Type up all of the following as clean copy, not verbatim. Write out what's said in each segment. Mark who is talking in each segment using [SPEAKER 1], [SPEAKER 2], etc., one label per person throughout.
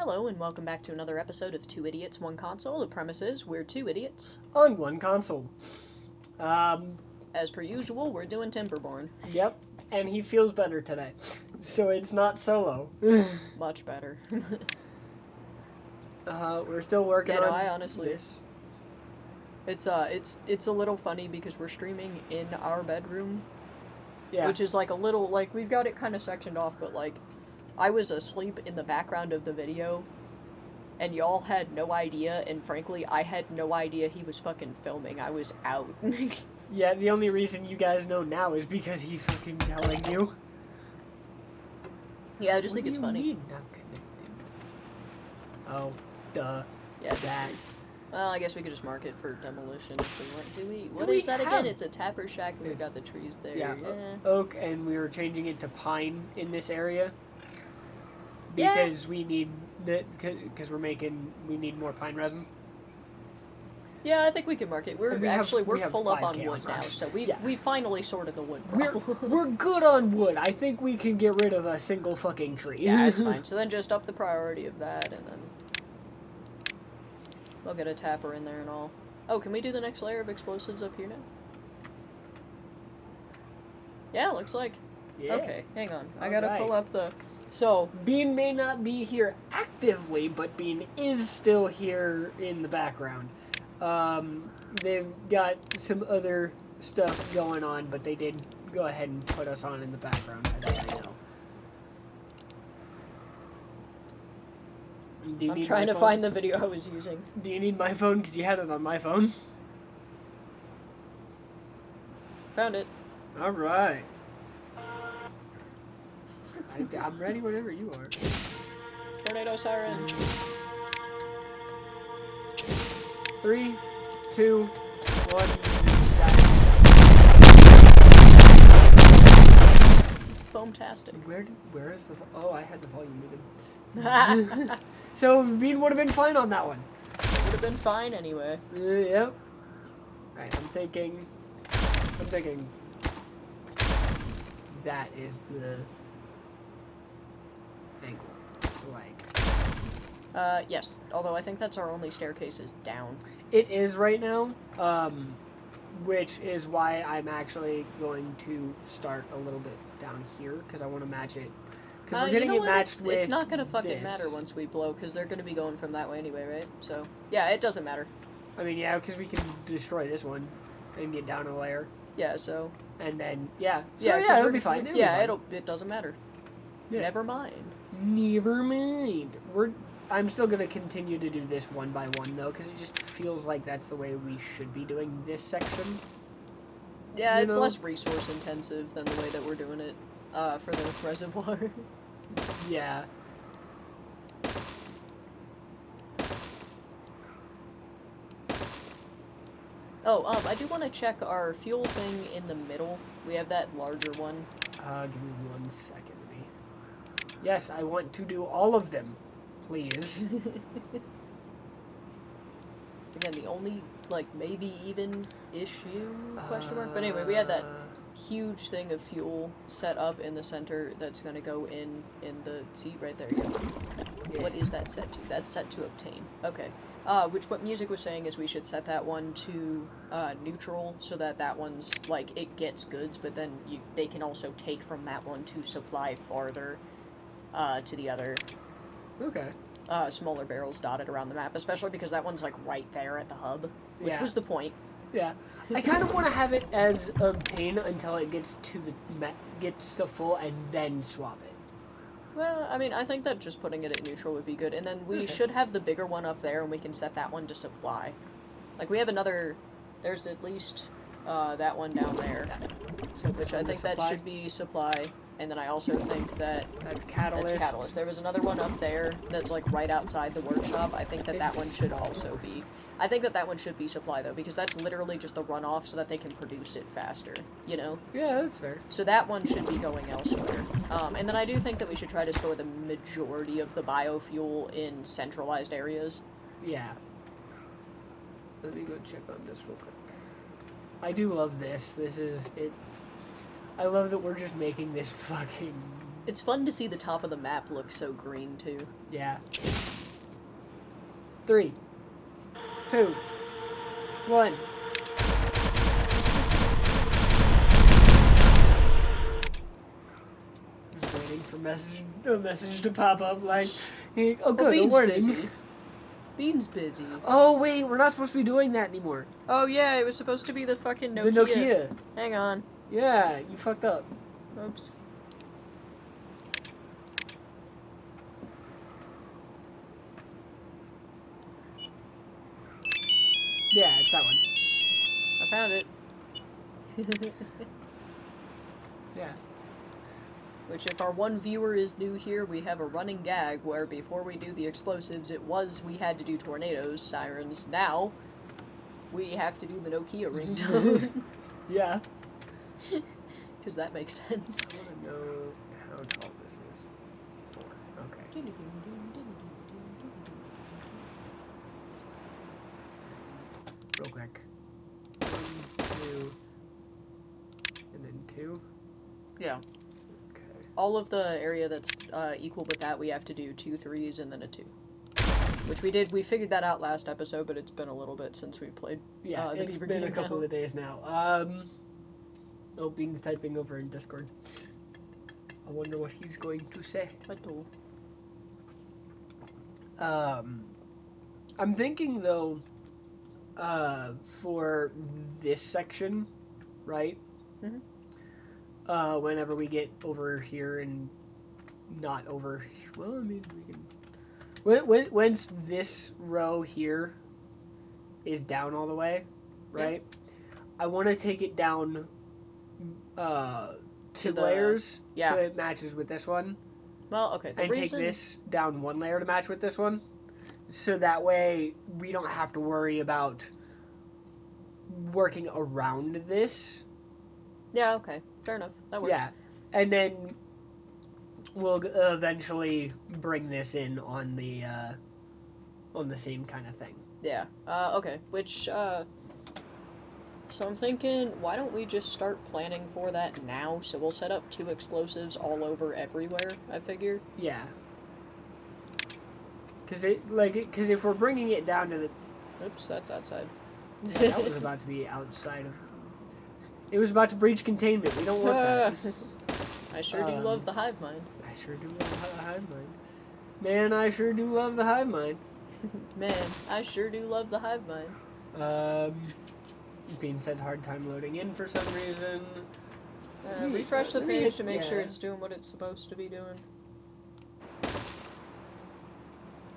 [SPEAKER 1] Hello, and welcome back to another episode of Two Idiots, One Console. The premise is we're two idiots.
[SPEAKER 2] On one console.
[SPEAKER 1] As per usual, we're doing Timberborn.
[SPEAKER 2] Yep, and he feels better today. So it's not solo.
[SPEAKER 1] Much better.
[SPEAKER 2] We're still working on
[SPEAKER 1] I honestly...
[SPEAKER 2] this.
[SPEAKER 1] It's a little funny because we're streaming in our bedroom.
[SPEAKER 2] Yeah.
[SPEAKER 1] Which is like a little, like, we've got it kind of sectioned off, but like, I was asleep in the background of the video, and y'all had no idea, and frankly, I had no idea he was fucking filming. I was out.
[SPEAKER 2] Yeah, the only reason you guys know now is because he's fucking telling you.
[SPEAKER 1] Yeah, I just think it's funny.
[SPEAKER 2] What do you mean not connected? Oh, duh.
[SPEAKER 1] Yeah,
[SPEAKER 2] that.
[SPEAKER 1] Well, I guess we could just mark it for demolition if we want. Do we? What
[SPEAKER 2] We
[SPEAKER 1] is that
[SPEAKER 2] have-
[SPEAKER 1] again? It's a tapper shack, and we've got the trees there.
[SPEAKER 2] Yeah,
[SPEAKER 1] Yeah.
[SPEAKER 2] oak, and we were changing it to pine in this area.
[SPEAKER 1] Yeah.
[SPEAKER 2] Because we need we need more pine resin.
[SPEAKER 1] Yeah, I think we can mark it. We're
[SPEAKER 2] And we have
[SPEAKER 1] full up
[SPEAKER 2] 5
[SPEAKER 1] on
[SPEAKER 2] chaos
[SPEAKER 1] wood now,
[SPEAKER 2] rocks.
[SPEAKER 1] so we
[SPEAKER 2] Yeah.
[SPEAKER 1] finally sorted the wood
[SPEAKER 2] We're,
[SPEAKER 1] problem.
[SPEAKER 2] we're good on wood. I think we can get rid of a single fucking tree.
[SPEAKER 1] Yeah, it's fine. So then just up the priority of that, and then we'll get a tapper in there and all. Oh, can we do the next layer of explosives up here now? Yeah, looks like.
[SPEAKER 2] Yeah.
[SPEAKER 1] Okay, hang on. I gotta
[SPEAKER 2] Alright.
[SPEAKER 1] pull up the... So,
[SPEAKER 2] Bean may not be here actively, but Bean is still here in the background. They've got some other stuff going on, but they did go ahead and put us on in the background. I know. Do you
[SPEAKER 1] I'm
[SPEAKER 2] need
[SPEAKER 1] trying
[SPEAKER 2] my
[SPEAKER 1] to
[SPEAKER 2] phone?
[SPEAKER 1] find the video I was using.
[SPEAKER 2] Do you need my phone? Because you had it on my phone.
[SPEAKER 1] Found it.
[SPEAKER 2] All right. I'm ready whenever you are.
[SPEAKER 1] Tornado siren.
[SPEAKER 2] 3, 2, 1.
[SPEAKER 1] Foamtastic.
[SPEAKER 2] Where is the? Oh, I had the volume muted. So Bean would have been fine on that one.
[SPEAKER 1] Would have been fine anyway.
[SPEAKER 2] Yep. Right, I'm thinking. That is the angle. So like.
[SPEAKER 1] Yes. Although I think that's our only staircase is down.
[SPEAKER 2] It is right now, which is why I'm actually going to start a little bit down here, because I want to match it. Because we're getting it matched with
[SPEAKER 1] It's not gonna fucking
[SPEAKER 2] this.
[SPEAKER 1] matter once we blow, because they're gonna be going from that way anyway, right? So, yeah, it doesn't matter.
[SPEAKER 2] I mean, yeah, because we can destroy this one and get down a layer.
[SPEAKER 1] Yeah, so...
[SPEAKER 2] And then, yeah. So,
[SPEAKER 1] Yeah,
[SPEAKER 2] yeah, it'll be fine.
[SPEAKER 1] It doesn't matter.
[SPEAKER 2] Yeah.
[SPEAKER 1] Never mind.
[SPEAKER 2] Never mind. I'm still going to continue to do this one by one, though, because it just feels like that's the way we should be doing this section.
[SPEAKER 1] Yeah,
[SPEAKER 2] You
[SPEAKER 1] it's
[SPEAKER 2] know?
[SPEAKER 1] less resource intensive than the way that we're doing it, for the reservoir.
[SPEAKER 2] Yeah.
[SPEAKER 1] Oh, I do want to check our fuel thing in the middle. We have that larger one.
[SPEAKER 2] Give me 1 second. Yes, I want to do all of them, please.
[SPEAKER 1] Again, the only, like, maybe even issue, question mark? But anyway, we had that huge thing of fuel set up in the center that's going to go in the seat right there. Yeah. What is that set to? That's set to obtain. Okay. What music was saying is we should set that one to neutral, so that one's, like, it gets goods, but then they can also take from that one to supply farther to the other
[SPEAKER 2] Okay.
[SPEAKER 1] smaller barrels dotted around the map, especially because that one's, like, right there at the hub, which
[SPEAKER 2] Yeah.
[SPEAKER 1] was the point.
[SPEAKER 2] Yeah. I kind of want to have it as obtain until it gets to gets to full and then swap it.
[SPEAKER 1] Well, I mean, I think that just putting it at neutral would be good, and then we
[SPEAKER 2] Okay.
[SPEAKER 1] should have the bigger one up there, and we can set that one to supply. Like, we have another... There's at least that one down there, which I think that should be supply, and then I also think that...
[SPEAKER 2] That's catalyst.
[SPEAKER 1] That's catalyst. There was another one up there that's, like, right outside the workshop. I think that one should also be... I think that one should be supply, though, because that's literally just the runoff so that they can produce it faster, you know?
[SPEAKER 2] Yeah, that's fair.
[SPEAKER 1] So that one should be going elsewhere. And then I do think that we should try to store the majority of the biofuel in centralized areas.
[SPEAKER 2] Yeah. Let me go check on this real quick. I do love this. This is it. I love that we're just making this fucking...
[SPEAKER 1] It's fun to see the top of the map look so green, too.
[SPEAKER 2] Yeah. 3, 2, 1. Just waiting for a message to pop up like, oh good, a
[SPEAKER 1] Bean's
[SPEAKER 2] warning.
[SPEAKER 1] busy. Bean's busy.
[SPEAKER 2] Oh wait, we're not supposed to be doing that anymore.
[SPEAKER 1] Oh yeah, it was supposed to be the fucking Nokia.
[SPEAKER 2] The Nokia.
[SPEAKER 1] Hang on.
[SPEAKER 2] Yeah, you fucked up.
[SPEAKER 1] Oops.
[SPEAKER 2] Yeah, it's that one.
[SPEAKER 1] I found it.
[SPEAKER 2] Yeah.
[SPEAKER 1] Which, if our one viewer is new here, we have a running gag where before we do the explosives, we had to do tornadoes, sirens. Now, we have to do the Nokia ringtone.
[SPEAKER 2] Yeah.
[SPEAKER 1] Because that makes sense.
[SPEAKER 2] I want to know how tall this is. 4. Okay. Real quick. 1, 2, and then 2.
[SPEAKER 1] Yeah.
[SPEAKER 2] Okay.
[SPEAKER 1] All of the area that's equal with that, we have to do 2 3s and then a 2. Which we did. We figured that out last episode, but it's been a little bit since we played.
[SPEAKER 2] Yeah,
[SPEAKER 1] the
[SPEAKER 2] it's
[SPEAKER 1] Beaver
[SPEAKER 2] been
[SPEAKER 1] game
[SPEAKER 2] a couple
[SPEAKER 1] now.
[SPEAKER 2] of days now. Oh, Bean's typing over in Discord. I wonder what he's going to say. I'm thinking though, for this section, right?
[SPEAKER 1] Mm-hmm.
[SPEAKER 2] Whenever we get over here and not over, well, I mean, we can. Once this row here is down all the way, right? Yeah. I want to take it down 2 layers, so it matches with this one.
[SPEAKER 1] Well, okay.
[SPEAKER 2] And take this down 1 layer to match with this one, so that way we don't have to worry about working around this.
[SPEAKER 1] Yeah. Okay. Fair enough. That works.
[SPEAKER 2] Yeah, and then we'll eventually bring this in on the same kind of thing.
[SPEAKER 1] Yeah. Okay. Which, so I'm thinking, why don't we just start planning for that now? So we'll set up 2 explosives all over everywhere, I figure.
[SPEAKER 2] Yeah. Because if we're bringing it down to the...
[SPEAKER 1] Oops, that's outside.
[SPEAKER 2] Yeah, that was about to be outside of... It was about to breach containment. We don't want that.
[SPEAKER 1] I sure do love the hive mind.
[SPEAKER 2] I sure do love the hive mind. Man, I sure do love the hive mind.
[SPEAKER 1] Man, I sure do love the hive mind.
[SPEAKER 2] Being said hard time loading in for some reason.
[SPEAKER 1] Refresh the page to make sure it's doing what it's supposed to be doing.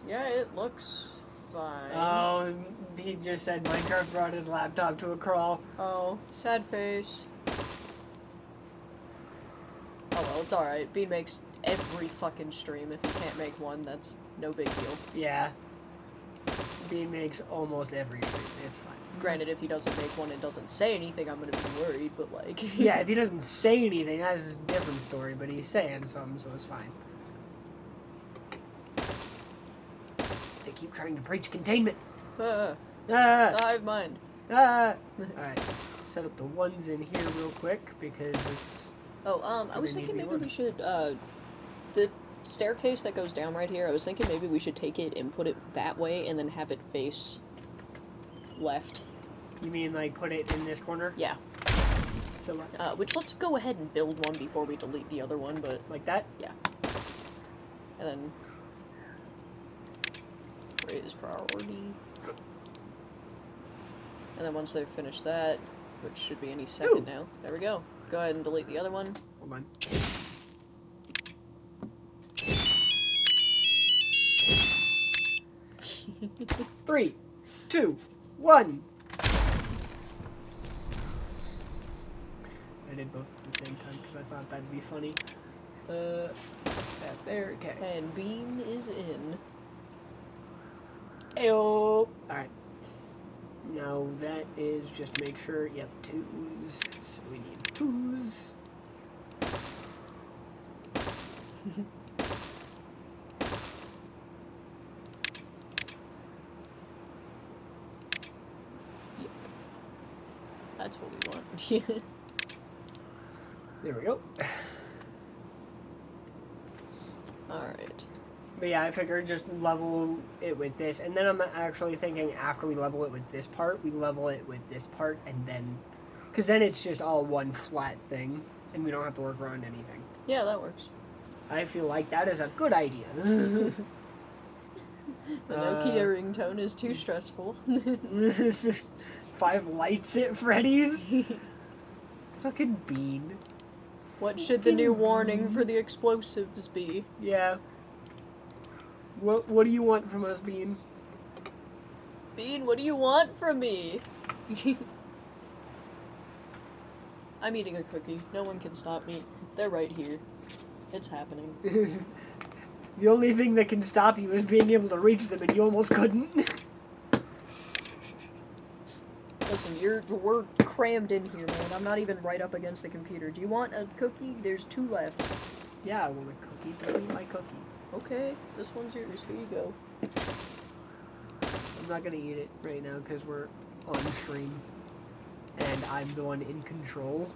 [SPEAKER 1] Yeah, it looks fine.
[SPEAKER 2] Oh, he just said Minecraft brought his laptop to a crawl.
[SPEAKER 1] Oh, sad face. Oh well, it's alright. Bean makes every fucking stream. If he can't make one, that's no big deal.
[SPEAKER 2] Yeah. Bean makes almost every stream. It's fine.
[SPEAKER 1] Granted, if he doesn't make one and doesn't say anything, I'm gonna be worried, but like...
[SPEAKER 2] Yeah, if he doesn't say anything, that's a different story, but he's saying something, so it's fine. They keep trying to preach containment.
[SPEAKER 1] The hive mind.
[SPEAKER 2] Alright, set up the ones in here real quick, because it's...
[SPEAKER 1] Oh, I was thinking maybe we should, the staircase that goes down right here, I was thinking maybe we should take it and put it that way and then have it face left.
[SPEAKER 2] You mean, like, put it in this corner?
[SPEAKER 1] Yeah.
[SPEAKER 2] So,
[SPEAKER 1] which, let's go ahead and build one before we delete the other one, but...
[SPEAKER 2] Like that?
[SPEAKER 1] Yeah. And then... raise priority. And then once they've finished that, which should be any second now, there we go. Go ahead and delete the other one.
[SPEAKER 2] Hold on. Three, 2, 1. I did both at the same time because I thought that'd be funny. That there, okay.
[SPEAKER 1] And Bean is in.
[SPEAKER 2] Ayo! Alright. Now that is just to make sure, yep, 2s. So we need 2s.
[SPEAKER 1] Yep. That's what we want.
[SPEAKER 2] There we go.
[SPEAKER 1] Alright.
[SPEAKER 2] But yeah, I figured just level it with this. And then I'm actually thinking after we level it with this part, we level it with this part and then... Because then it's just all one flat thing. And we don't have to work around anything.
[SPEAKER 1] Yeah, that works.
[SPEAKER 2] I feel like that is a good idea.
[SPEAKER 1] The Nokia ringtone is too stressful.
[SPEAKER 2] 5 lights at Freddy's? Fucking Bean.
[SPEAKER 1] What should the new warning for the explosives be?
[SPEAKER 2] Yeah. What do you want from us, Bean?
[SPEAKER 1] Bean, what do you want from me? I'm eating a cookie. No one can stop me. They're right here. It's happening.
[SPEAKER 2] The only thing that can stop you is being able to reach them, and you almost couldn't.
[SPEAKER 1] Listen, we're crammed in here, man. I'm not even right up against the computer. Do you want a cookie? There's 2 left.
[SPEAKER 2] Yeah, I want a cookie. Don't eat my cookie.
[SPEAKER 1] Okay, this one's yours. Here you go.
[SPEAKER 2] I'm not gonna eat it right now because we're on stream. And I'm the one in control.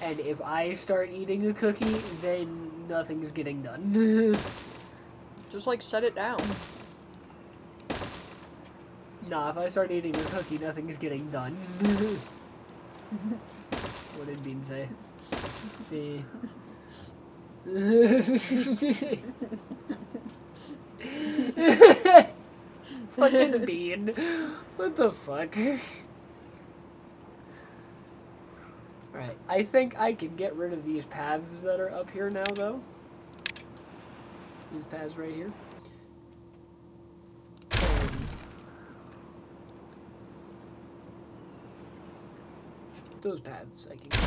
[SPEAKER 2] And if I start eating a cookie, then nothing's getting done.
[SPEAKER 1] Just, like, set it down.
[SPEAKER 2] Nah, if I start eating a cookie, nothing's getting done. What did Bean say? See. Fucking Bean. What the fuck? Alright, I think I can get rid of these paths that are up here now, though. These paths right here. Those paths I can get.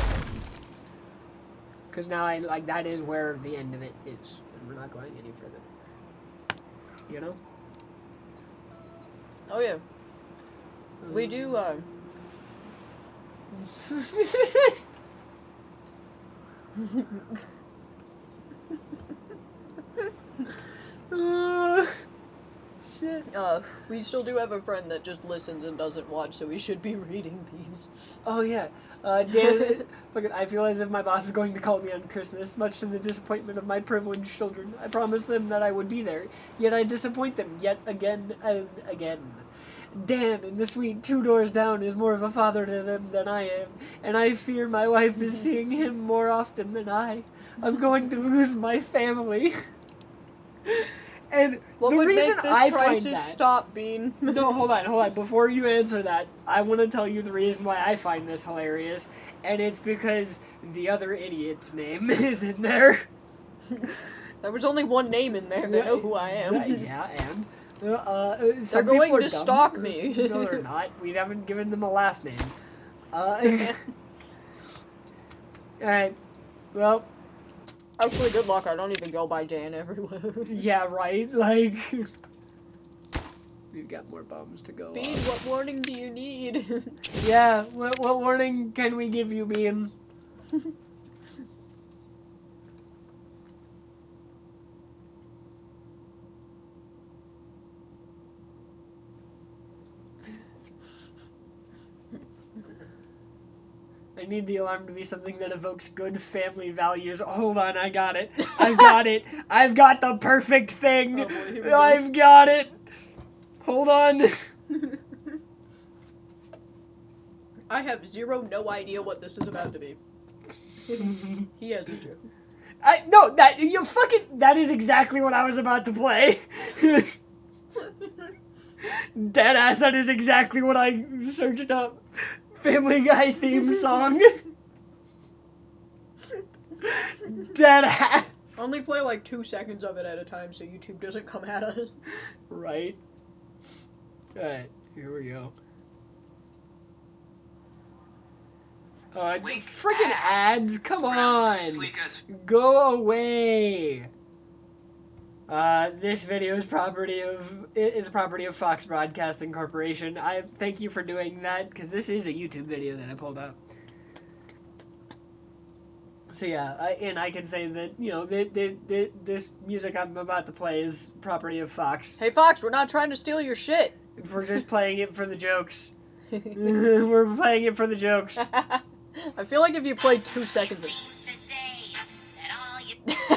[SPEAKER 2] Because now that is where the end of it is. And we're not going any further. You know?
[SPEAKER 1] Oh, yeah. We do,
[SPEAKER 2] Shit.
[SPEAKER 1] we still do have a friend that just listens and doesn't watch, so we should be reading these.
[SPEAKER 2] Oh, yeah. Dan, fucking, I feel as if my boss is going to call me on Christmas, much to the disappointment of my privileged children. I promised them that I would be there, yet I disappoint them yet again and again. Dan, in the suite 2 doors down, is more of a father to them than I am, and I fear my wife is seeing him more often than I. I'm going to lose my family. And
[SPEAKER 1] what
[SPEAKER 2] the
[SPEAKER 1] would
[SPEAKER 2] reason
[SPEAKER 1] make this
[SPEAKER 2] I
[SPEAKER 1] crisis
[SPEAKER 2] find that,
[SPEAKER 1] stop, Bean?
[SPEAKER 2] No, hold on. Before you answer that, I want to tell you the reason why I find this hilarious, and it's because the other idiot's name is in there.
[SPEAKER 1] There was only one name in there. They know who I am.
[SPEAKER 2] Yeah, and
[SPEAKER 1] they're going to stalk me.
[SPEAKER 2] No, they're not. We haven't given them a last name. Alright. Well.
[SPEAKER 1] Hopefully, good luck. I don't even go by Dan everywhere.
[SPEAKER 2] Yeah, right? Like. We've got more bombs to go.
[SPEAKER 1] Bean, what warning do you need?
[SPEAKER 2] Yeah, what warning can we give you, Bean? I need the alarm to be something that evokes good family values. Hold on, I got it. I've got it. I've got the perfect thing.
[SPEAKER 1] Oh boy, here we go.
[SPEAKER 2] I've got it. Hold on.
[SPEAKER 1] I have no idea what this is about to be. He has a joke.
[SPEAKER 2] No, that is exactly what I was about to play. Deadass, that is exactly what I searched up. Family Guy theme song. Deadass.
[SPEAKER 1] Only play like 2 seconds of it at a time so YouTube doesn't come at us.
[SPEAKER 2] Right. Alright, here we go. Freaking ads, come on! Go away! This video is a property of Fox Broadcasting Corporation. I thank you for doing that, because this is a YouTube video that I pulled up. So yeah, I can say that, you know, this music I'm about to play is property of Fox.
[SPEAKER 1] Hey Fox, we're not trying to steal your shit.
[SPEAKER 2] We're just playing it for the jokes. We're playing it for the jokes.
[SPEAKER 1] I feel like if you played 2 seconds of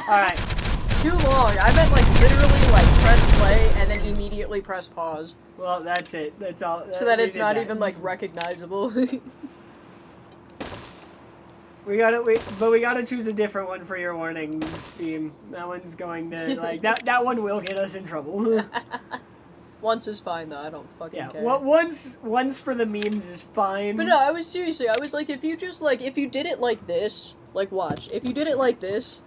[SPEAKER 2] Alright.
[SPEAKER 1] too long. I meant like literally like press play and then immediately press pause.
[SPEAKER 2] Well, that's it. That's all.
[SPEAKER 1] So that
[SPEAKER 2] we
[SPEAKER 1] it's
[SPEAKER 2] did
[SPEAKER 1] not
[SPEAKER 2] that.
[SPEAKER 1] even, like, recognizable.
[SPEAKER 2] We gotta choose a different one for your warnings, Beam. That one's going to, like, that one will get us in trouble.
[SPEAKER 1] Once is fine, though. I don't fucking care.
[SPEAKER 2] Well, once for the memes is fine.
[SPEAKER 1] But no, I was like, if you just, like, if you did it like this, like, watch. If you did it like this,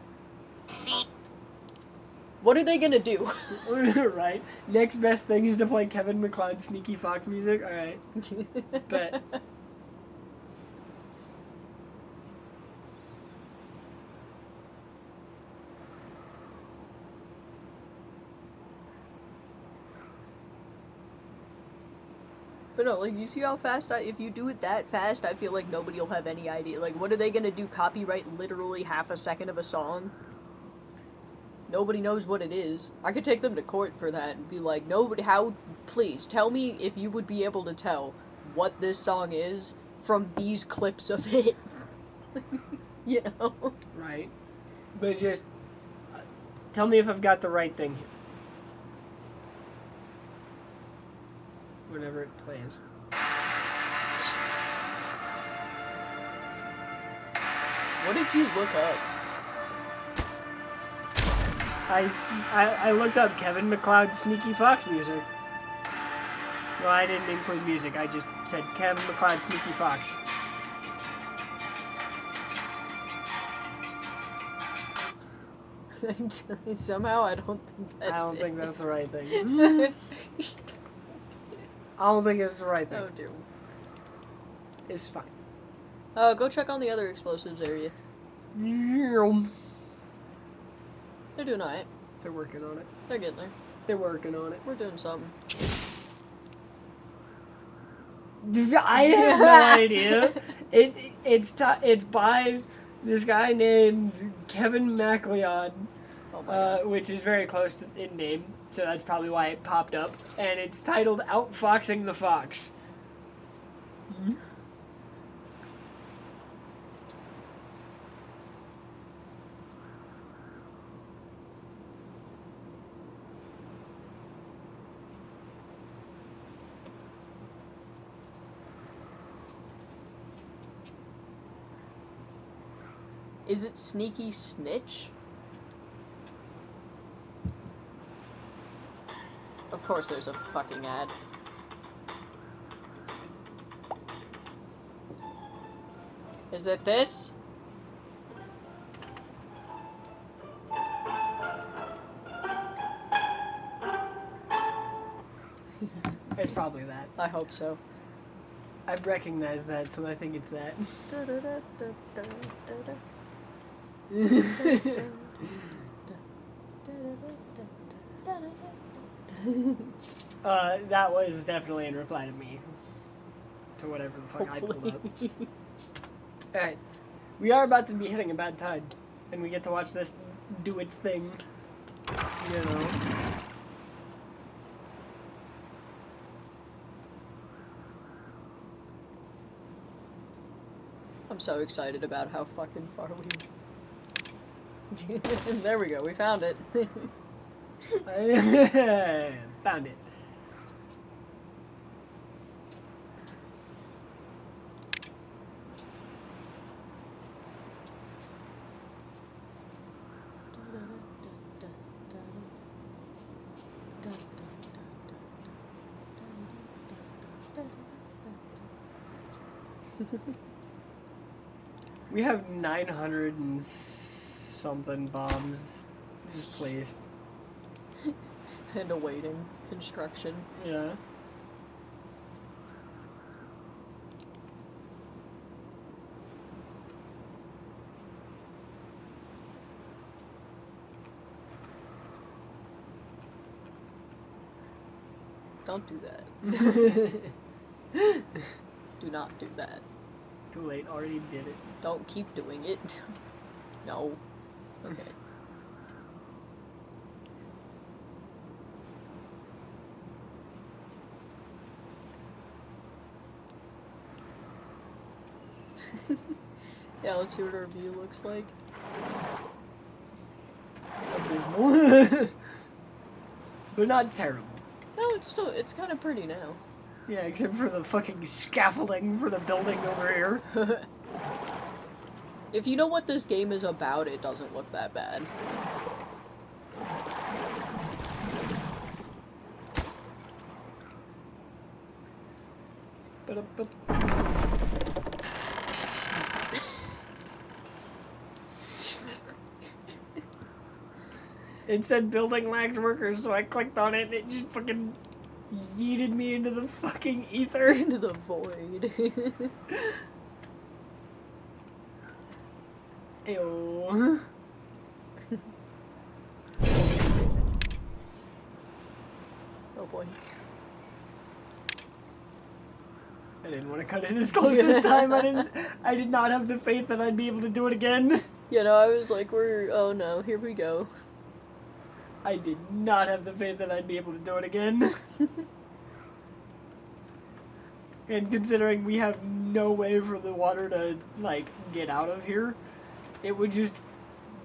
[SPEAKER 1] what are they gonna do?
[SPEAKER 2] Right. Next best thing is to play Kevin MacLeod Sneaky Fox music. Alright. Bet.
[SPEAKER 1] But no, like, you see how fast if you do it that fast, I feel like nobody will have any idea. Like, what are they gonna do? Copyright literally half a second of a song? Nobody knows what it is. I could take them to court for that and be like, please, tell me if you would be able to tell what this song is from these clips of it. You know?
[SPEAKER 2] Right. But just, tell me if I've got the right thing here. Whenever it plays.
[SPEAKER 1] What did you look up?
[SPEAKER 2] I looked up Kevin MacLeod Sneaky Fox music. Well, I didn't include music. I just said Kevin MacLeod Sneaky Fox.
[SPEAKER 1] Somehow I don't think that's
[SPEAKER 2] I don't
[SPEAKER 1] it.
[SPEAKER 2] think that's the right thing. I don't think it's the right thing.
[SPEAKER 1] Oh dear.
[SPEAKER 2] It's fine.
[SPEAKER 1] Go check on the other explosives area. They're doing alright.
[SPEAKER 2] They're working on it.
[SPEAKER 1] They're getting there.
[SPEAKER 2] They're working on it.
[SPEAKER 1] We're doing something.
[SPEAKER 2] I have no idea. It's by this guy named Kevin MacLeod,
[SPEAKER 1] Oh my god.
[SPEAKER 2] which is very close to in name, so that's probably why it popped up. And it's titled "Outfoxing the Fox."
[SPEAKER 1] Is it Sneaky Snitch? Of course there's a fucking ad. Is it this?
[SPEAKER 2] It's probably that.
[SPEAKER 1] I hope so.
[SPEAKER 2] I've recognized that, so I think it's that. That was definitely in reply to me. To whatever the fuck I pulled up. Alright. We are about to be hitting a bad tide. And we get to watch this do its thing. You know.
[SPEAKER 1] I'm so excited about how fucking far we... There we go, we found it.
[SPEAKER 2] Found it. We have 900 and something bombs just placed.
[SPEAKER 1] And awaiting construction.
[SPEAKER 2] Yeah.
[SPEAKER 1] Don't do that. Do not do that.
[SPEAKER 2] Too late, already did it.
[SPEAKER 1] Don't keep doing it. No. Okay. Yeah, let's see what our view looks like.
[SPEAKER 2] Abysmal. but not terrible.
[SPEAKER 1] No, it's kind of pretty now.
[SPEAKER 2] Yeah, except for the fucking scaffolding for the building over here.
[SPEAKER 1] If you know what this game is about, it doesn't look that bad.
[SPEAKER 2] It said building lacks workers, so I clicked on it and it just fucking yeeted me into the fucking ether.
[SPEAKER 1] Into the void.
[SPEAKER 2] Ew.
[SPEAKER 1] Oh boy.
[SPEAKER 2] I didn't want to cut it as close this time. I did not have the faith that I'd be able to do it again.
[SPEAKER 1] You know, I was like, oh no, here we go.
[SPEAKER 2] I did not have the faith that I'd be able to do it again. And considering we have no way for the water to, like, get out of here, it would just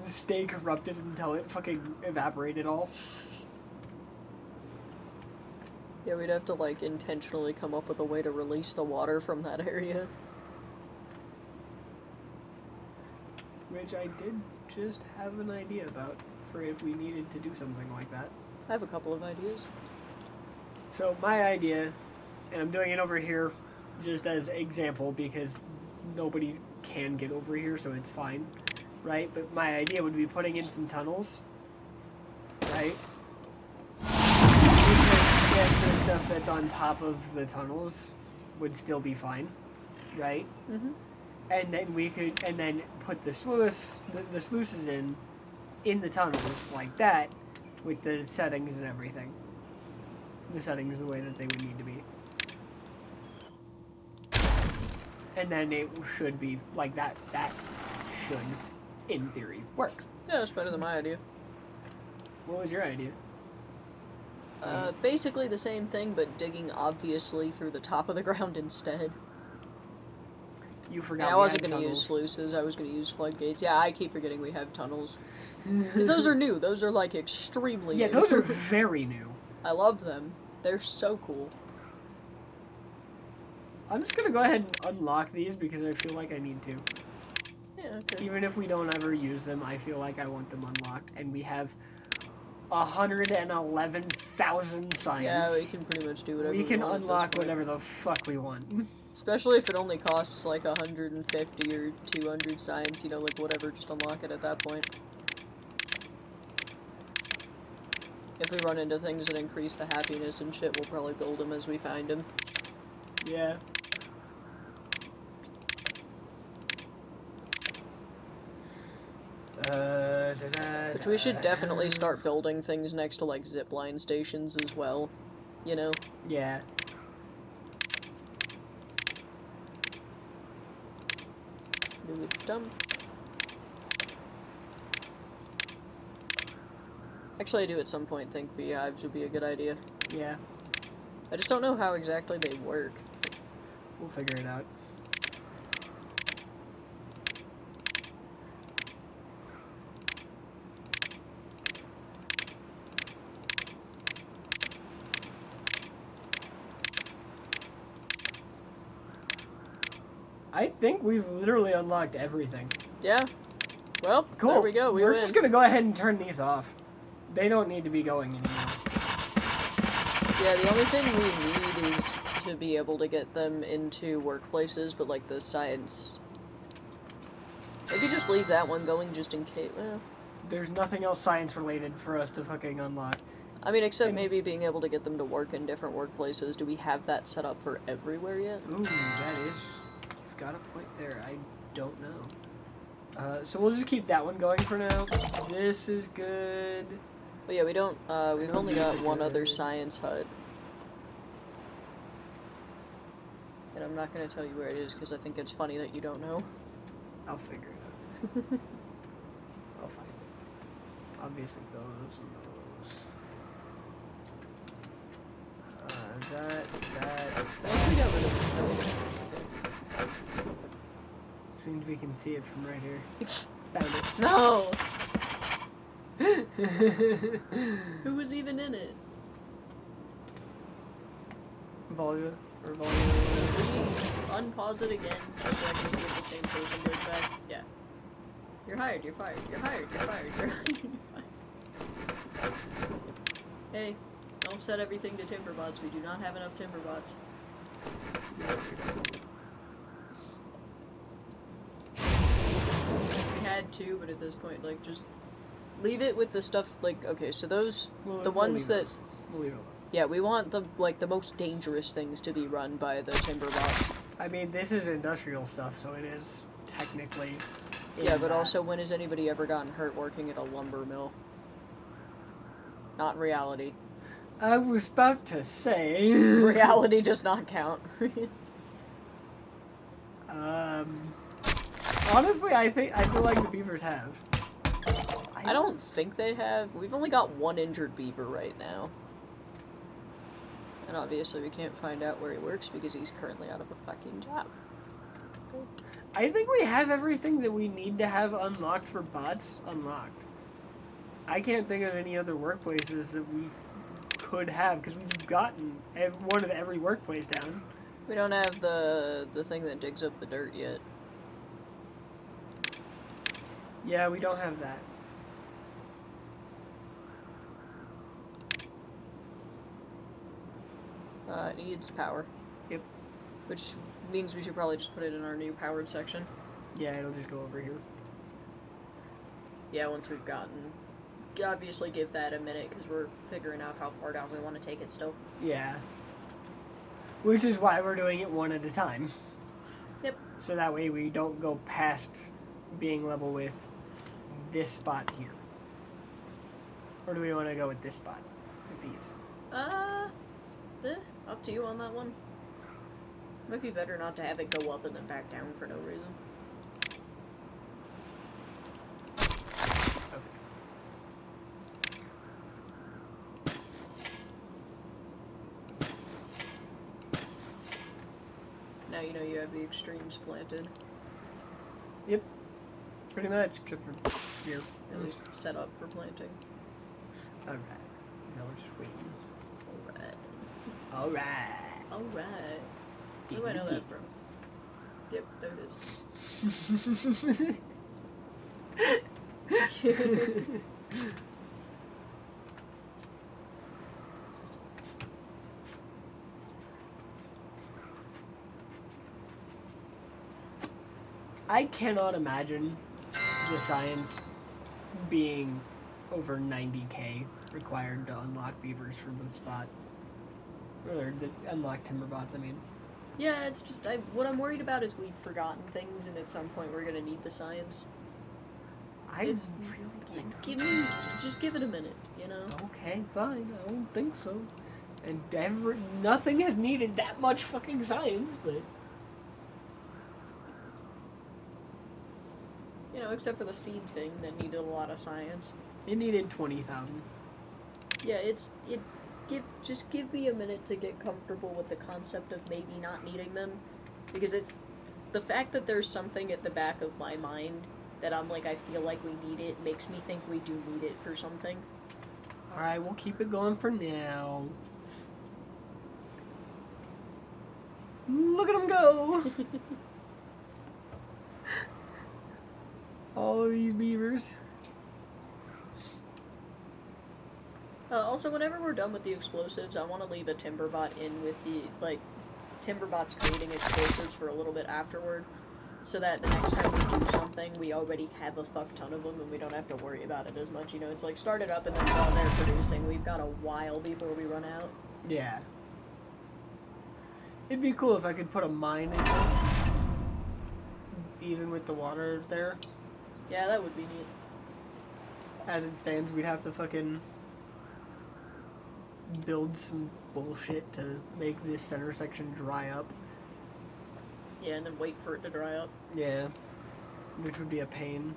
[SPEAKER 2] stay corrupted until it fucking evaporated all.
[SPEAKER 1] Yeah, we'd have to, like, intentionally come up with a way to release the water from that area.
[SPEAKER 2] Which I did just have an idea about for if we needed to do something like that.
[SPEAKER 1] I have a couple of ideas.
[SPEAKER 2] So my idea, and I'm doing it over here just as example because nobody can get over here, so it's fine, right? But my idea would be putting in some tunnels, right? Because then the stuff that's on top of the tunnels would still be fine, right?
[SPEAKER 1] Mm-hmm.
[SPEAKER 2] And then we could, and then put the sluices in the tunnels like that, with the settings and everything. The settings the way that they would need to be. And then it should be like that. That should, in theory, work.
[SPEAKER 1] Yeah, that's better than my idea.
[SPEAKER 2] What was your idea?
[SPEAKER 1] Basically the same thing, but digging obviously through the top of the ground instead.
[SPEAKER 2] You forgot.
[SPEAKER 1] And I wasn't going to use sluices, I was going to use floodgates. Yeah, I keep forgetting we have tunnels. Because those are new. Those are, like, extremely new.
[SPEAKER 2] Yeah, those are very new.
[SPEAKER 1] I love them. They're so cool.
[SPEAKER 2] I'm just going to go ahead and unlock these because I feel like I need to.
[SPEAKER 1] Yeah, okay.
[SPEAKER 2] Even if we don't ever use them, I feel like I want them unlocked. And we have 111,000 science.
[SPEAKER 1] Yeah, we can pretty much do whatever we want.
[SPEAKER 2] We can unlock whatever the fuck we want.
[SPEAKER 1] Especially if it only costs like 150 or 200 science, you know, like whatever, just unlock it at that point. If we run into things that increase the happiness and shit, we'll probably build them as we find them.
[SPEAKER 2] Yeah.
[SPEAKER 1] Which we should definitely start building things next to like zipline stations as well, you know?
[SPEAKER 2] Yeah.
[SPEAKER 1] Dump. Actually, I do at some point think beehives would be a good idea.
[SPEAKER 2] Yeah.
[SPEAKER 1] I just don't know how exactly they work.
[SPEAKER 2] We'll figure it out. I think we've literally unlocked everything.
[SPEAKER 1] Yeah. Well,
[SPEAKER 2] cool.
[SPEAKER 1] There we go.
[SPEAKER 2] We're just gonna go ahead and turn these off. They don't need to be going anymore.
[SPEAKER 1] Yeah, the only thing we need is to be able to get them into workplaces, but like the science. Maybe just leave that one going just in case. Well,
[SPEAKER 2] there's nothing else science related for us to fucking unlock.
[SPEAKER 1] I mean, except maybe being able to get them to work in different workplaces. Do we have that set up for everywhere yet?
[SPEAKER 2] Ooh, that is. You've got a point there. I don't know. So we'll just keep that one going for now. This is good.
[SPEAKER 1] But yeah, we don't, we've only got one other science hut. And I'm not gonna tell you where it is, because I think it's funny that you don't know.
[SPEAKER 2] I'll figure it out. I'll find it. Obviously those and those. That.
[SPEAKER 1] Unless we got rid of it.
[SPEAKER 2] Which means we can see it from right here. Found it.
[SPEAKER 1] No! Who was even in it?
[SPEAKER 2] Volga or Volga.
[SPEAKER 1] Unpause it again, just so I can see if the same person goes back. Yeah. You're hired, you're fired, you're hired, you're fired, you're hired, you're fired. Hey, don't set everything to Timberbots. We do not have enough Timberbots. We had two, but at this point, like, just leave it with the stuff, like, okay, so those, the ones that...
[SPEAKER 2] We'll leave it alone.
[SPEAKER 1] Yeah, we want the, like, the most dangerous things to be run by the Timberbots.
[SPEAKER 2] I mean, this is industrial stuff, so it is technically...
[SPEAKER 1] Yeah, but also, when has anybody ever gotten hurt working at a lumber mill? Not in reality.
[SPEAKER 2] I was about to say...
[SPEAKER 1] Reality does not count.
[SPEAKER 2] Honestly, I feel like the beavers have.
[SPEAKER 1] I don't think they have. We've only got one injured beaver right now. And obviously we can't find out where he works because he's currently out of a fucking job.
[SPEAKER 2] I think we have everything that we need to have unlocked for bots unlocked. I can't think of any other workplaces that we could have, because we've gotten one of every workplace down.
[SPEAKER 1] We don't have the thing that digs up the dirt yet.
[SPEAKER 2] Yeah, we don't have that.
[SPEAKER 1] It needs power.
[SPEAKER 2] Yep.
[SPEAKER 1] Which means we should probably just put it in our new powered section.
[SPEAKER 2] Yeah, it'll just go over here.
[SPEAKER 1] Yeah, once we've gotten... Obviously give that a minute, because we're figuring out how far down we want to take it still.
[SPEAKER 2] Yeah. Which is why we're doing it one at a time.
[SPEAKER 1] Yep.
[SPEAKER 2] So that way we don't go past being level with this spot here. Or do we want to go with this spot? With these?
[SPEAKER 1] Up to you on that one. Might be better not to have it go up and then back down for no reason.
[SPEAKER 2] Okay.
[SPEAKER 1] Now you know you have the extremes planted.
[SPEAKER 2] Yep. Pretty much, except for here.
[SPEAKER 1] At least set up for planting.
[SPEAKER 2] Alright. Now we're just waiting.
[SPEAKER 1] Alright.
[SPEAKER 2] Alright.
[SPEAKER 1] Alright. Where do I know that from? Yep, there it is.
[SPEAKER 2] I cannot imagine the science being over 90k required to unlock beavers for the spot. Or to unlock Timberbots, I mean.
[SPEAKER 1] Yeah, it's just, what I'm worried about is we've forgotten things, and at some point we're gonna need the science.
[SPEAKER 2] Just
[SPEAKER 1] give it a minute, you know?
[SPEAKER 2] Okay, fine, I don't think so. And nothing has needed that much fucking science, but...
[SPEAKER 1] You know, except for the seed thing that needed a lot of science.
[SPEAKER 2] It needed 20,000.
[SPEAKER 1] Yeah, just give me a minute to get comfortable with the concept of maybe not needing them. Because it's the fact that there's something at the back of my mind that I'm like, I feel like we need it, makes me think we do need it for something.
[SPEAKER 2] Alright, we'll keep it going for now. Look at them go! All of these beavers.
[SPEAKER 1] Also, whenever we're done with the explosives, I want to leave a Timberbot in with the, like, Timberbots creating explosives for a little bit afterward, so that the next time we do something, we already have a fuck ton of them and we don't have to worry about it as much. You know, it's like start it up and then while they're producing, we've got a while before we run out.
[SPEAKER 2] Yeah. It'd be cool if I could put a mine in this, even with the water there.
[SPEAKER 1] Yeah, that would be neat.
[SPEAKER 2] As it stands, we'd have to fucking build some bullshit to make this center section dry up.
[SPEAKER 1] Yeah, and then wait for it to dry up.
[SPEAKER 2] Yeah. Which would be a pain.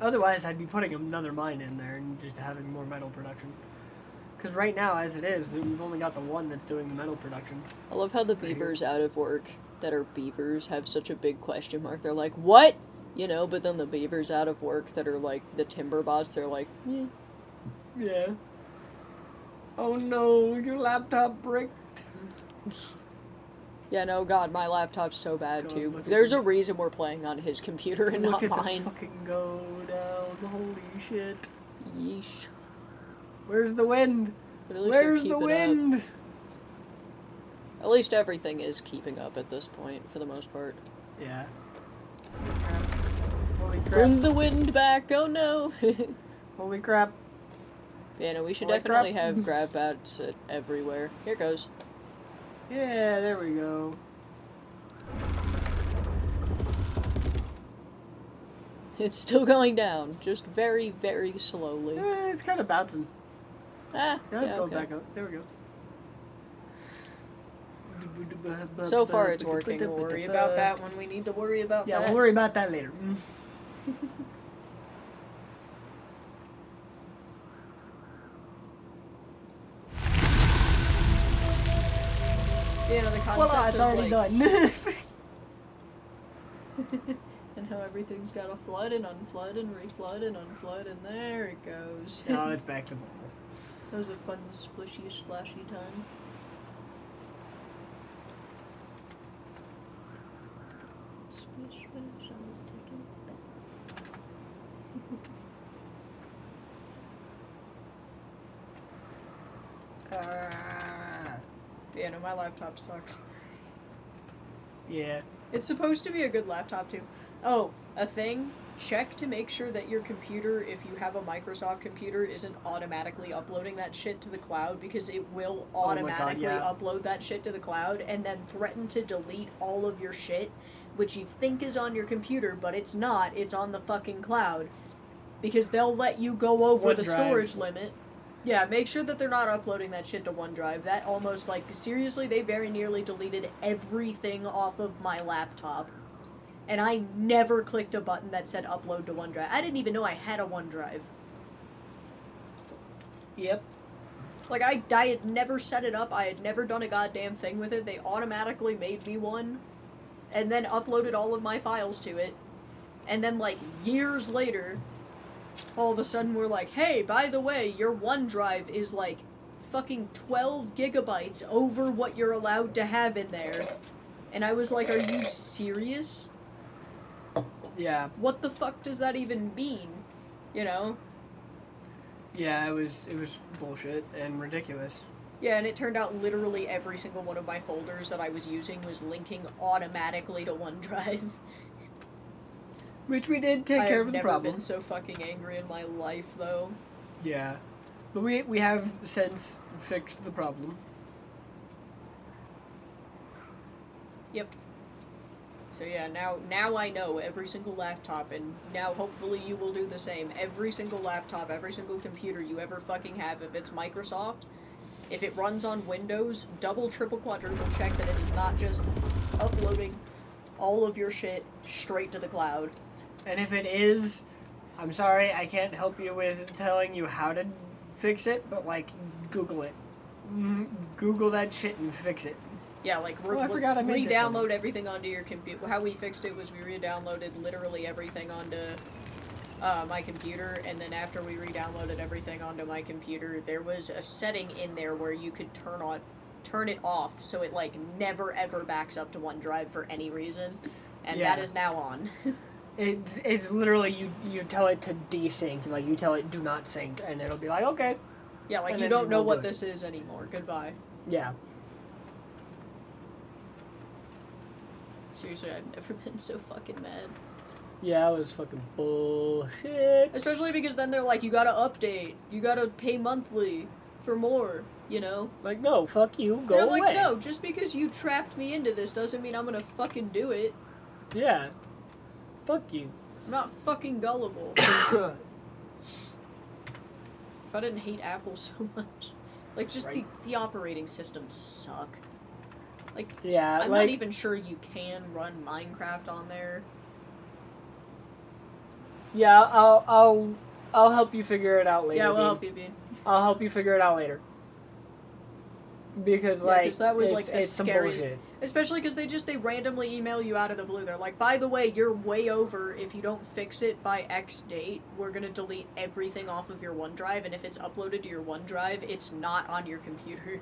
[SPEAKER 2] Otherwise, I'd be putting another mine in there and just having more metal production. Because right now, as it is, we've only got the one that's doing the metal production.
[SPEAKER 1] I love how the beavers out of work that are beavers have such a big question mark. They're like, what? You know, but then the beavers out of work that are like the Timberbots, they're like, yeah.
[SPEAKER 2] Yeah. Oh no, your laptop bricked.
[SPEAKER 1] Yeah, no, God, my laptop's so bad
[SPEAKER 2] God,
[SPEAKER 1] too.
[SPEAKER 2] look at
[SPEAKER 1] There's
[SPEAKER 2] them.
[SPEAKER 1] a reason we're playing on his computer and
[SPEAKER 2] Look
[SPEAKER 1] not
[SPEAKER 2] at them
[SPEAKER 1] mine.
[SPEAKER 2] fucking go down. Holy shit.
[SPEAKER 1] Yeesh.
[SPEAKER 2] Where's the wind?
[SPEAKER 1] But at least they're
[SPEAKER 2] Where's the
[SPEAKER 1] keeping
[SPEAKER 2] wind?
[SPEAKER 1] up. At least everything is keeping up at this point, for the most part.
[SPEAKER 2] Yeah. Holy crap.
[SPEAKER 1] Bring the wind back, oh no!
[SPEAKER 2] Holy crap.
[SPEAKER 1] Yeah, no, we should
[SPEAKER 2] Holy
[SPEAKER 1] definitely
[SPEAKER 2] crap.
[SPEAKER 1] have grab bats everywhere. Here goes.
[SPEAKER 2] Yeah, there we go.
[SPEAKER 1] It's still going down, just very, very slowly.
[SPEAKER 2] It's kind of bouncing.
[SPEAKER 1] Ah,
[SPEAKER 2] Now it's
[SPEAKER 1] yeah,
[SPEAKER 2] going
[SPEAKER 1] okay.
[SPEAKER 2] back up. There we go.
[SPEAKER 1] So far it's working. We'll worry about that when we need to worry about
[SPEAKER 2] Yeah,
[SPEAKER 1] that.
[SPEAKER 2] we'll worry about that later.
[SPEAKER 1] You know, the concept
[SPEAKER 2] Voila, it's
[SPEAKER 1] of,
[SPEAKER 2] already
[SPEAKER 1] like,
[SPEAKER 2] done.
[SPEAKER 1] and how everything's got to flood and unflood and reflood and unflood, and there it goes.
[SPEAKER 2] Now it's back to normal.
[SPEAKER 1] That was a fun, splishy, splashy time. Splish, splash, I was taking it back. Yeah, no, my laptop sucks.
[SPEAKER 2] Yeah.
[SPEAKER 1] It's supposed to be a good laptop, too. Oh, a thing? Check to make sure that your computer, if you have a Microsoft computer, isn't automatically uploading that shit to the cloud, because it will automatically upload that shit to the cloud and then threaten to delete all of your shit, which you think is on your computer, but it's not. It's on the fucking cloud. Because they'll let you go over the storage limit. Yeah, make sure that they're not uploading that shit to OneDrive. That almost, like, seriously, they very nearly deleted everything off of my laptop. And I never clicked a button that said upload to OneDrive. I didn't even know I had a OneDrive.
[SPEAKER 2] Yep.
[SPEAKER 1] Like, I had never set it up. I had never done a goddamn thing with it. They automatically made me one. And then uploaded all of my files to it. And then, like, years later, all of a sudden we're like, hey, by the way, your OneDrive is, like, fucking 12 gigabytes over what you're allowed to have in there. And I was like, are you serious?
[SPEAKER 2] Yeah.
[SPEAKER 1] What the fuck does that even mean? You know?
[SPEAKER 2] Yeah, it was bullshit and ridiculous.
[SPEAKER 1] Yeah, and it turned out literally every single one of my folders that I was using was linking automatically to OneDrive.
[SPEAKER 2] Which we did take care of the problem.
[SPEAKER 1] I've never been so fucking angry in my life, though.
[SPEAKER 2] Yeah. But we have since fixed the problem.
[SPEAKER 1] Yep. So yeah, now I know every single laptop, and now hopefully you will do the same. Every single laptop, every single computer you ever fucking have, if it's Microsoft, if it runs on Windows, double, triple, quadruple check that it is not just uploading all of your shit straight to the cloud.
[SPEAKER 2] And if it is, I'm sorry, I can't help you with telling you how to fix it, but, like, Google it. Google that shit and fix it.
[SPEAKER 1] Yeah, like,
[SPEAKER 2] I forgot I made this
[SPEAKER 1] re-download everything onto your computer. How we fixed it was we re-downloaded literally everything onto my computer, and then after we re-downloaded everything onto my computer, there was a setting in there where you could turn it off, so it, like, never ever backs up to OneDrive for any reason, and that is now on.
[SPEAKER 2] It's literally you tell it to desync, like you tell it do not sync, and it'll be like, okay.
[SPEAKER 1] Yeah, like,
[SPEAKER 2] and
[SPEAKER 1] you don't know what this is anymore. Goodbye.
[SPEAKER 2] Yeah.
[SPEAKER 1] Seriously, I've never been so fucking mad.
[SPEAKER 2] Yeah, it was fucking bullshit.
[SPEAKER 1] Especially because then they're like, you gotta update, you gotta pay monthly for more, you know?
[SPEAKER 2] Like, no, fuck you, go
[SPEAKER 1] and I'm
[SPEAKER 2] away.
[SPEAKER 1] like, no, just because you trapped me into this doesn't mean I'm gonna fucking do it.
[SPEAKER 2] Yeah. Fuck you.
[SPEAKER 1] I'm not fucking gullible. If I didn't hate Apple so much. Like, just the operating systems suck. Like,
[SPEAKER 2] yeah,
[SPEAKER 1] I'm not even sure you can run Minecraft on there.
[SPEAKER 2] Yeah, I'll help you figure it out later.
[SPEAKER 1] Yeah, we'll help you, Bean.
[SPEAKER 2] I'll help you figure it out later. Because,
[SPEAKER 1] Yeah,
[SPEAKER 2] like,
[SPEAKER 1] because that was like
[SPEAKER 2] it's some
[SPEAKER 1] scary,
[SPEAKER 2] bullshit.
[SPEAKER 1] especially because they randomly email you out of the blue. They're like, by the way, you're way over. If you don't fix it by X date, we're gonna delete everything off of your OneDrive, and if it's uploaded to your OneDrive, it's not on your computer.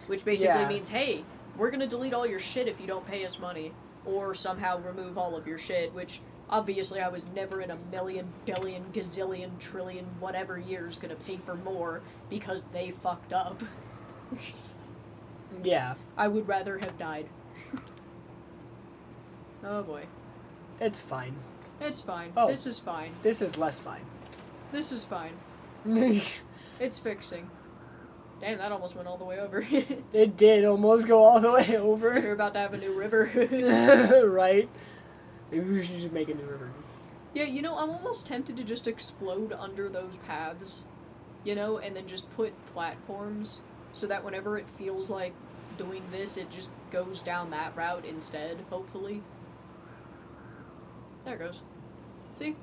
[SPEAKER 1] Which basically means, hey, we're gonna delete all your shit if you don't pay us money, or somehow remove all of your shit. Which obviously I was never in a million, billion, gazillion, trillion, whatever years gonna pay for more because they fucked up.
[SPEAKER 2] Yeah.
[SPEAKER 1] I would rather have died. Oh boy.
[SPEAKER 2] It's fine.
[SPEAKER 1] It's fine.
[SPEAKER 2] Oh.
[SPEAKER 1] This is fine.
[SPEAKER 2] This is less fine.
[SPEAKER 1] This is fine.
[SPEAKER 2] It
[SPEAKER 1] It's fixing. Damn, that almost went all the way over.
[SPEAKER 2] did almost go all the way over.
[SPEAKER 1] We're about to have a new river.
[SPEAKER 2] Right? Maybe we should just make a new river.
[SPEAKER 1] Yeah, you know, I'm almost tempted to just explode under those paths, you know, and then just put platforms so that whenever it feels like doing this, it just goes down that route instead, hopefully. There it goes. See?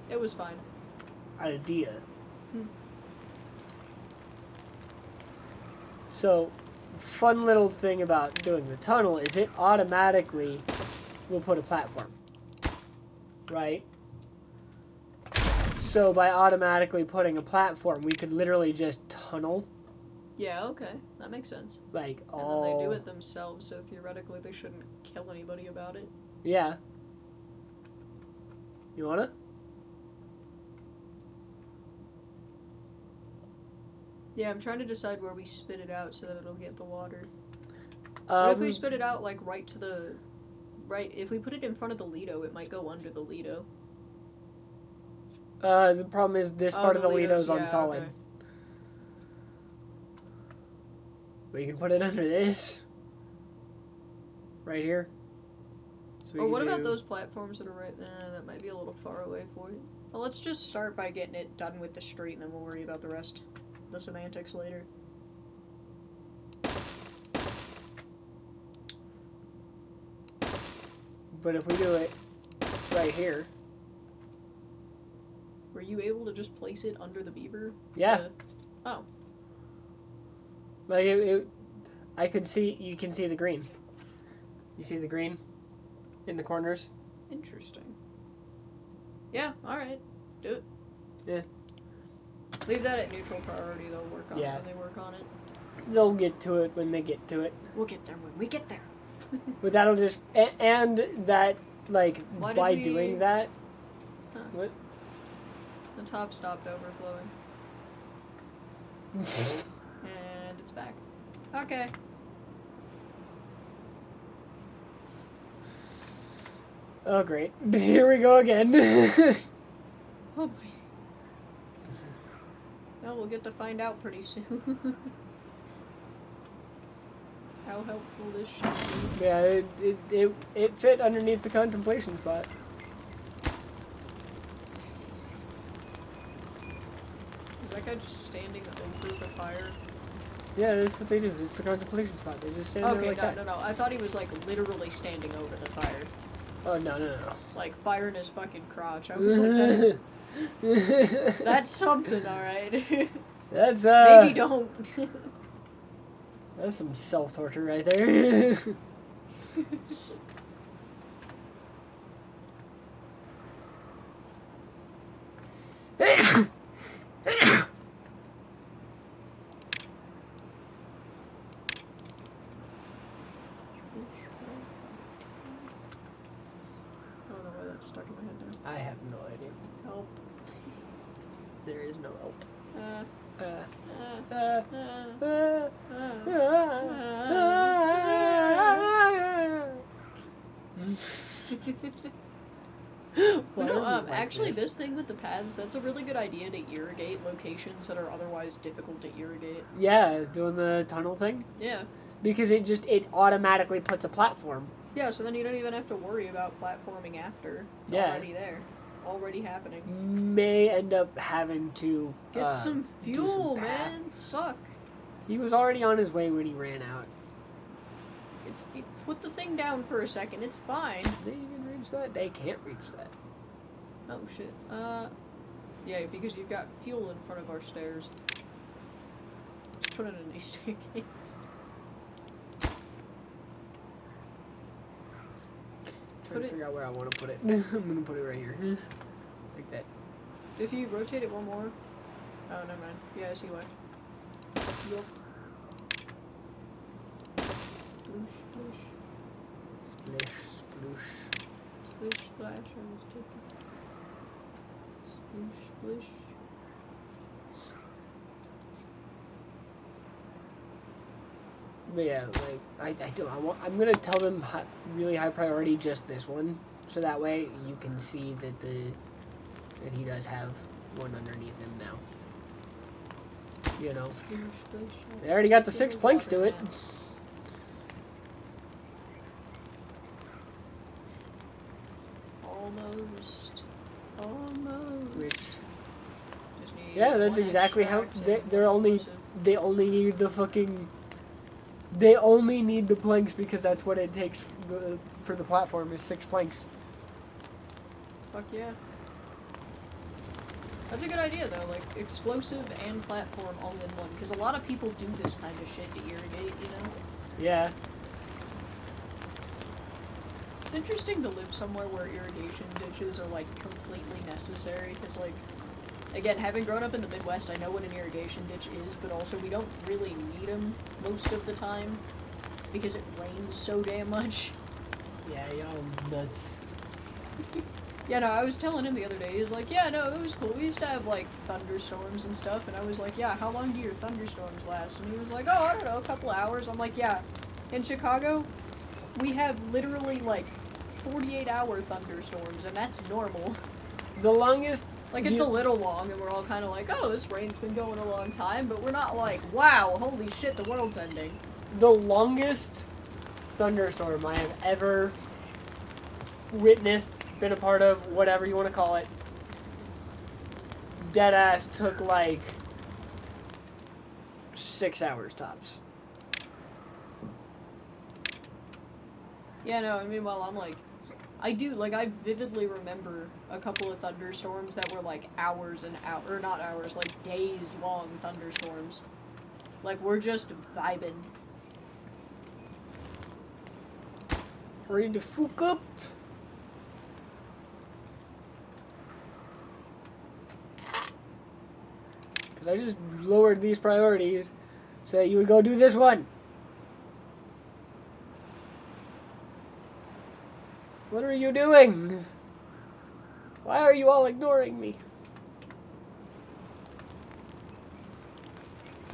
[SPEAKER 1] It was fine.
[SPEAKER 2] Idea. So, fun little thing about doing the tunnel is it automatically will put a platform. Right? So by automatically putting a platform, we could literally just tunnel.
[SPEAKER 1] Yeah, okay. That makes sense.
[SPEAKER 2] Like,
[SPEAKER 1] And then they do it themselves, so theoretically they shouldn't kill anybody about it.
[SPEAKER 2] Yeah. You wanna?
[SPEAKER 1] Yeah, I'm trying to decide where we spit it out so that it'll get the water. What if we spit it out, like, right to the... Right, if we put it in front of the Lido, it might go under the Lido.
[SPEAKER 2] The problem is this part of the Lido's on
[SPEAKER 1] yeah,
[SPEAKER 2] solid.
[SPEAKER 1] okay.
[SPEAKER 2] But you can put it under this. Right here. So
[SPEAKER 1] Or what about those platforms that are right there? That might be a little far away for you. Well, let's just start by getting it done with the street, and then we'll worry about the rest, the semantics later.
[SPEAKER 2] But if we do it right here.
[SPEAKER 1] Were you able to just place it under the beaver?
[SPEAKER 2] Yeah.
[SPEAKER 1] Oh.
[SPEAKER 2] Like, I could see, you can see the green. You see the green in the corners?
[SPEAKER 1] Interesting. Yeah, alright. Do it.
[SPEAKER 2] Yeah.
[SPEAKER 1] Leave that at neutral priority, they'll work on it
[SPEAKER 2] Yeah.
[SPEAKER 1] when they work on it.
[SPEAKER 2] They'll get to it when they get to it.
[SPEAKER 1] We'll get there when we get there.
[SPEAKER 2] But that'll just, and that, like,
[SPEAKER 1] Why
[SPEAKER 2] by
[SPEAKER 1] did we-
[SPEAKER 2] doing that,
[SPEAKER 1] Huh.
[SPEAKER 2] what?
[SPEAKER 1] The top stopped overflowing. And it's back. Okay.
[SPEAKER 2] Oh, great. Here we go again.
[SPEAKER 1] Oh boy. Well, we'll get to find out pretty soon. How helpful this should be.
[SPEAKER 2] Yeah, it fit underneath the contemplation spot.
[SPEAKER 1] Is that guy just standing over the fire?
[SPEAKER 2] Yeah, that's what they do. It's the contemplation spot. They just stand there
[SPEAKER 1] Okay,
[SPEAKER 2] like that.
[SPEAKER 1] no. I thought he was like literally standing over the fire.
[SPEAKER 2] Oh, no.
[SPEAKER 1] Like fire in his fucking crotch. I was like, that's something, alright.
[SPEAKER 2] That's,
[SPEAKER 1] Maybe don't.
[SPEAKER 2] That's some self-torture right there.
[SPEAKER 1] I don't know why that's stuck in my head now.
[SPEAKER 2] I have no idea.
[SPEAKER 1] Help.
[SPEAKER 2] There is no help.
[SPEAKER 1] No, actually, this thing with the paths, that's a really good idea to irrigate locations that are otherwise difficult to irrigate.
[SPEAKER 2] Yeah, doing the tunnel thing.
[SPEAKER 1] Yeah.
[SPEAKER 2] Because it automatically puts a platform.
[SPEAKER 1] Yeah, so then you don't even have to worry about platforming after. It's
[SPEAKER 2] Yeah.
[SPEAKER 1] already there. Already happening.
[SPEAKER 2] May end up having to
[SPEAKER 1] Get some
[SPEAKER 2] do
[SPEAKER 1] fuel,
[SPEAKER 2] some
[SPEAKER 1] man.
[SPEAKER 2] paths.
[SPEAKER 1] Fuck.
[SPEAKER 2] He was already on his way when he ran out.
[SPEAKER 1] Put the thing down for a second. It's fine.
[SPEAKER 2] They can reach that? They can't reach that.
[SPEAKER 1] Oh shit. Yeah, because you've got fuel in front of our stairs. just put it in these staircase.
[SPEAKER 2] Trying to figure out where I want to put it. I'm gonna put it right here. Like that.
[SPEAKER 1] If you rotate it one more. Oh, never mind. Yeah, I see why. Yup. Sploosh, sploosh.
[SPEAKER 2] Splish, sploosh.
[SPEAKER 1] Splish, splash, I was taking. Sploosh, splish.
[SPEAKER 2] But yeah, like I'm gonna tell them really high priority just this one, so that way you can see that that he does have one underneath him now. You know,
[SPEAKER 1] Sploosh, splish.
[SPEAKER 2] they already got the 6 planks to it.
[SPEAKER 1] Almost.
[SPEAKER 2] Which,
[SPEAKER 1] Just need
[SPEAKER 2] yeah, that's
[SPEAKER 1] one
[SPEAKER 2] exactly how
[SPEAKER 1] extract
[SPEAKER 2] they're
[SPEAKER 1] and one
[SPEAKER 2] only.
[SPEAKER 1] explosive.
[SPEAKER 2] They only need the fucking. They only need the planks because that's what it takes for the platform is 6 planks.
[SPEAKER 1] Fuck yeah. That's a good idea though, like explosive and platform all in one. Because a lot of people do this kind of shit to irrigate, you know?
[SPEAKER 2] Yeah.
[SPEAKER 1] It's interesting to live somewhere where irrigation ditches are like completely necessary. Because like, again, having grown up in the Midwest, I know what an irrigation ditch is, but also we don't really need them most of the time. Because it rains so damn much.
[SPEAKER 2] Yeah, y'all nuts.
[SPEAKER 1] Yeah, no, I was telling him the other day, he was like, yeah, no, it was cool. We used to have, like, thunderstorms and stuff, and I was like, yeah, how long do your thunderstorms last? And he was like, oh, I don't know, a couple hours. I'm like, yeah, in Chicago, we have literally, like, 48-hour thunderstorms, and that's normal.
[SPEAKER 2] The longest...
[SPEAKER 1] Like, it's a little long, and we're all kind of like, oh, this rain's been going a long time, but we're not like, wow, holy shit, the world's ending.
[SPEAKER 2] The longest thunderstorm I have ever witnessed, been a part of, whatever you want to call it, deadass took like 6 hours tops.
[SPEAKER 1] Yeah, no, I mean, well, I'm like, I vividly remember a couple of thunderstorms that were like hours and hours, or not hours, like days long thunderstorms. Like, we're just vibing.
[SPEAKER 2] Ready to fuck up? Because I just lowered these priorities so that you would go do this one. What are you doing? Why are you all ignoring me?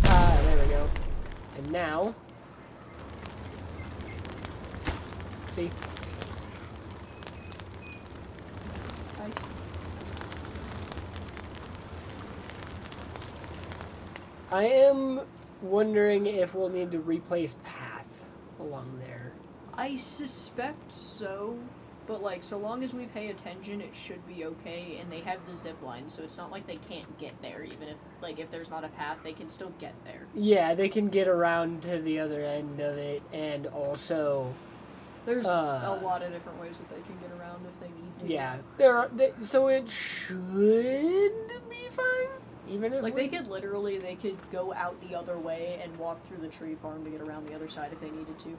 [SPEAKER 2] Ah, there we go. And now... See?
[SPEAKER 1] Nice.
[SPEAKER 2] I am wondering if we'll need to replace path along there.
[SPEAKER 1] I suspect so, but like, so long as we pay attention, it should be okay, and they have the zip line, so it's not like they can't get there, even if, like, if there's not a path, they can still get there.
[SPEAKER 2] Yeah, they can get around to the other end of it, and also...
[SPEAKER 1] There's a lot of different ways that they can get around if they need to.
[SPEAKER 2] Yeah, so it should be fine, even if
[SPEAKER 1] like they could go out the other way and walk through the tree farm to get around the other side if they needed to.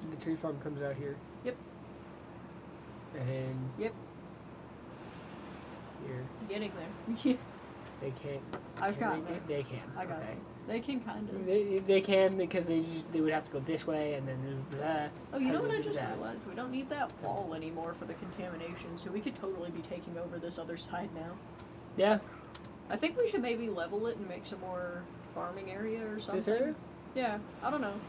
[SPEAKER 2] The tree farm comes out here.
[SPEAKER 1] Yep.
[SPEAKER 2] And
[SPEAKER 1] yep.
[SPEAKER 2] Here.
[SPEAKER 1] Getting there.
[SPEAKER 2] They can't.
[SPEAKER 1] I've got there.
[SPEAKER 2] They can.
[SPEAKER 1] I got
[SPEAKER 2] okay.
[SPEAKER 1] it. They can kind of.
[SPEAKER 2] They can because they would have to go this way and then blah.
[SPEAKER 1] Oh, you know what I just realized? We don't need that wall anymore for the contamination, so we could totally be taking over this other side now.
[SPEAKER 2] Yeah.
[SPEAKER 1] I think we should maybe level it and make some more farming area or something.
[SPEAKER 2] This area?
[SPEAKER 1] Yeah, I don't know.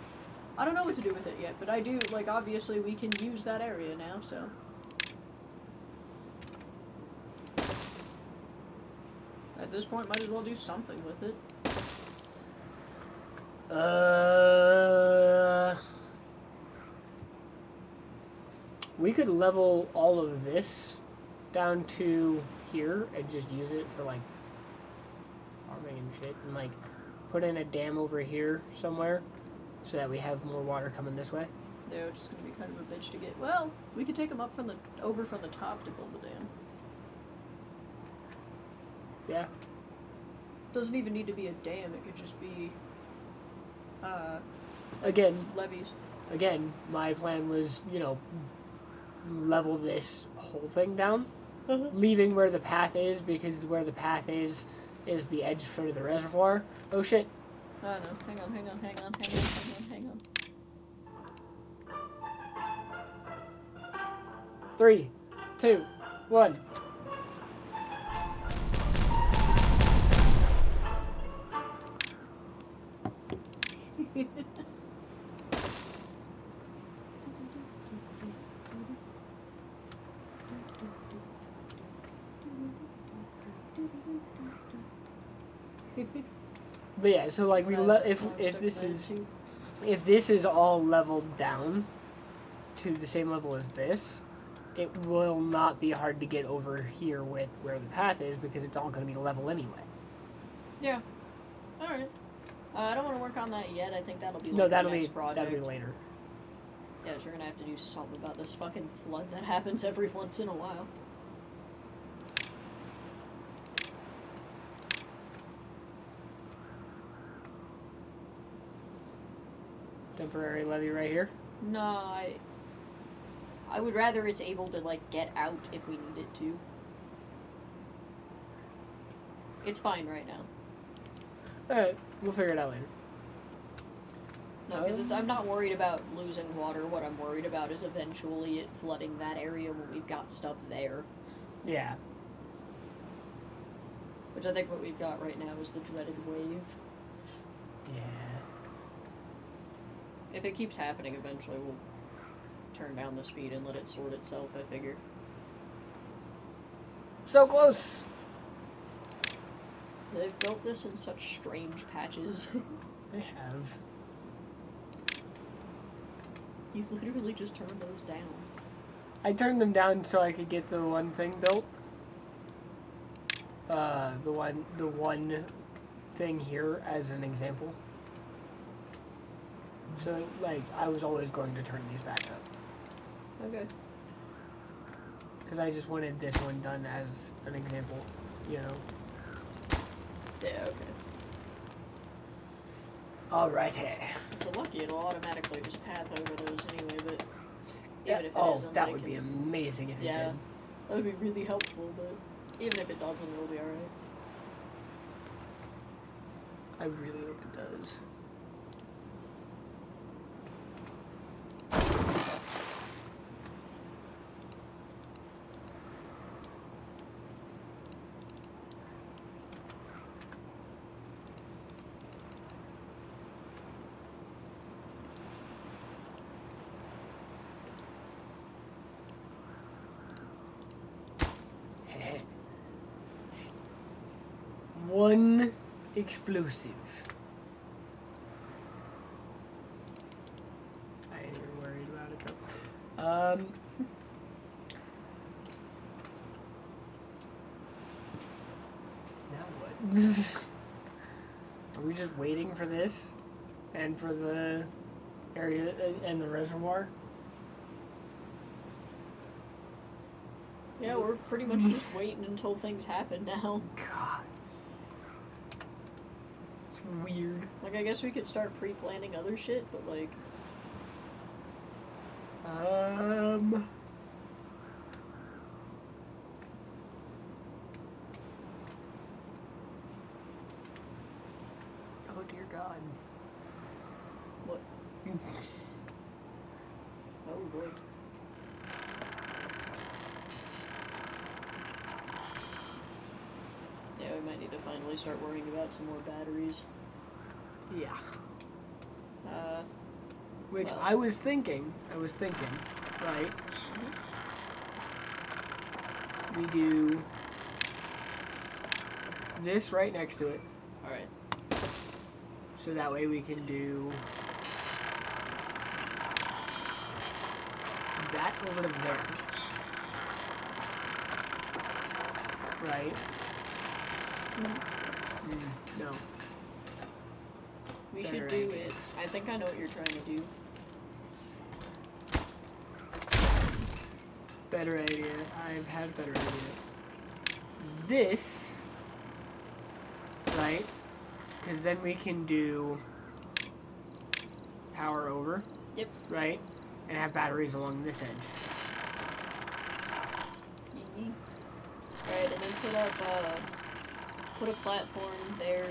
[SPEAKER 1] I don't know what to do with it yet, but I do, like, obviously we can use that area now, so. At this point, might as well do something with it.
[SPEAKER 2] We could level all of this down to here and just use it for, like, farming and shit, and, like, put in a dam over here somewhere so that we have more water coming this way.
[SPEAKER 1] Yeah, it's just gonna be kind of a bitch to get. Well, we could take them up over from the top to build the dam.
[SPEAKER 2] Yeah.
[SPEAKER 1] Doesn't even need to be a dam. It could just be
[SPEAKER 2] Again,
[SPEAKER 1] levees.
[SPEAKER 2] My plan was, level this whole thing down,
[SPEAKER 1] Uh-huh.
[SPEAKER 2] leaving where the path is, because where the path is the edge for the reservoir. Oh shit.
[SPEAKER 1] Oh no, hang on.
[SPEAKER 2] 3, 2, 1. But yeah, so like if this is all leveled down to the same level as this, it will not be hard to get over here with where the path is, because it's all going to be level anyway.
[SPEAKER 1] Yeah. Alright. I don't want to work on that yet. I think that'll be
[SPEAKER 2] No,
[SPEAKER 1] the
[SPEAKER 2] that'll
[SPEAKER 1] next
[SPEAKER 2] be
[SPEAKER 1] project.
[SPEAKER 2] later.
[SPEAKER 1] Yeah, so we're gonna have to do something about this fucking flood that happens every once in a while.
[SPEAKER 2] Temporary levee right here.
[SPEAKER 1] No, I would rather it's able to, like, get out if we need it to. It's fine right now.
[SPEAKER 2] Alright, we'll figure it out later.
[SPEAKER 1] No, because I'm not worried about losing water. What I'm worried about is eventually it flooding that area when we've got stuff there.
[SPEAKER 2] Yeah.
[SPEAKER 1] Which I think what we've got right now is the dreaded wave.
[SPEAKER 2] Yeah.
[SPEAKER 1] If it keeps happening, eventually we'll turn down the speed and let it sort itself, I figure.
[SPEAKER 2] So close!
[SPEAKER 1] They've built this in such strange patches.
[SPEAKER 2] They have.
[SPEAKER 1] You literally just turned those down.
[SPEAKER 2] I turned them down so I could get the one thing built. The one thing here as an example. So, like, I was always going to turn these back up.
[SPEAKER 1] Okay.
[SPEAKER 2] Because I just wanted this one done as an example,
[SPEAKER 1] Yeah, okay.
[SPEAKER 2] Alrighty.
[SPEAKER 1] If we're lucky, it'll automatically just path over those anyway, but
[SPEAKER 2] Yeah.
[SPEAKER 1] even if it
[SPEAKER 2] Oh,
[SPEAKER 1] isn't,
[SPEAKER 2] that
[SPEAKER 1] they
[SPEAKER 2] would
[SPEAKER 1] can-
[SPEAKER 2] be amazing if it
[SPEAKER 1] Yeah.
[SPEAKER 2] did.
[SPEAKER 1] That would be really helpful, but even if it doesn't, it'll be alright.
[SPEAKER 2] I really hope it does. One explosive. I ain't even worried about it though. Now what? Are we just waiting for this? And for the area and the reservoir?
[SPEAKER 1] Yeah, we're pretty much just waiting until things happen now.
[SPEAKER 2] God. It's weird.
[SPEAKER 1] Like, I guess we could start pre-planning other shit, but, like...
[SPEAKER 2] Oh dear God.
[SPEAKER 1] What? Oh, boy. Yeah, we might need to finally start worrying about some more batteries.
[SPEAKER 2] Yeah. Which
[SPEAKER 1] well.
[SPEAKER 2] I was thinking, right? We do this right next to it,
[SPEAKER 1] Alright.
[SPEAKER 2] so that way we can do that over there. Right? No.
[SPEAKER 1] We
[SPEAKER 2] Better
[SPEAKER 1] should do
[SPEAKER 2] idea.
[SPEAKER 1] it. I think I know what you're trying to do.
[SPEAKER 2] Better idea. I've had a better idea. This, right? right? Because then we can do power over.
[SPEAKER 1] Yep.
[SPEAKER 2] Right? And have batteries along this edge.
[SPEAKER 1] Alright, and then put a platform there.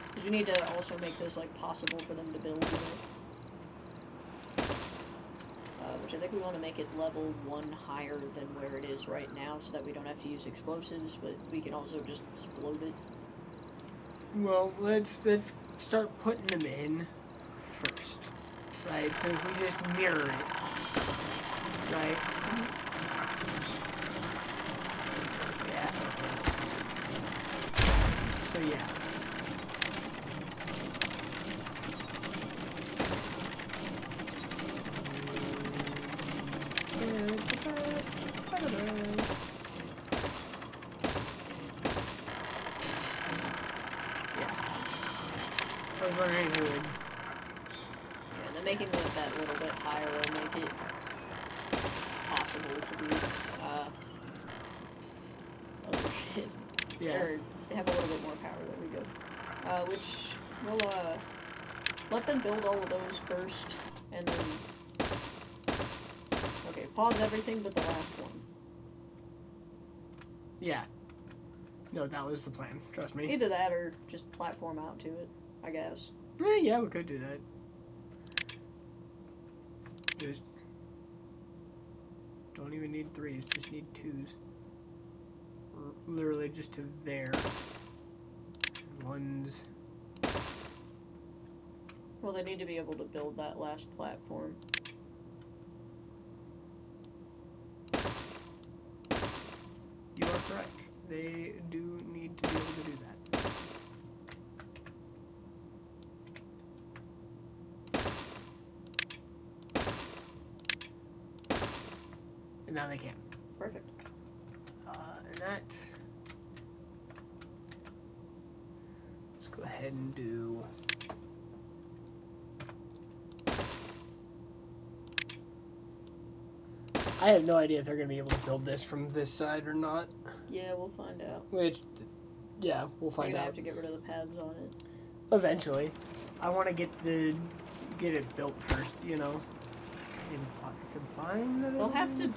[SPEAKER 1] Because we need to also make this, like, possible for them to build, you know? Which I think we want to make it level 1 higher than where it is right now, so that we don't have to use explosives, but we can also just explode it.
[SPEAKER 2] Well, let's start putting them in first. Right? So if we just mirror it. Right? Yeah, okay. So yeah. I was wondering who would.
[SPEAKER 1] Yeah, then making it that little bit higher will make it possible to do, other shit.
[SPEAKER 2] Yeah.
[SPEAKER 1] Or have a little bit more power, there we go. Which, we'll, let them build all of those first, and then... Okay, pause everything but the last one.
[SPEAKER 2] Yeah. No, that was the plan. Trust me.
[SPEAKER 1] Either that or just platform out to it, I guess.
[SPEAKER 2] Yeah, we could do that. Just don't even need 3s, just need 2s. Literally just to there. 1s.
[SPEAKER 1] Well, they need to be able to build that last platform.
[SPEAKER 2] You are correct. They do need to be able to do that. And now they can.
[SPEAKER 1] Perfect.
[SPEAKER 2] And that... Let's go ahead and do... I have no idea if they're going to be able to build this from this side or not.
[SPEAKER 1] Yeah, we'll find out.
[SPEAKER 2] Which, yeah, we'll find
[SPEAKER 1] We're gonna
[SPEAKER 2] out.
[SPEAKER 1] have to get rid of the pads on it.
[SPEAKER 2] Eventually. I want to get it built first, you know. It's implying that
[SPEAKER 1] They'll have to...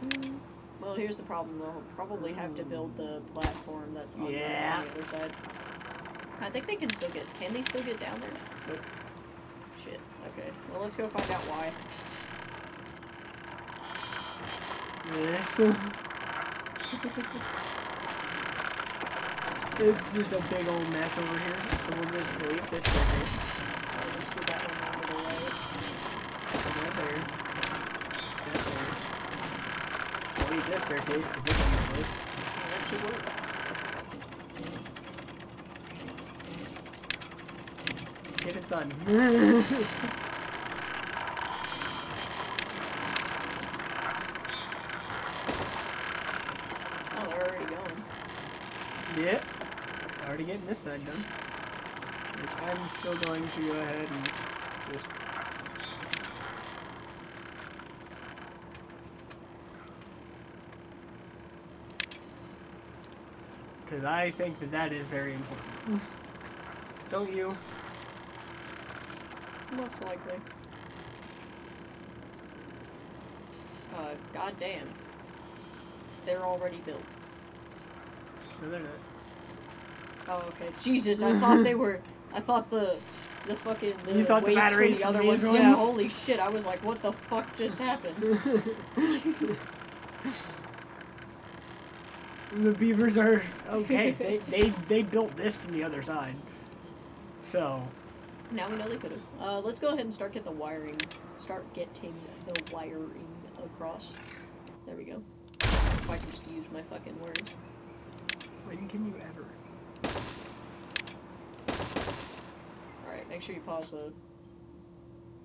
[SPEAKER 1] Well, here's the problem. They'll probably have to build the platform that's on the other side. I think they can still get... Can they still get down there?
[SPEAKER 2] Nope.
[SPEAKER 1] Shit. Okay. Well, let's go find out why.
[SPEAKER 2] This. It's just a big old mess over here, so we'll just delete this staircase.
[SPEAKER 1] Let's do that one over the way.
[SPEAKER 2] That there. That there. Delete this staircase, because it's useless.
[SPEAKER 1] Well, that should work.
[SPEAKER 2] Get it done.
[SPEAKER 1] Oh, they're already going.
[SPEAKER 2] Yeah. Already getting this side done. Which I'm still going to go ahead and just... Because I think that is very important. Don't you?
[SPEAKER 1] Most likely. Goddamn. They're already built.
[SPEAKER 2] No, they're not.
[SPEAKER 1] Oh, okay. Jesus, I thought they were... I thought the fucking...
[SPEAKER 2] You thought the
[SPEAKER 1] weights
[SPEAKER 2] batteries
[SPEAKER 1] for the
[SPEAKER 2] from
[SPEAKER 1] other
[SPEAKER 2] these
[SPEAKER 1] ones... Yeah,
[SPEAKER 2] ones?
[SPEAKER 1] holy shit. I was like, what the fuck just happened?
[SPEAKER 2] The beavers are... Okay, they built this from the other side. So...
[SPEAKER 1] Now we know they could have. Let's go ahead and start getting the wiring across. There we go. If I can just use my fucking words.
[SPEAKER 2] When can you ever?
[SPEAKER 1] Alright, make sure you pause the...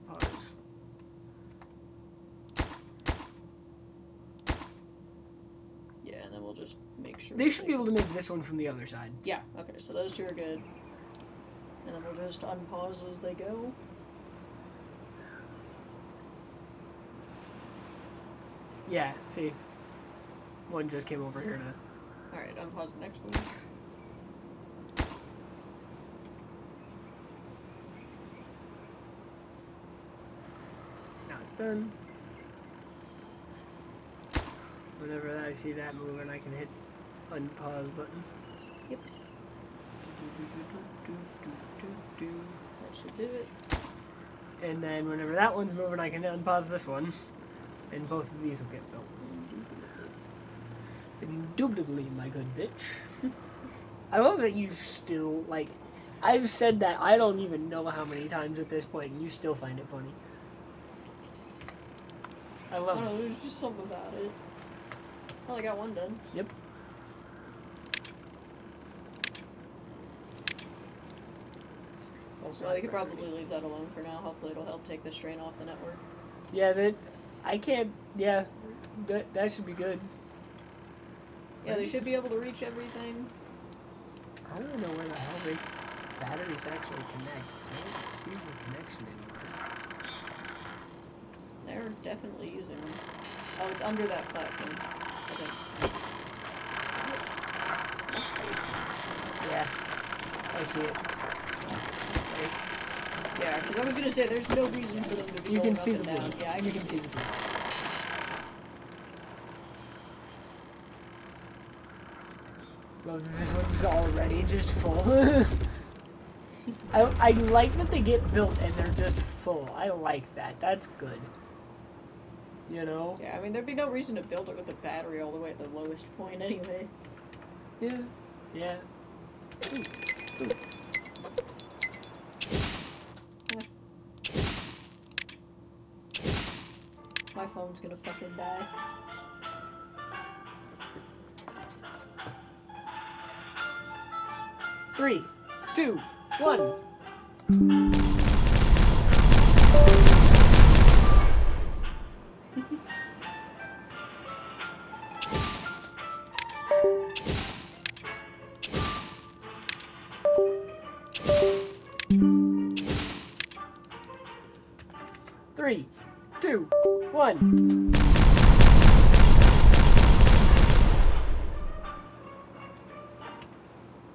[SPEAKER 2] Pause.
[SPEAKER 1] Yeah, and then we'll just make sure...
[SPEAKER 2] They should be able to make this one from the other side.
[SPEAKER 1] Yeah, okay, so those two are good. And then we'll just unpause as they go.
[SPEAKER 2] Yeah, see? One just came over here to...
[SPEAKER 1] Alright, unpause the next one.
[SPEAKER 2] that's done. Whenever I see that moving, I can hit unpause button.
[SPEAKER 1] Yep. That should do it.
[SPEAKER 2] And then whenever that one's moving, I can unpause this one. And both of these will get built. Indubitably, my good bitch. I love that you still, like, I've said that I don't even know how many times at this point, and you still find it funny. I
[SPEAKER 1] I
[SPEAKER 2] love
[SPEAKER 1] don't
[SPEAKER 2] it.
[SPEAKER 1] know, there's just something about it. Well, I got one done.
[SPEAKER 2] Yep. Also,
[SPEAKER 1] Well, you could probably leave that alone for now. Hopefully it'll help take the strain off the network.
[SPEAKER 2] Yeah, I can't, yeah, that should be good.
[SPEAKER 1] Yeah, they should be able to reach everything.
[SPEAKER 2] I want to know where the hell the batteries actually connect, because I don't see the connection anywhere.
[SPEAKER 1] They're definitely using them. Oh, it's under that platform, I think. That's great.
[SPEAKER 2] Yeah, I see it. Right.
[SPEAKER 1] Yeah, because I was gonna say there's no reason for them to be
[SPEAKER 2] You
[SPEAKER 1] going
[SPEAKER 2] can see
[SPEAKER 1] up
[SPEAKER 2] the
[SPEAKER 1] and down.
[SPEAKER 2] blue.
[SPEAKER 1] Yeah, I
[SPEAKER 2] You
[SPEAKER 1] can see
[SPEAKER 2] the
[SPEAKER 1] it.
[SPEAKER 2] blue. Well, this one's already just full. I like that they get built and they're just full. I like that. That's good. You know?
[SPEAKER 1] Yeah, I mean, there'd be no reason to build it with the battery all the way at the lowest point anyway.
[SPEAKER 2] Yeah. Yeah. Ooh. Ooh.
[SPEAKER 1] My phone's gonna fucking die.
[SPEAKER 2] Three, two, one. Three, two, one.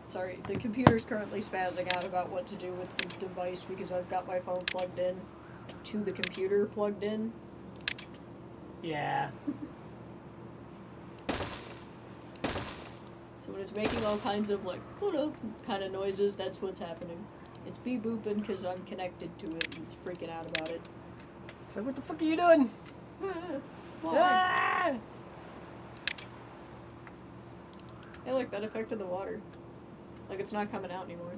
[SPEAKER 1] Sorry, the computer's currently spazzing out about what to do with the device because I've got my phone plugged in to the computer plugged in.
[SPEAKER 2] Yeah.
[SPEAKER 1] So when it's making all kinds of like kind of noises, that's what's happening. It's beep booping because I'm connected to it and it's freaking out about it.
[SPEAKER 2] It's like, what the fuck are you doing?
[SPEAKER 1] Why?
[SPEAKER 2] Ah!
[SPEAKER 1] Hey, look, that affected the water. Like, it's not coming out anymore.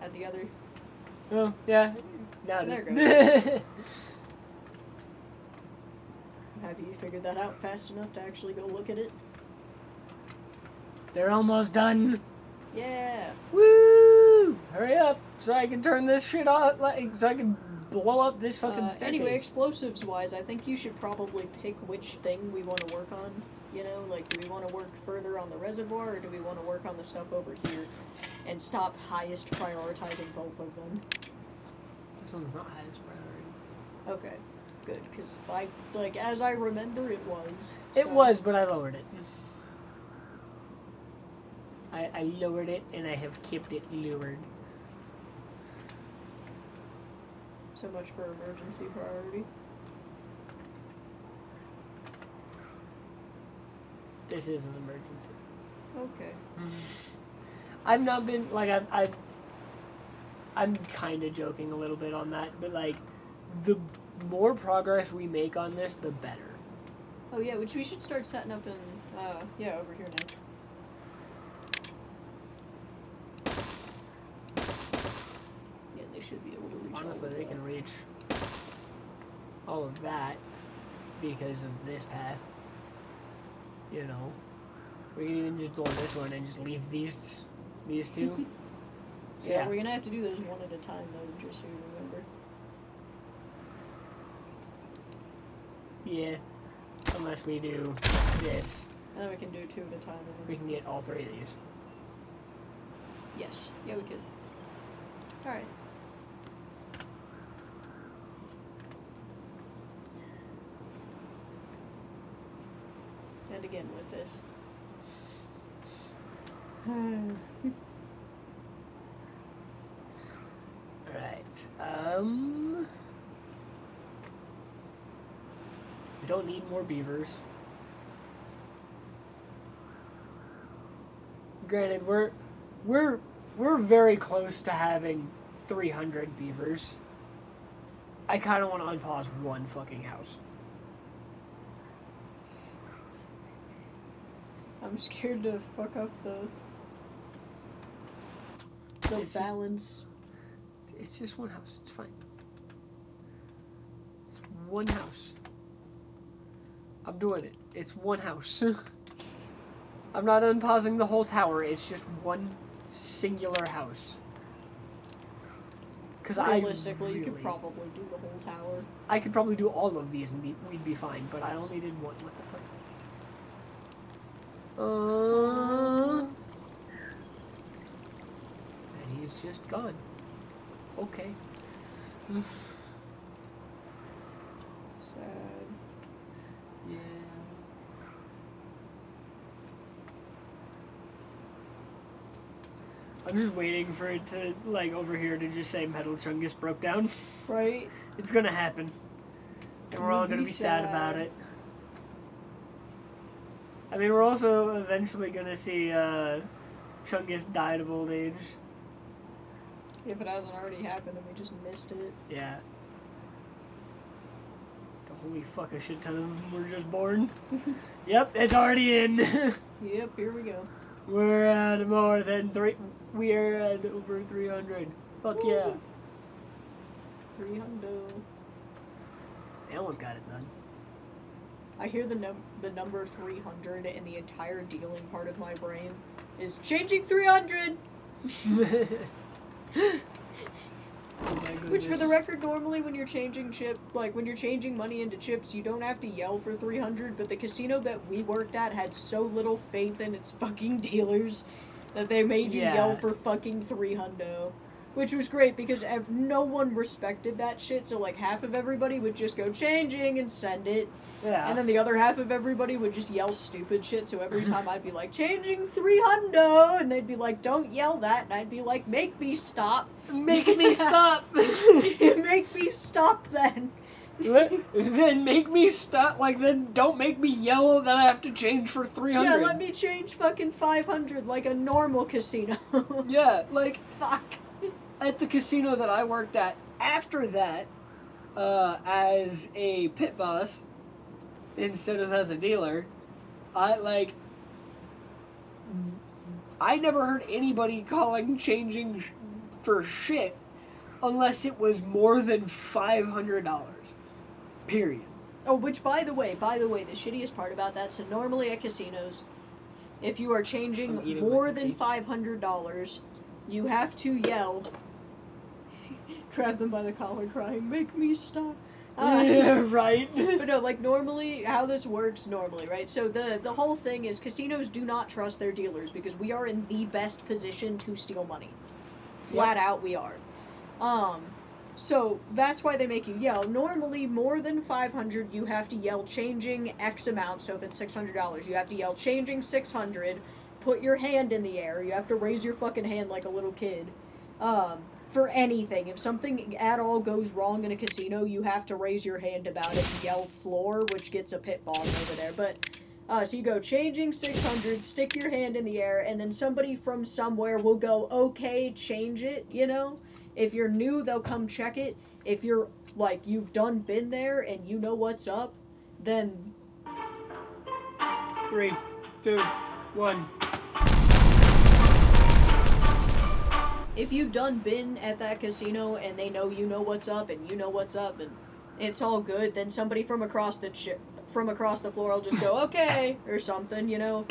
[SPEAKER 1] At the other.
[SPEAKER 2] Oh, yeah. Now it
[SPEAKER 1] There
[SPEAKER 2] is.
[SPEAKER 1] it goes. I'm happy you figured that out fast enough to actually go look at it.
[SPEAKER 2] They're almost done.
[SPEAKER 1] Yeah.
[SPEAKER 2] Woo! Hurry up so I can turn this shit off, like, so I can blow up this fucking staircase.
[SPEAKER 1] Anyway, explosives-wise, I think you should probably pick which thing we want to work on. You know, like, do we want to work further on the reservoir, or do we want to work on the stuff over here? And stop highest prioritizing both of them.
[SPEAKER 2] This one's not highest priority.
[SPEAKER 1] Okay, good, because, like, as I remember, it was.
[SPEAKER 2] It
[SPEAKER 1] so.
[SPEAKER 2] was, but I lowered it. I lowered it, and I have kept it lowered.
[SPEAKER 1] So much for emergency priority.
[SPEAKER 2] This is an emergency.
[SPEAKER 1] Okay.
[SPEAKER 2] I've not been, like, I'm kind of joking a little bit on that, but, like, the more progress we make on this, the better.
[SPEAKER 1] Oh yeah, which we should start setting up in, yeah, over here now. Yeah, they should be able to reach.
[SPEAKER 2] Honestly, they can reach all of that because of this path. You know, we can even just door this one and just leave these two. So,
[SPEAKER 1] Yeah, we're gonna have to do those one at a time though, just so you remember.
[SPEAKER 2] Yeah, unless we do this,
[SPEAKER 1] And then we can do two at a time. And
[SPEAKER 2] we
[SPEAKER 1] then...
[SPEAKER 2] can get all three of these.
[SPEAKER 1] Yes. Yeah, we could. Alright. And again with this.
[SPEAKER 2] Alright, don't need more beavers. Granted, we're very close to having 300 beavers. I kind of want to unpause one fucking house.
[SPEAKER 1] I'm scared to fuck up the
[SPEAKER 2] It's
[SPEAKER 1] balance.
[SPEAKER 2] It's just one house. It's fine. It's one house. I'm doing it. It's one house. I'm not unpausing the whole tower. It's just one singular house. Because
[SPEAKER 1] Realistically, you could probably do the whole tower.
[SPEAKER 2] I could probably do all of these and we'd be fine, but I only did one. What the fuck? And he is just gone. Okay.
[SPEAKER 1] Sad.
[SPEAKER 2] Yeah. I'm just waiting for it to, like, over here to just say Metal Chungus broke down.
[SPEAKER 1] Right?
[SPEAKER 2] It's gonna happen. And we're all gonna be sad about it. I mean, we're also eventually gonna see, Chungus died of old age.
[SPEAKER 1] If it hasn't already happened and we just missed it.
[SPEAKER 2] Yeah. Holy fuck, a shit ton of them were just born. Yep, it's already in.
[SPEAKER 1] Yep, here we go.
[SPEAKER 2] We're at more than we are at over 300. Fuck
[SPEAKER 1] Woo.
[SPEAKER 2] yeah.
[SPEAKER 1] 300.
[SPEAKER 2] They almost got it done.
[SPEAKER 1] I hear the number 300 and the entire dealing part of my brain is changing 300!
[SPEAKER 2] Oh my goodness.
[SPEAKER 1] Which, for the record, normally when you're changing when you're changing money into chips, you don't have to yell for 300, but the casino that we worked at had so little faith in its fucking dealers that they made you yell for fucking 300. Which was great, because no one respected that shit, so, like, half of everybody would just go changing and send it.
[SPEAKER 2] Yeah.
[SPEAKER 1] And then the other half of everybody would just yell stupid shit, so every time I'd be like, changing 300, and they'd be like, don't yell that, and I'd be like, make me stop.
[SPEAKER 2] Make me stop!
[SPEAKER 1] Make me stop then.
[SPEAKER 2] Then make me stop, then don't make me yell that I have to change for 300.
[SPEAKER 1] Yeah, let me change fucking 500 like a normal casino.
[SPEAKER 2] Yeah,
[SPEAKER 1] fuck.
[SPEAKER 2] At the casino that I worked at, after that, as a pit boss, instead of as a dealer, I never heard anybody calling changing for shit unless it was more than $500. Period.
[SPEAKER 1] Oh, which, by the way, the shittiest part about that, so normally at casinos, if you are changing more than $500, you have to yell, grab them by the collar crying, make me stop.
[SPEAKER 2] Yeah, right.
[SPEAKER 1] But no, normally, how this works normally, right? So the whole thing is casinos do not trust their dealers because we are in the best position to steal money. Flat out, we are. So that's why they make you yell. Normally, more than 500, you have to yell changing X amount. So if it's $600, you have to yell changing 600, put your hand in the air. You have to raise your fucking hand like a little kid. For anything. If something at all goes wrong in a casino, you have to raise your hand about it and yell floor, which gets a pit boss over there. But, so you go changing 600, stick your hand in the air, and then somebody from somewhere will go, okay, change it, you know? If you're new, they'll come check it. If you're, you've been there and you know what's up, then...
[SPEAKER 2] 3, 2, 1.
[SPEAKER 1] If you've been at that casino and they know you know what's up and you know what's up and it's all good, then somebody from across the floor will just go, okay, or something, you know?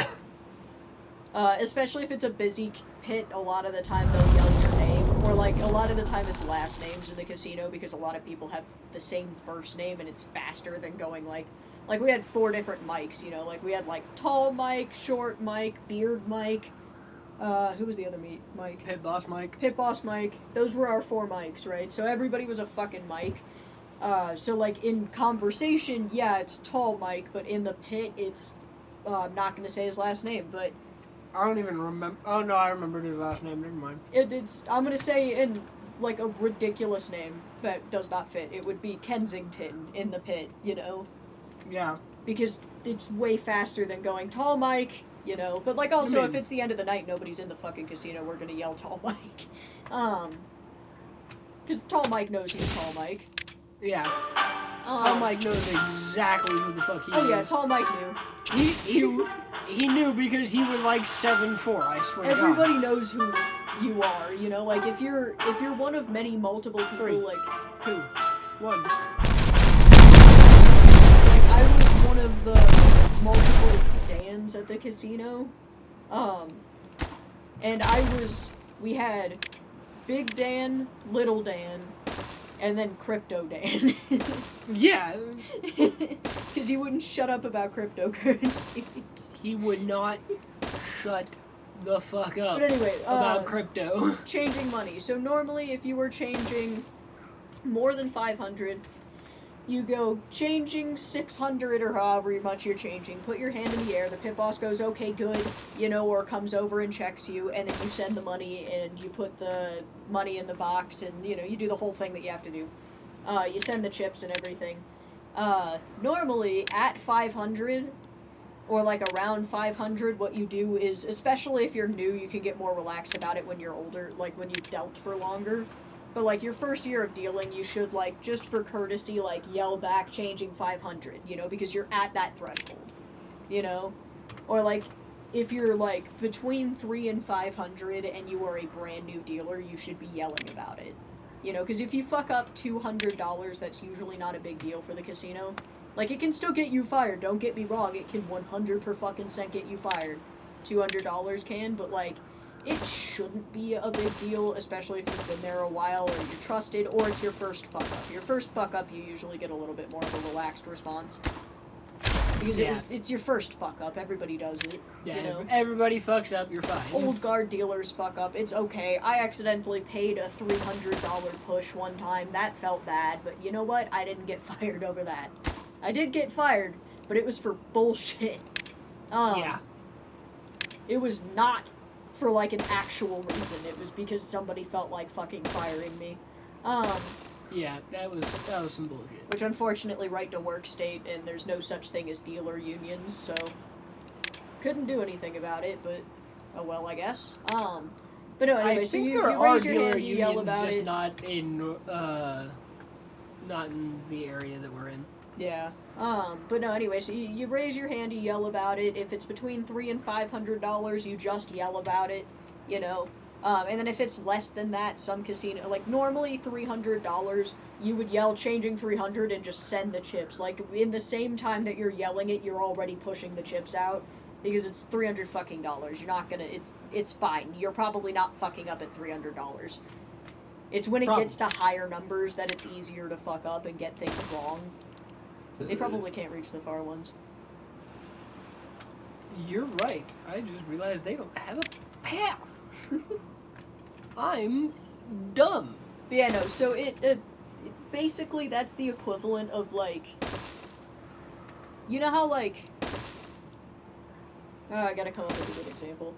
[SPEAKER 1] Especially if it's a busy pit, a lot of the time they'll yell your name. Or, a lot of the time it's last names in the casino because a lot of people have the same first name and it's faster than going, we had 4 different mics, you know? We had, tall mic, short mic, beard mic. Who was the other mic?
[SPEAKER 2] Pit boss mic.
[SPEAKER 1] Pit boss mic. Those were our 4 mics, right? So everybody was a fucking mic. So, in conversation, yeah, it's tall mic, but in the pit, it's, I'm not going to say his last name, but...
[SPEAKER 2] I don't even remember. Oh, no, I remembered his last name. Never mind.
[SPEAKER 1] It's, I'm going to say in, a ridiculous name that does not fit. It would be Kensington in the pit, you know?
[SPEAKER 2] Yeah.
[SPEAKER 1] Because it's way faster than going, "Tall Mike," you know. But, like, also, if it's the end of the night, nobody's in the fucking casino, we're gonna yell, "Tall Mike." Because Tall Mike knows he's Tall Mike.
[SPEAKER 2] Yeah. Tall Mike knows exactly who the fuck he is.
[SPEAKER 1] Oh, yeah, Tall Mike knew.
[SPEAKER 2] He knew because he was like 7'4", I swear
[SPEAKER 1] Everybody
[SPEAKER 2] to God.
[SPEAKER 1] knows who you are, you know? Like, if you're one of many multiple people,
[SPEAKER 2] 3,
[SPEAKER 1] like...
[SPEAKER 2] 2, 1.
[SPEAKER 1] I was one of the multiple Dans at the casino. And we had Big Dan, Little Dan, and then Crypto Dan.
[SPEAKER 2] Yeah.
[SPEAKER 1] Because he wouldn't shut up about cryptocurrencies.
[SPEAKER 2] He would not shut the fuck up
[SPEAKER 1] But anyway,
[SPEAKER 2] about crypto.
[SPEAKER 1] Changing money. So normally if you were changing more than 500, you go changing 600 or however much you're changing, put your hand in the air, the pit boss goes, okay, good, you know, or comes over and checks you, and then you send the money and you put the money in the box and, you know, you do the whole thing that you have to do. You send the chips and everything. Normally at 500, or like around 500, what you do is, especially if you're new, you can get more relaxed about it when you're older, like when you've dealt for longer. But, like, your first year of dealing, you should, like, just for courtesy, like, yell back changing 500, you know, because you're at that threshold, you know? Or, like, if you're, like, between 3 and 500 and you are a brand new dealer, you should be yelling about it. You know, because if you fuck up $200, that's usually not a big deal for the casino. Like, it can still get you fired, don't get me wrong, it can 100% get you fired. $200 can, but, like... it shouldn't be a big deal, especially if you've been there a while or you're trusted, or it's your first fuck up. Your first fuck up, you usually get a little bit more of a relaxed response. Because it's your first fuck up. Everybody does it.
[SPEAKER 2] Yeah,
[SPEAKER 1] you know?
[SPEAKER 2] Everybody fucks up, you're fine.
[SPEAKER 1] Old guard dealers fuck up. It's okay. I accidentally paid a $300 push one time. That felt bad, but you know what? I didn't get fired over that. I did get fired, but it was for bullshit.
[SPEAKER 2] Yeah.
[SPEAKER 1] It was not for, like, an actual reason. It was because somebody felt like fucking firing me.
[SPEAKER 2] Yeah, that was some bullshit.
[SPEAKER 1] Which, unfortunately, right to work state, and there's no such thing as dealer unions, so... couldn't do anything about it, but... oh well, I guess. But no, anyway, so you raise your hand, you yell about
[SPEAKER 2] just
[SPEAKER 1] it.
[SPEAKER 2] not in the area that we're in.
[SPEAKER 1] Yeah. But no, anyway, so you raise your hand, you yell about it. If it's between $300 and $500, you just yell about it, you know. And then if it's less than that, some casino, like, normally $300, you would yell changing 300 and just send the chips. Like, in the same time that you're yelling it, you're already pushing the chips out. Because it's $300 fucking dollars. You're not gonna, it's fine. You're probably not fucking up at $300. It's when it gets to higher numbers that it's easier to fuck up and get things wrong. They probably can't reach the far ones.
[SPEAKER 2] You're right. I just realized they don't have a path. I'm dumb.
[SPEAKER 1] But yeah, no, so it basically that's the equivalent of, like, you know how, like, I gotta come up with a good example.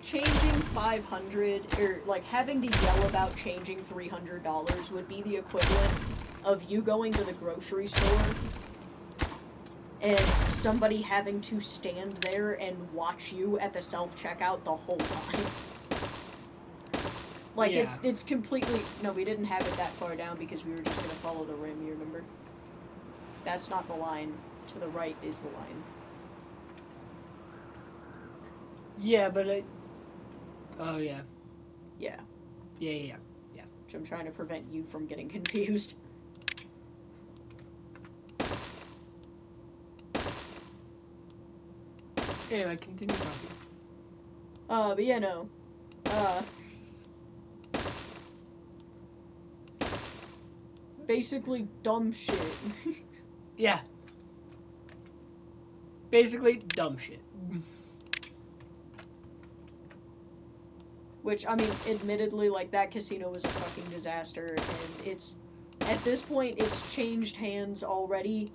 [SPEAKER 1] Changing 500, or, like, having to yell about changing $300 would be the equivalent of you going to the grocery store and somebody having to stand there and watch you at the self-checkout the whole time. Like,
[SPEAKER 2] yeah.
[SPEAKER 1] it's completely... no, we didn't have it that far down because we were just gonna follow the rim, you remember? That's not the line. To the right is the line.
[SPEAKER 2] Yeah, but oh, yeah.
[SPEAKER 1] Yeah.
[SPEAKER 2] Yeah.
[SPEAKER 1] Which I'm trying to prevent you from getting confused.
[SPEAKER 2] Anyway, continue talking.
[SPEAKER 1] But yeah, no. Basically dumb shit.
[SPEAKER 2] Yeah. Basically, dumb shit.
[SPEAKER 1] Which, I mean, admittedly, like, that casino was a fucking disaster, and it's, at this point, it's changed hands already.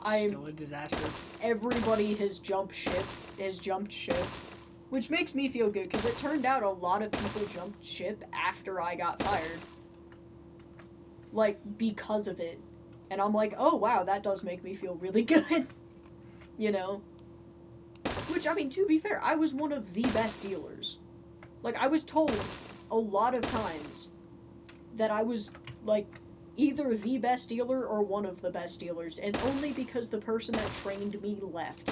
[SPEAKER 2] Still a disaster.
[SPEAKER 1] Everybody has jumped ship, which makes me feel good, because it turned out a lot of people jumped ship after I got fired. like, because of it. And I'm like, oh, wow, that does make me feel really good. You know? Which, I mean, to be fair, I was one of the best dealers. Like, I was told a lot of times that I was, like, either the best dealer or one of the best dealers, and only because the person that trained me left.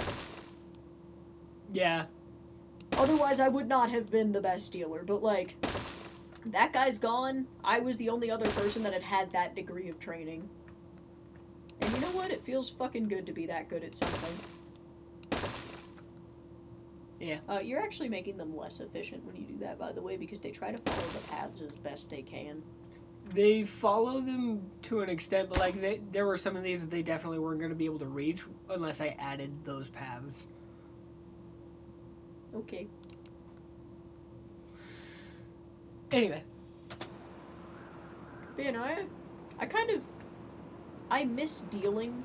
[SPEAKER 2] Yeah.
[SPEAKER 1] Otherwise, I would not have been the best dealer, but, like, that guy's gone. I was the only other person that had that degree of training. And you know what? It feels fucking good to be that good at something.
[SPEAKER 2] Yeah.
[SPEAKER 1] You're actually making them less efficient when you do that, by the way, because they try to follow the paths as best they can.
[SPEAKER 2] They follow them to an extent, but, like, there were some of these that they definitely weren't going to be able to reach unless I added those paths.
[SPEAKER 1] Okay.
[SPEAKER 2] Anyway.
[SPEAKER 1] But, you know, I miss dealing,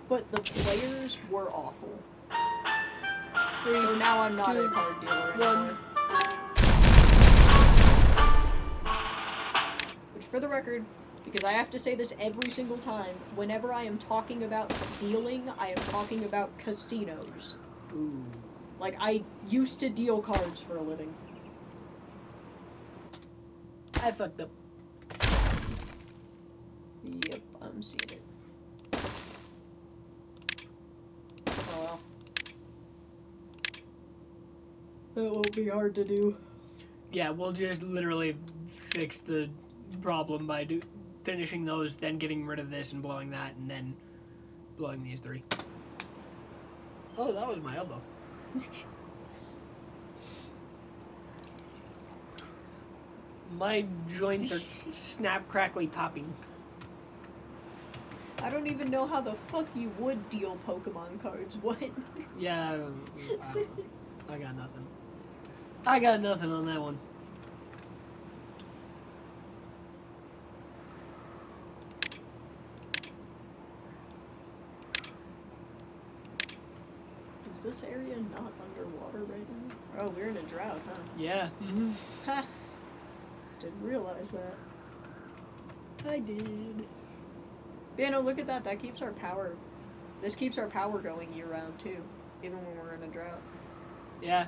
[SPEAKER 1] but the players were awful. So now I'm not a card dealer anymore. Which, for the record, because I have to say this every single time, whenever I am talking about dealing, I am talking about casinos.
[SPEAKER 2] Ooh.
[SPEAKER 1] Like, I used to deal cards for a living.
[SPEAKER 2] I fucked up.
[SPEAKER 1] Yep, I'm seeing it. Oh well. That won't be hard to do.
[SPEAKER 2] Yeah, we'll just literally fix the problem by finishing those, then getting rid of this and blowing that, and then blowing these three. Oh, that was my elbow. My joints are snap crackly popping.
[SPEAKER 1] I don't even know how the fuck you would deal Pokemon cards. What?
[SPEAKER 2] Yeah, I don't know. I got nothing. I got nothing on that one.
[SPEAKER 1] Is this area not underwater right now? Oh, we're in a drought, huh?
[SPEAKER 2] Yeah.
[SPEAKER 1] Ha! Didn't realize that.
[SPEAKER 2] I did.
[SPEAKER 1] Yeah, no, look at that. That keeps our power. This keeps our power going year round, too. Even when we're in a drought.
[SPEAKER 2] Yeah.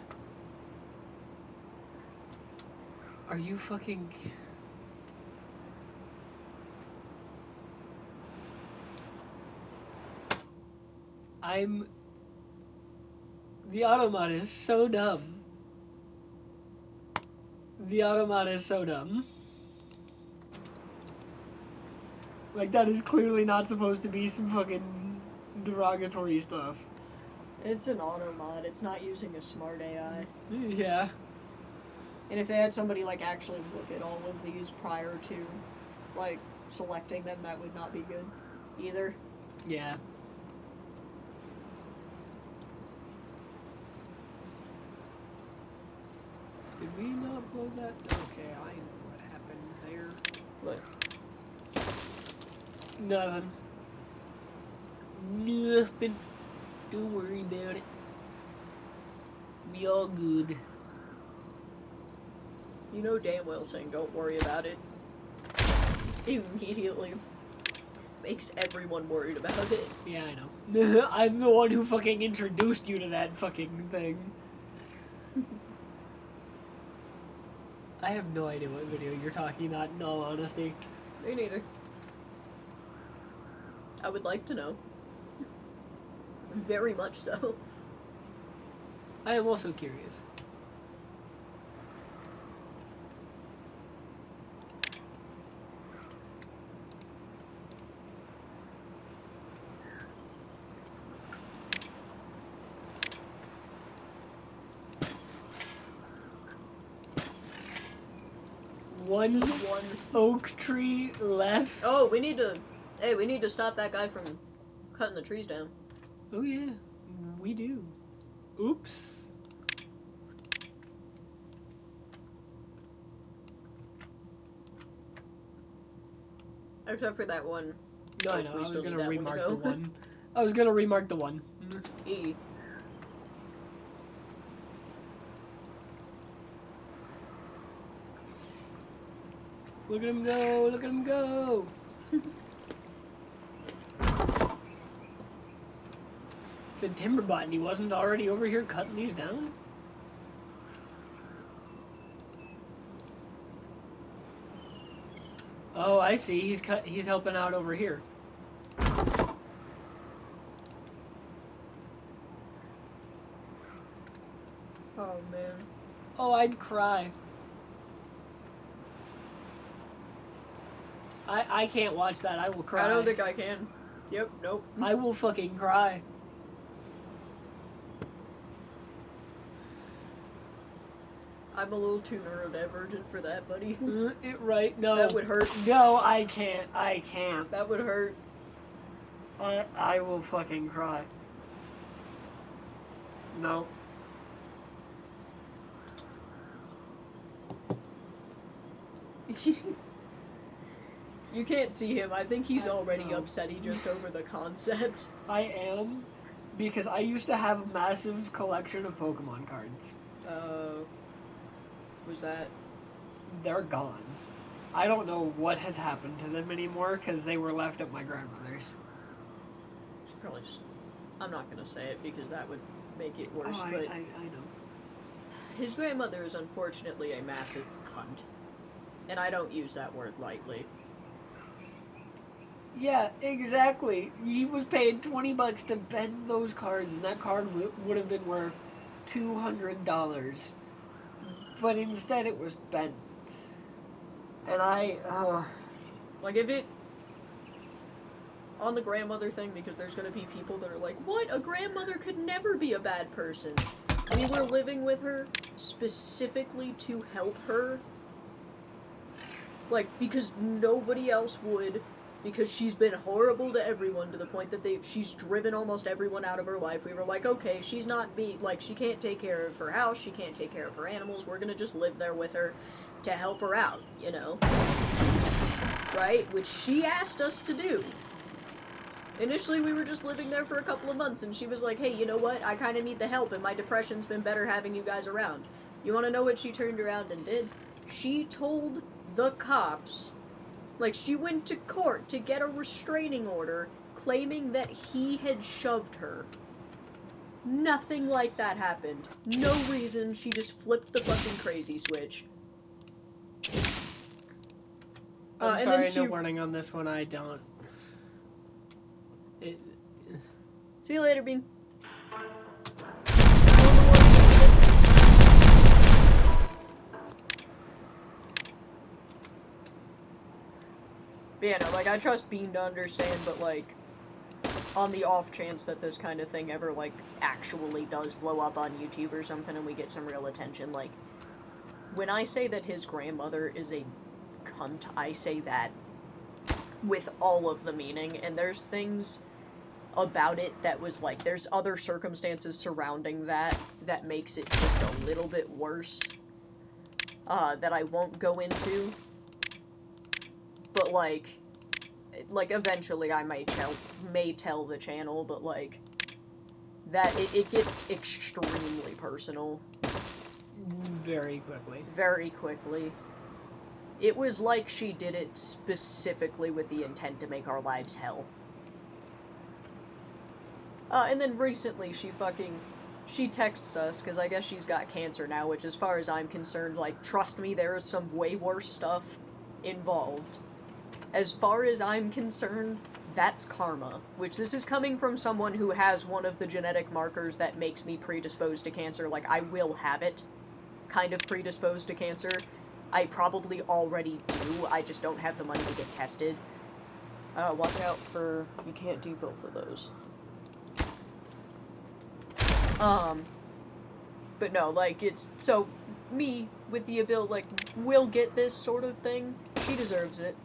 [SPEAKER 2] Are you fucking... The Automat is so dumb. The Automat is so dumb. Like, that is clearly not supposed to be some fucking derogatory stuff.
[SPEAKER 1] It's an automod. It's not using a smart AI.
[SPEAKER 2] Yeah.
[SPEAKER 1] And if they had somebody, like, actually look at all of these prior to, like, selecting them, that would not be good either.
[SPEAKER 2] Yeah. Did we not blow that? Okay, I know what happened there.
[SPEAKER 1] What?
[SPEAKER 2] Nothing. Nothing. Don't worry about it. Be all good.
[SPEAKER 1] You know damn well saying don't worry about it immediately makes everyone worried about it.
[SPEAKER 2] Yeah, I know. I'm the one who fucking introduced you to that fucking thing. I have no idea what video you're talking about, in all honesty.
[SPEAKER 1] Me neither. I would like to know. Very much so.
[SPEAKER 2] I am also curious. One oak tree left.
[SPEAKER 1] Oh, we need to stop that guy from cutting the trees down.
[SPEAKER 2] Oh yeah, we do. Oops.
[SPEAKER 1] Except for that one.
[SPEAKER 2] No, I know. I was gonna remark the one. I was gonna remark the one.
[SPEAKER 1] E.
[SPEAKER 2] Look at him go! Look at him go! It's a Timberborn. He wasn't already over here cutting these down? Oh, I see. He's helping out over here.
[SPEAKER 1] Oh, man.
[SPEAKER 2] Oh, I'd cry. I can't watch that. I will cry.
[SPEAKER 1] I don't think I can. Yep, nope.
[SPEAKER 2] I will fucking cry.
[SPEAKER 1] I'm a little too neurodivergent for that, buddy.
[SPEAKER 2] Right? No.
[SPEAKER 1] That would hurt.
[SPEAKER 2] No, I can't. I can't.
[SPEAKER 1] That would hurt.
[SPEAKER 2] I will fucking cry. No.
[SPEAKER 1] You can't see him. I think he's already upsetty just over the concept.
[SPEAKER 2] I am, because I used to have a massive collection of Pokemon cards.
[SPEAKER 1] Was that?
[SPEAKER 2] They're gone. I don't know what has happened to them anymore, because they were left at my grandmother's.
[SPEAKER 1] Probably just, I'm not gonna say it because that would make it worse,
[SPEAKER 2] Oh,
[SPEAKER 1] but
[SPEAKER 2] I know.
[SPEAKER 1] his grandmother is unfortunately a massive cunt. And I don't use that word lightly.
[SPEAKER 2] Yeah, exactly. He was paid $20 to bend those cards, and that card would have been worth $200. But instead it was bent. And
[SPEAKER 1] Like, if it... On the grandmother thing, because there's gonna be people that are like, what? A grandmother could never be a bad person. We were living with her specifically to help her. Like, because nobody else would, because she's been horrible to everyone to the point that she's driven almost everyone out of her life. We were like, okay, she's not she can't take care of her house, she can't take care of her animals, we're gonna just live there with her to help her out, you know? Right? Which she asked us to do. Initially, we were just living there for a couple of months, and she was like, hey, you know what? I kind of need the help, and my depression's been better having you guys around. You want to know what she turned around and did? She told the cops, like, she went to court to get a restraining order claiming that he had shoved her. Nothing like that happened. No reason. She just flipped the fucking crazy switch.
[SPEAKER 2] I'm sorry, no warning on this one. I don't.
[SPEAKER 1] See you later, Bean. But yeah, no, like, I trust Bean to understand, but, like, on the off chance that this kind of thing ever, like, actually does blow up on YouTube or something and we get some real attention, like, when I say that his grandmother is a cunt, I say that with all of the meaning, and there's things about it that was, like, there's other circumstances surrounding that makes it just a little bit worse, that I won't go into. But, like, eventually I may tell the channel, but, like, that, it gets extremely personal.
[SPEAKER 2] Very quickly.
[SPEAKER 1] Very quickly. It was like she did it specifically with the intent to make our lives hell. And then recently she texts us, because I guess she's got cancer now, which as far as I'm concerned, like, trust me, there is some way worse stuff involved. As far as I'm concerned, that's karma, which this is coming from someone who has one of the genetic markers that makes me predisposed to cancer. Like, I will have it, kind of predisposed to cancer. I probably already do, I just don't have the money to get tested. Watch out for, you can't do both of those. But no, like, it's, so, me, with the ability, like, will get this sort of thing, she deserves it.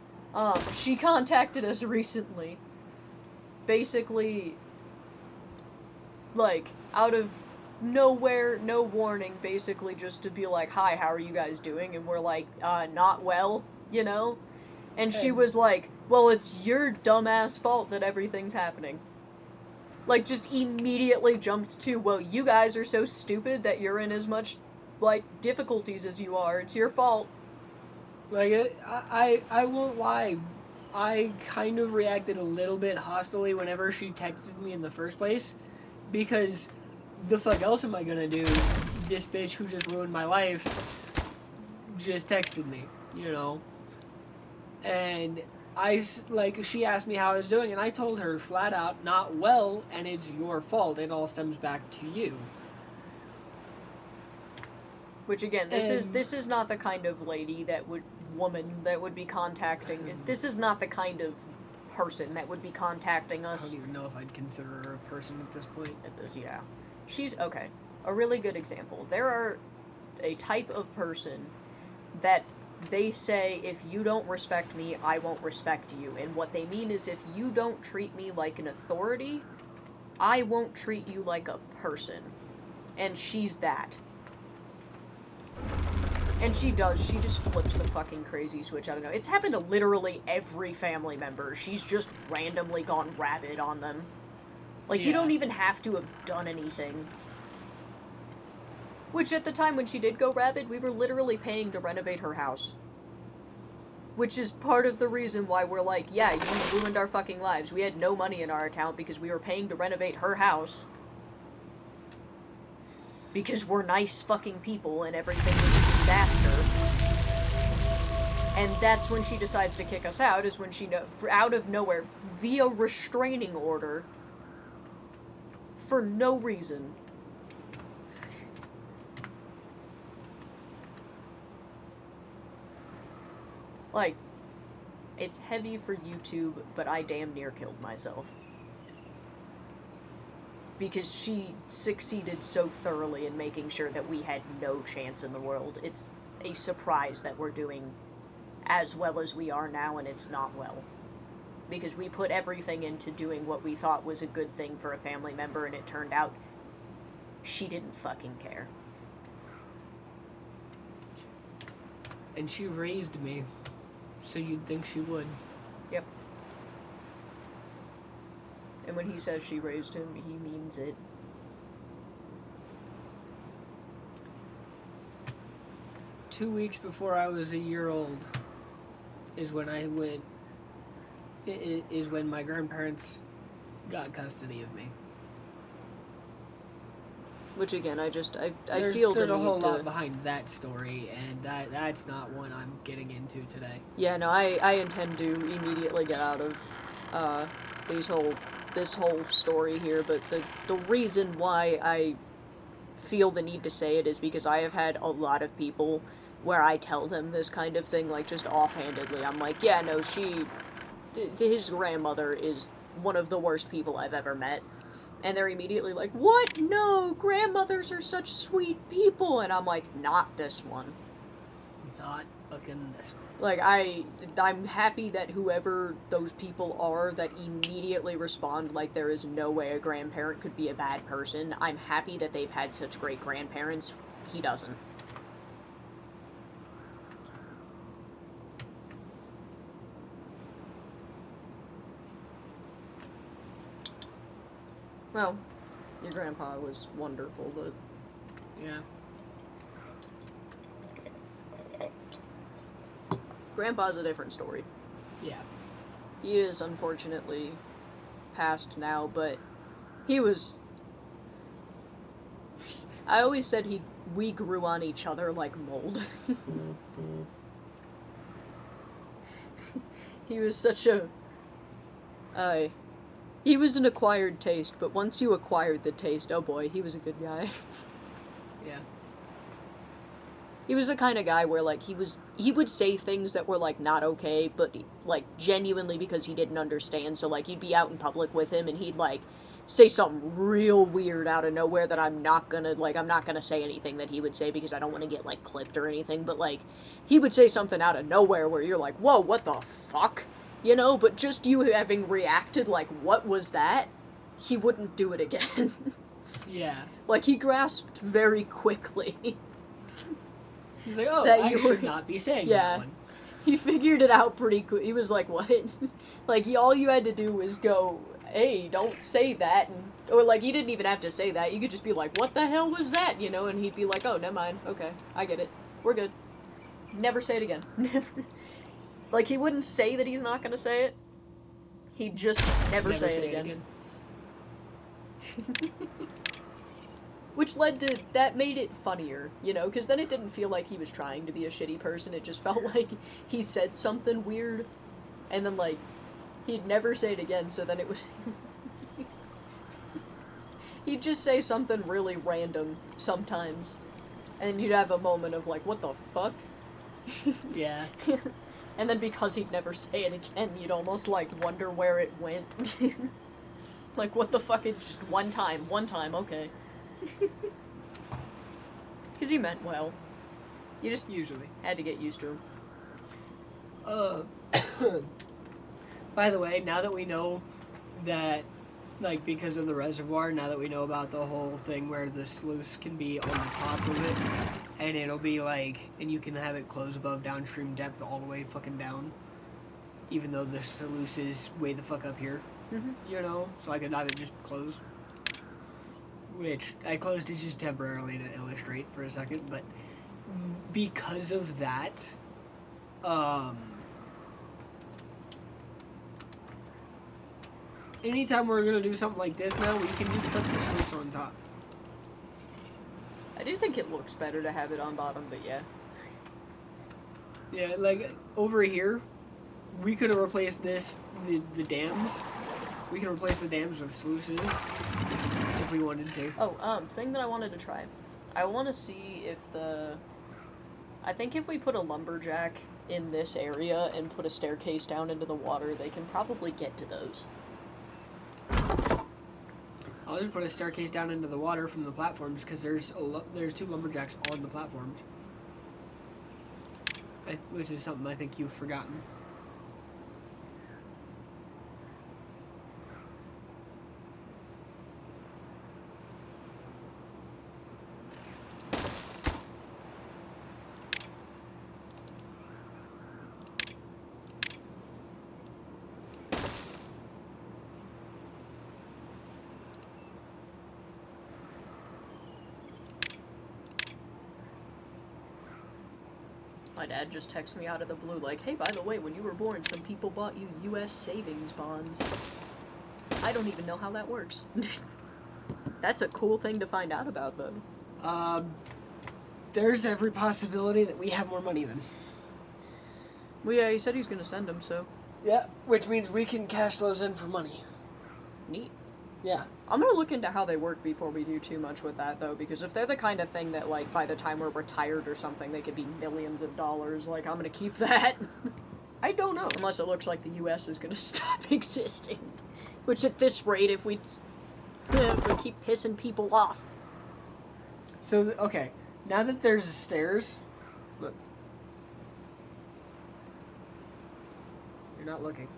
[SPEAKER 1] She contacted us recently, basically, like, out of nowhere, no warning, basically just to be like, hi, how are you guys doing? And we're like, not well, you know? And she was like, well, it's your dumbass fault that everything's happening. Like, just immediately jumped to, well, you guys are so stupid that you're in as much, like, difficulties as you are. It's your fault.
[SPEAKER 2] Like, I won't lie. I kind of reacted a little bit hostilely whenever she texted me in the first place, because the fuck else am I gonna do? This bitch who just ruined my life just texted me, you know? And she asked me how I was doing, and I told her flat out, not well, and it's your fault. It all stems back to you.
[SPEAKER 1] Which again, this is not the kind of woman that would be contacting. This is not the kind of person that would be contacting us.
[SPEAKER 2] I don't even know if I'd consider her a person at this point.
[SPEAKER 1] Yeah. She's okay. A really good example. There are a type of person that they say, if you don't respect me, I won't respect you. And what they mean is, if you don't treat me like an authority, I won't treat you like a person. And she's that. And she just flips the fucking crazy switch. I don't know. It's happened to literally every family member. She's just randomly gone rabid on them. Like, you don't even have to have done anything. Which, at the time when she did go rabid, we were literally paying to renovate her house. Which is part of the reason why we're like, yeah, you ruined our fucking lives. We had no money in our account because we were paying to renovate her house. Because we're nice fucking people and everything is a disaster. And that's when she decides to kick us out, is when she, out of nowhere, via restraining order, for no reason. Like, it's heavy for YouTube, but I damn near killed myself. Because she succeeded so thoroughly in making sure that we had no chance in the world. It's a surprise that we're doing as well as we are now, and it's not well. Because we put everything into doing what we thought was a good thing for a family member, and it turned out she didn't fucking care.
[SPEAKER 2] And she raised me, so you'd think she would.
[SPEAKER 1] Yep. And when he says she raised him, he means it.
[SPEAKER 2] Two weeks before I was a year old is when is when my grandparents got custody of me.
[SPEAKER 1] Which again, I feel
[SPEAKER 2] there's
[SPEAKER 1] the
[SPEAKER 2] a
[SPEAKER 1] need
[SPEAKER 2] whole
[SPEAKER 1] to...
[SPEAKER 2] lot behind that story, and that's not one I'm getting into today.
[SPEAKER 1] Yeah, no, I intend to immediately get out of this whole story here, but the reason why I feel the need to say it is because I have had a lot of people where I tell them this kind of thing, like, just offhandedly. I'm like, yeah, no, his grandmother is one of the worst people I've ever met. And they're immediately like, what? No, grandmothers are such sweet people. And I'm like, not this one.
[SPEAKER 2] Not fucking this one.
[SPEAKER 1] Like, I'm happy that whoever those people are that immediately respond like there is no way a grandparent could be a bad person, I'm happy that they've had such great grandparents. He doesn't. Well, your grandpa was wonderful, but...
[SPEAKER 2] Yeah.
[SPEAKER 1] Grandpa's a different story.
[SPEAKER 2] Yeah.
[SPEAKER 1] He is, unfortunately, passed now, but he was... I always said we grew on each other like mold. He was such a... he was an acquired taste, but once you acquired the taste, oh boy, he was a good guy.
[SPEAKER 2] Yeah.
[SPEAKER 1] He was the kind of guy where, like, he would say things that were, like, not okay, but, like, genuinely because he didn't understand. So, like, you'd be out in public with him, and he'd, like, say something real weird out of nowhere that I'm not gonna say anything that he would say because I don't want to get, like, clipped or anything, but, like, he would say something out of nowhere where you're like, whoa, what the fuck? You know, but just you having reacted like, what was that? He wouldn't do it again.
[SPEAKER 2] Yeah.
[SPEAKER 1] Like, he grasped very quickly.
[SPEAKER 2] He's like, oh, I should not be saying that one.
[SPEAKER 1] He figured it out pretty quick. He was like, what? Like, all you had to do was go, hey, don't say that. Or, like, you didn't even have to say that. You could just be like, what the hell was that? You know, and he'd be like, oh, never mind. Okay, I get it. We're good. Never say it again. Never. Like, he wouldn't say that he's not gonna say it. He'd just never say it again. Which led to, that made it funnier, you know, because then it didn't feel like he was trying to be a shitty person, it just felt like he said something weird, and then, like, he'd never say it again, so then it was... He'd just say something really random, sometimes, and you'd have a moment of, like, what the fuck?
[SPEAKER 2] Yeah.
[SPEAKER 1] And then because he'd never say it again, you'd almost, like, wonder where it went. Like, what the fuck, it's just one time, okay. Because he meant well. You just
[SPEAKER 2] usually
[SPEAKER 1] had to get used to him.
[SPEAKER 2] By the way, now that we know that, like, because of the reservoir, now that we know about the whole thing where the sluice can be on the top of it, and it'll be like, and you can have it close above downstream depth all the way fucking down, even though the sluice is way the fuck up here, you know, so I could have it just close. Which I closed it just temporarily to illustrate for a second, but because of that, anytime we're gonna do something like this now, we can just put the sluice on top.
[SPEAKER 1] I do think it looks better to have it on bottom, but yeah.
[SPEAKER 2] Yeah, like, over here, we could have replaced the dams. We can replace the dams with sluices if we wanted to.
[SPEAKER 1] Oh, thing that I wanted to try. I want to see if I think if we put a lumberjack in this area and put a staircase down into the water, they can probably get to those.
[SPEAKER 2] I'll just put a staircase down into the water from the platforms, because there's 2 lumberjacks on the platforms. Which is something I think you've forgotten.
[SPEAKER 1] My dad just texted me out of the blue like, hey, by the way, when you were born, some people bought you U.S. savings bonds. I don't even know how that works. That's a cool thing to find out about, though.
[SPEAKER 2] There's every possibility that we have more money than.
[SPEAKER 1] Well, yeah, he said he's gonna send them, so...
[SPEAKER 2] Yeah, which means we can cash those in for money.
[SPEAKER 1] Neat.
[SPEAKER 2] Yeah.
[SPEAKER 1] I'm gonna look into how they work before we do too much with that, though, because if they're the kind of thing that, like, by the time we're retired or something, they could be millions of dollars, like, I'm gonna keep that.
[SPEAKER 2] I don't know.
[SPEAKER 1] Unless it looks like the U.S. is gonna stop existing. Which, at this rate, if we keep pissing people off.
[SPEAKER 2] So, okay, now that there's stairs... Look. You're not looking.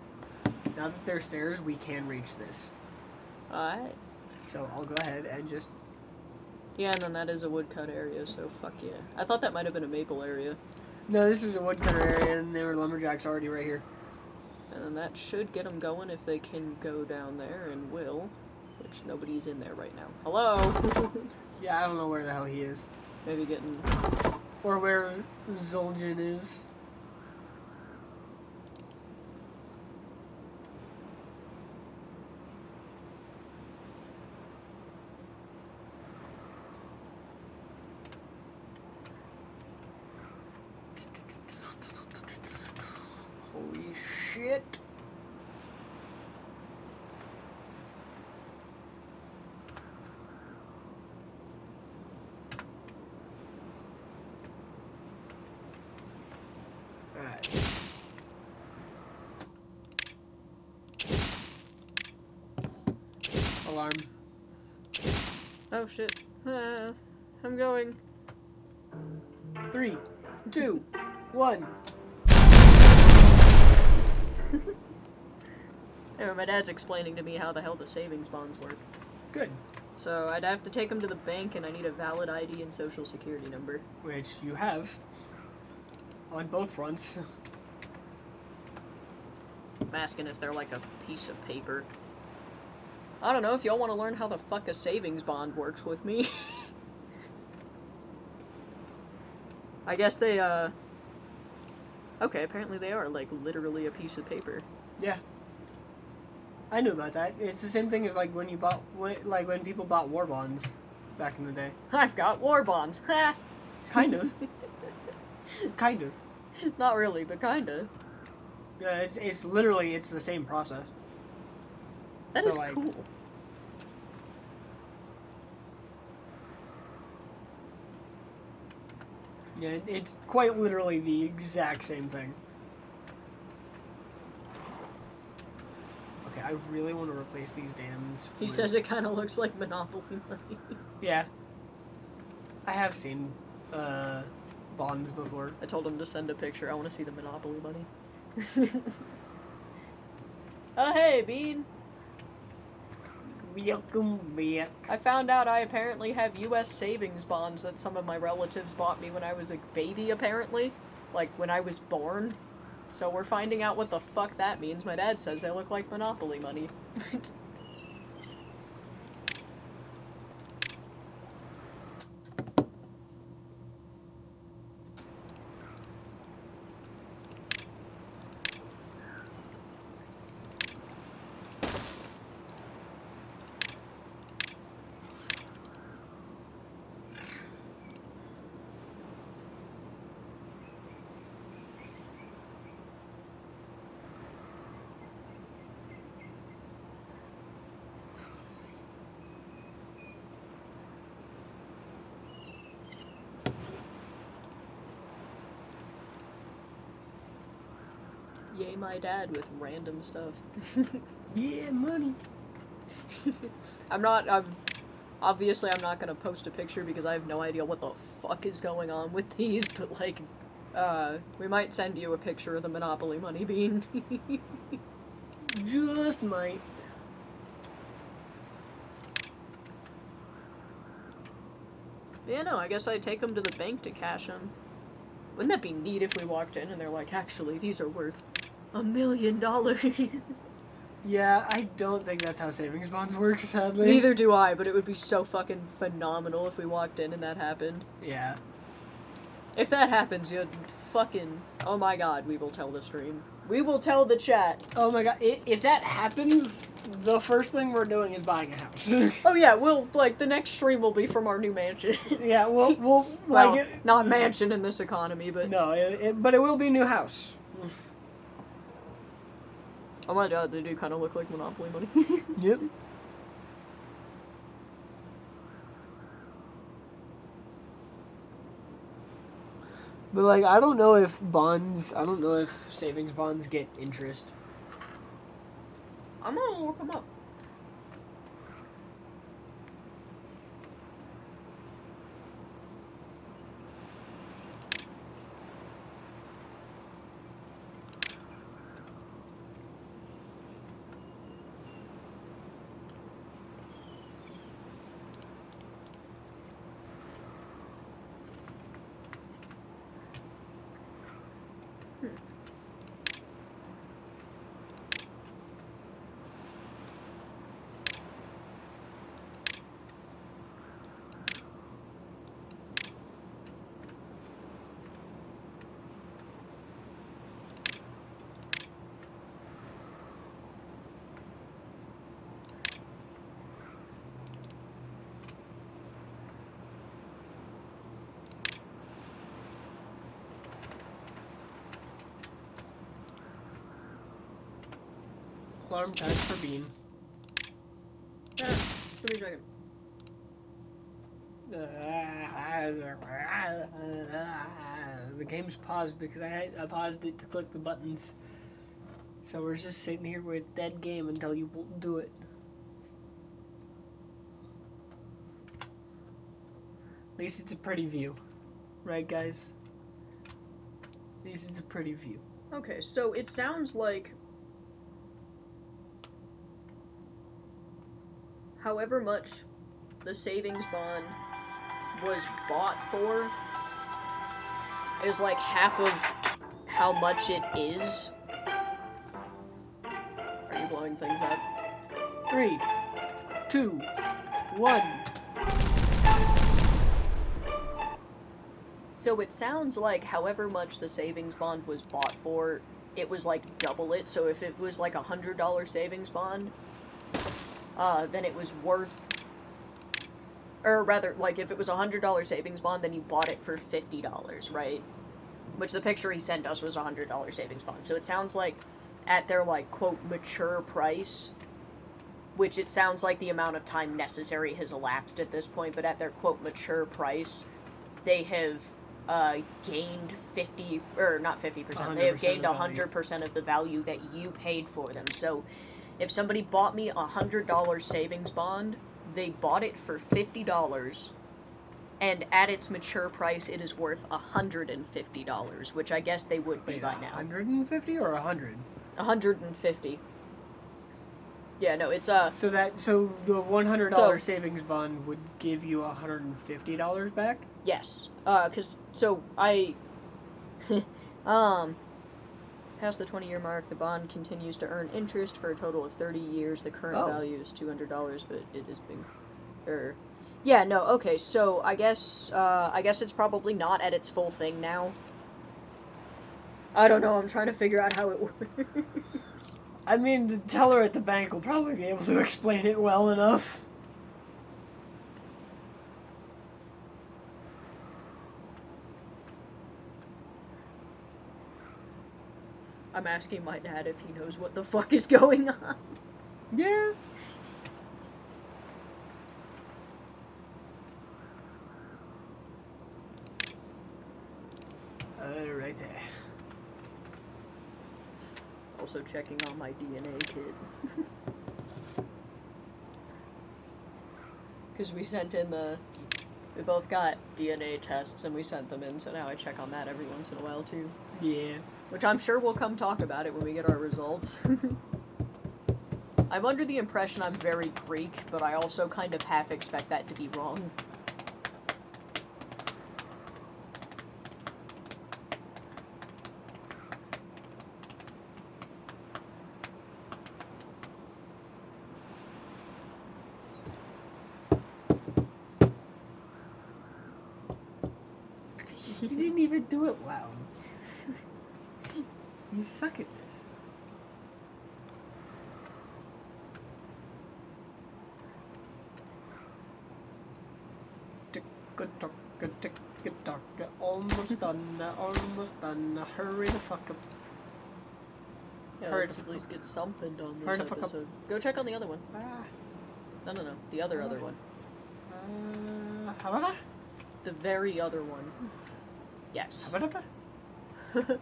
[SPEAKER 2] Now that there's stairs, we can reach this.
[SPEAKER 1] Alright.
[SPEAKER 2] So I'll go ahead and just...
[SPEAKER 1] Yeah, and then that is a woodcut area, so fuck yeah. I thought that might have been a maple area.
[SPEAKER 2] No, this is a woodcutter area, and there were lumberjacks already right here.
[SPEAKER 1] And then that should get them going if they can go down there, and will. Which nobody's in there right now. Hello?
[SPEAKER 2] Yeah, I don't know where the hell he is.
[SPEAKER 1] Maybe getting...
[SPEAKER 2] Or where Zul'jin is. Holy shit. Alright. Alarm.
[SPEAKER 1] Oh shit. I'm going.
[SPEAKER 2] 3, 2, 1.
[SPEAKER 1] Anyway, my dad's explaining to me how the hell the savings bonds work.
[SPEAKER 2] Good.
[SPEAKER 1] So I'd have to take them to the bank, and I need a valid ID and social security number.
[SPEAKER 2] Which you have. On both fronts.
[SPEAKER 1] I'm asking if they're like a piece of paper. I don't know, if y'all want to learn how the fuck a savings bond works with me. I guess they, Okay, apparently they are, like, literally a piece of paper.
[SPEAKER 2] Yeah. I knew about that. It's the same thing as, like, when people bought war bonds back in the day.
[SPEAKER 1] I've got war bonds. Ha!
[SPEAKER 2] Kind of. Kind of.
[SPEAKER 1] Not really, but kinda.
[SPEAKER 2] Yeah, it's literally, it's the same process.
[SPEAKER 1] That
[SPEAKER 2] So,
[SPEAKER 1] is
[SPEAKER 2] like,
[SPEAKER 1] cool.
[SPEAKER 2] Yeah, it's quite literally the exact same thing. Okay, I really want to replace these dams.
[SPEAKER 1] He says it kind of looks like Monopoly money.
[SPEAKER 2] Yeah. I have seen bonds before.
[SPEAKER 1] I told him to send a picture. I want to see the Monopoly money. Oh, hey, Bean.
[SPEAKER 2] Welcome back.
[SPEAKER 1] I found out I apparently have U.S. savings bonds that some of my relatives bought me when I was a baby, apparently. Like, when I was born. So we're finding out what the fuck that means. My dad says they look like Monopoly money. Yay, my dad with random stuff.
[SPEAKER 2] Yeah, money.
[SPEAKER 1] Obviously, I'm not gonna post a picture because I have no idea what the fuck is going on with these, but, like, we might send you a picture of the Monopoly money, Bean.
[SPEAKER 2] Just might.
[SPEAKER 1] Yeah, no, I guess I'd take them to the bank to cash them. Wouldn't that be neat if we walked in and they're like, actually, these are worth $1 million?
[SPEAKER 2] Yeah, I don't think that's how savings bonds work, sadly.
[SPEAKER 1] Neither do I, but it would be so fucking phenomenal if we walked in and that happened.
[SPEAKER 2] Yeah.
[SPEAKER 1] If that happens, you'd fucking... Oh my god, we will tell the stream. We will tell the chat.
[SPEAKER 2] Oh my god, if that happens, the first thing we're doing is buying a house.
[SPEAKER 1] Oh yeah, we'll, like, the next stream will be from our new mansion.
[SPEAKER 2] Yeah, we'll
[SPEAKER 1] Well,
[SPEAKER 2] like it.
[SPEAKER 1] not mansion in this economy, but...
[SPEAKER 2] No, but it will be a new house.
[SPEAKER 1] Oh my god, they do kind of look like Monopoly money.
[SPEAKER 2] Yep. But, like, I don't know if savings bonds get interest.
[SPEAKER 1] I'm gonna look them up.
[SPEAKER 2] Alarm time for Bean.
[SPEAKER 1] Yeah, give me a second.
[SPEAKER 2] The game's paused because I paused it to click the buttons. So we're just sitting here with dead game until you do it. At least it's a pretty view. Right, guys? At least it's a pretty view.
[SPEAKER 1] Okay, so it sounds like however much the savings bond was bought for is like half of how much it is. Are you blowing things up?
[SPEAKER 2] 3, 2, 1.
[SPEAKER 1] So it sounds like however much the savings bond was bought for, it was like double it. So if it was like $100 savings bond, then it was worth, or rather, like if it was $100 savings bond, then you bought it for $50, right? Which the picture he sent us was $100 savings bond. So it sounds like at their like quote mature price, which it sounds like the amount of time necessary has elapsed at this point, but at their quote mature price, they have gained 50, or not 50%, they have gained 100% of the value that you paid for them. So if somebody bought me $100 savings bond, they bought it for $50, and at its mature price, it is worth $150, which I guess they would be by now.
[SPEAKER 2] 150 or 100?
[SPEAKER 1] 150. Yeah, no, it's
[SPEAKER 2] So the $100 savings bond would give you $150 back?
[SPEAKER 1] Yes. Past the 20-year mark, the bond continues to earn interest for a total of 30 years. The current value is $200, but it has been, yeah, no, okay, so I guess it's probably not at its full thing now. I don't know, I'm trying to figure out how it works.
[SPEAKER 2] I mean, the teller at the bank will probably be able to explain it well enough.
[SPEAKER 1] I'm asking my dad if he knows what the fuck is going on.
[SPEAKER 2] Yeah. Right there.
[SPEAKER 1] Also checking on my DNA kit. Because we both got DNA tests and we sent them in, so now I check on that every once in a while too.
[SPEAKER 2] Yeah.
[SPEAKER 1] Which I'm sure we'll come talk about it when we get our results. I'm under the impression I'm very Greek, but I also kind of half expect that to be wrong.
[SPEAKER 2] You didn't even do it well. You suck at this. Almost done. Hurry the fuck up.
[SPEAKER 1] Yeah, let's at least get something done this episode. Go check on the other one. No. The other one.
[SPEAKER 2] How about that?
[SPEAKER 1] The very other one. Yes.
[SPEAKER 2] How about that?
[SPEAKER 1] You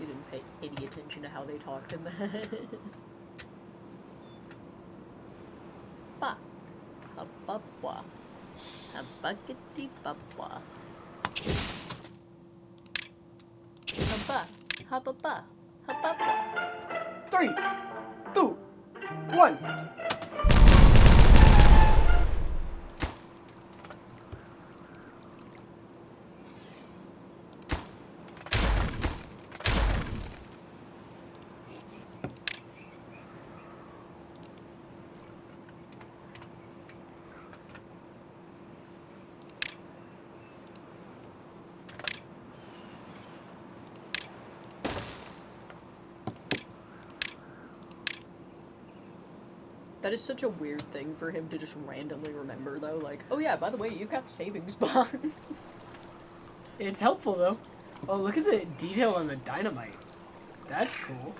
[SPEAKER 1] didn't pay any attention to how they talked in that. Ba. Hababwa. Habakati babwa. Haba. Hababa. Hababwa.
[SPEAKER 2] 3, 2, 1.
[SPEAKER 1] That is such a weird thing for him to just randomly remember, though. Like, oh yeah, by the way, you've got savings bonds.
[SPEAKER 2] It's helpful, though. Oh, look at the detail on the dynamite. That's cool.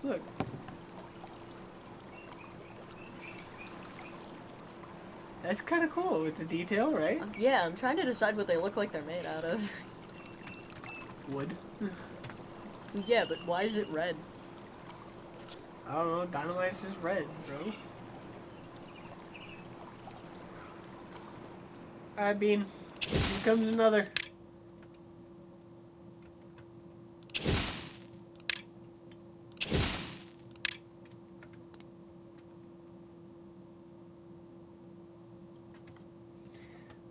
[SPEAKER 2] Look. That's kind of cool with the detail, right?
[SPEAKER 1] Yeah, I'm trying to decide what they look like they're made out of.
[SPEAKER 2] Wood.
[SPEAKER 1] Yeah, but why is it red?
[SPEAKER 2] I don't know. Dynamite's just red, bro. Alright, Bean. Here comes another.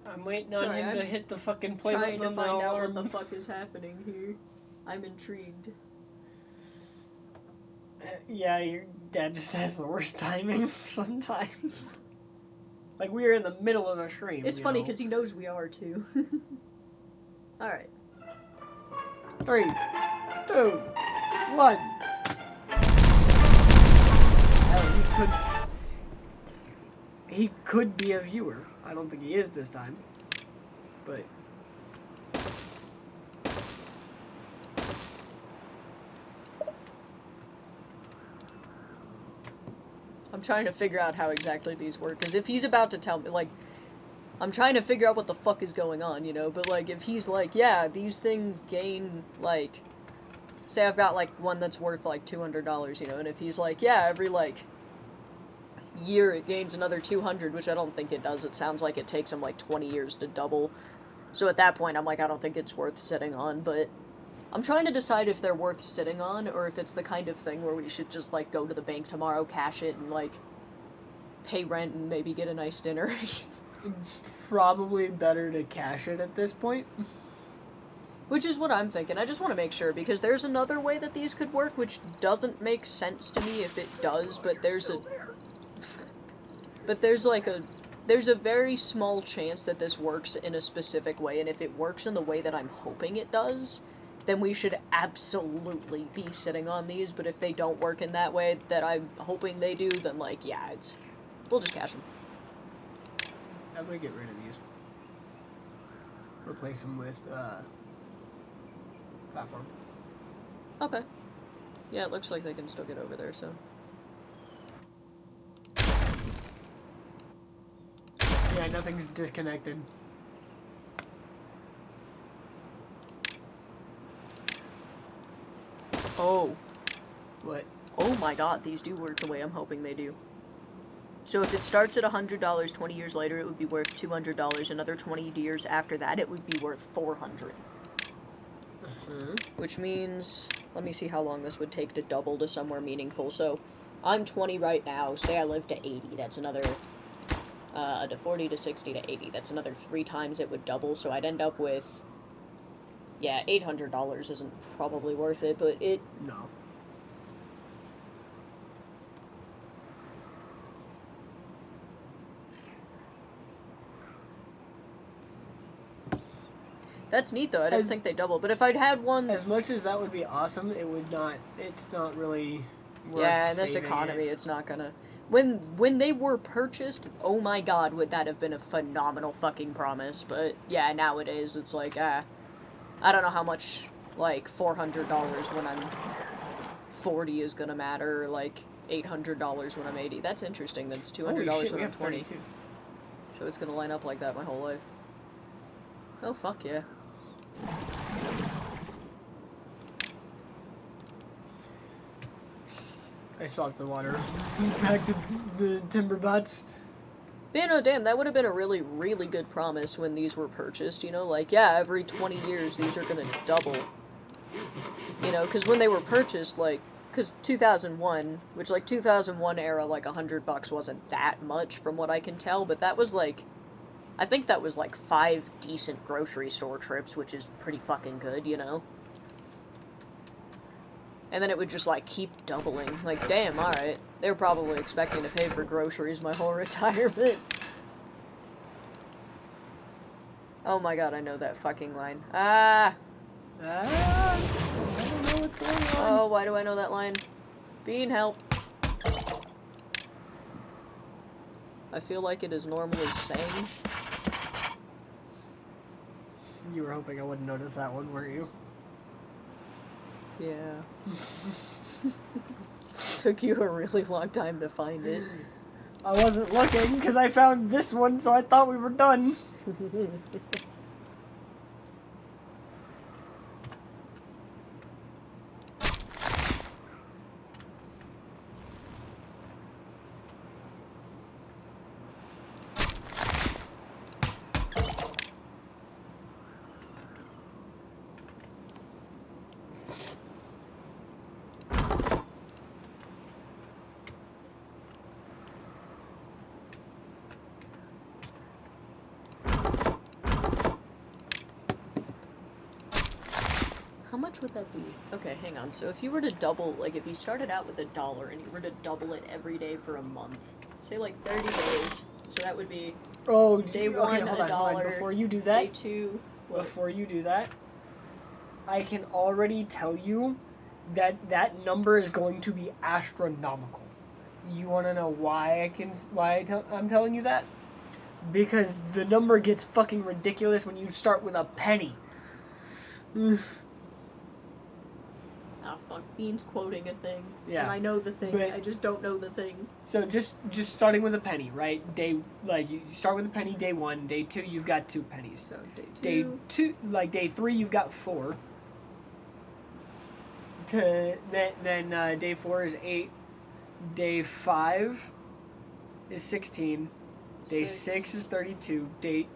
[SPEAKER 2] I'm waiting on him to hit the fucking play button.
[SPEAKER 1] Trying to find out what the fuck is happening here. I'm intrigued.
[SPEAKER 2] Yeah, Dad just has the worst timing sometimes. Like, we were in the middle of a stream.
[SPEAKER 1] It's funny because he knows we are too. Alright.
[SPEAKER 2] 3, 2, 1. He could be a viewer. I don't think he is this time. But
[SPEAKER 1] I'm trying to figure out how exactly these work, because if he's about to tell me, like, I'm trying to figure out what the fuck is going on, you know, but, like, if he's like, yeah, these things gain, like, say I've got, like, one that's worth, like, $200, you know, and if he's like, yeah, every, like, year it gains another 200, which I don't think it does. It sounds like it takes him, like, 20 years to double. So at that point, I'm like, I don't think it's worth sitting on, but I'm trying to decide if they're worth sitting on, or if it's the kind of thing where we should just, like, go to the bank tomorrow, cash it, and, like, pay rent and maybe get a nice dinner.
[SPEAKER 2] probably better to cash it at this point.
[SPEAKER 1] Which is what I'm thinking. I just want to make sure, because there's another way that these could work, which doesn't make sense to me if it does, but there's a... But there's, like, there's a very small chance that this works in a specific way, and if it works in the way that I'm hoping it does, then we should absolutely be sitting on these, but if they don't work in that way that I'm hoping they do, then, like, yeah, we'll just cash them.
[SPEAKER 2] I would get rid of these. Replace them with, platform.
[SPEAKER 1] Okay. Yeah, it looks like they can still get over there, so...
[SPEAKER 2] Yeah, nothing's disconnected.
[SPEAKER 1] Oh.
[SPEAKER 2] What?
[SPEAKER 1] Oh my god, these do work the way I'm hoping they do. So if it starts at $100 20 years later, it would be worth $200. Another 20 years after that, it would be worth $400. Which means, let me see how long this would take to double to somewhere meaningful. So, I'm 20 right now. Say I live to 80. That's another, to 40 to 60 to 80. That's another 3 times it would double. So I'd end up with, yeah, $800 isn't probably worth it, but it...
[SPEAKER 2] No.
[SPEAKER 1] That's neat, though. I didn't think they double. But if I'd had one...
[SPEAKER 2] As much as that would be awesome, it would not... It's not really worth
[SPEAKER 1] Yeah, in this
[SPEAKER 2] saving
[SPEAKER 1] economy,
[SPEAKER 2] it.
[SPEAKER 1] it's not gonna... When they were purchased, oh my god, would that have been a phenomenal fucking promise. But, yeah, nowadays, it's like, I don't know how much, like, $400 when I'm 40 is gonna matter, or, like, $800 when I'm 80. That's interesting. That's $200 when I'm 20. So it's gonna line up like that my whole life. Oh, fuck yeah.
[SPEAKER 2] I swapped the water back to the timber butts.
[SPEAKER 1] Yeah, no, damn, that would have been a really, really good promise when these were purchased, you know? Like, yeah, every 20 years these are gonna double. You know, because when they were purchased, like, because 2001, which, like, 2001 era, like, $100 wasn't that much from what I can tell, but that was, like, I think that was, like, 5 decent grocery store trips, which is pretty fucking good, you know? And then it would just, like, keep doubling. Like, damn, alright. They were probably expecting to pay for groceries my whole retirement. Oh my god, I know that fucking line. Ah!
[SPEAKER 2] I don't know what's going on.
[SPEAKER 1] Oh, why do I know that line? Bean, help. I feel like it is normally saying.
[SPEAKER 2] You were hoping I wouldn't notice that one, weren't you?
[SPEAKER 1] Yeah. Took you a really long time to find it.
[SPEAKER 2] I wasn't looking, because I found this one, so I thought we were done.
[SPEAKER 1] much would that be? Okay, hang on. So if you were to double, like if you started out with $1 and you were to double it every day for a month, say like 30 days, so that would be day one,
[SPEAKER 2] okay, hold on. Before you do that,
[SPEAKER 1] day two, what?
[SPEAKER 2] Before you do that, I can already tell you that that number is going to be astronomical. You want to know why I'm telling you that? Because the number gets fucking ridiculous when you start with a penny.
[SPEAKER 1] Ah, fuck. Bean's quoting a thing.
[SPEAKER 2] Yeah.
[SPEAKER 1] And I know the thing.
[SPEAKER 2] But,
[SPEAKER 1] I just don't know the thing.
[SPEAKER 2] So just starting with a penny, right? You start with a penny day 1, day 2 you've got 2 pennies.
[SPEAKER 1] So
[SPEAKER 2] Day 2, like day 3 you've got 4. Then day 4 is 8. Day 5 is 16. Day 6 is 32. Day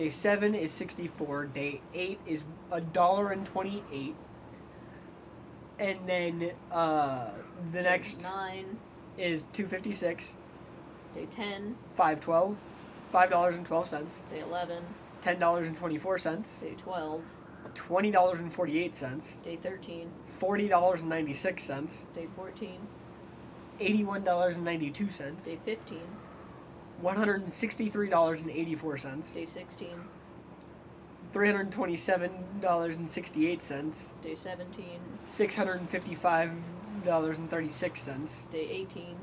[SPEAKER 2] 7 is 64. Day 8 is $1.28. And then the next
[SPEAKER 1] 9
[SPEAKER 2] is $2.56.
[SPEAKER 1] Day 10.
[SPEAKER 2] $5.12. $5.12.
[SPEAKER 1] Day 11.
[SPEAKER 2] $10.24.
[SPEAKER 1] Day 12.
[SPEAKER 2] $20.48.
[SPEAKER 1] Day 13.
[SPEAKER 2] $40.96.
[SPEAKER 1] Day 14.
[SPEAKER 2] $81.92.
[SPEAKER 1] Day 15.
[SPEAKER 2] $163.84.
[SPEAKER 1] Day 16.
[SPEAKER 2] $327.68.
[SPEAKER 1] Day 17.
[SPEAKER 2] $655.36.
[SPEAKER 1] Day 18.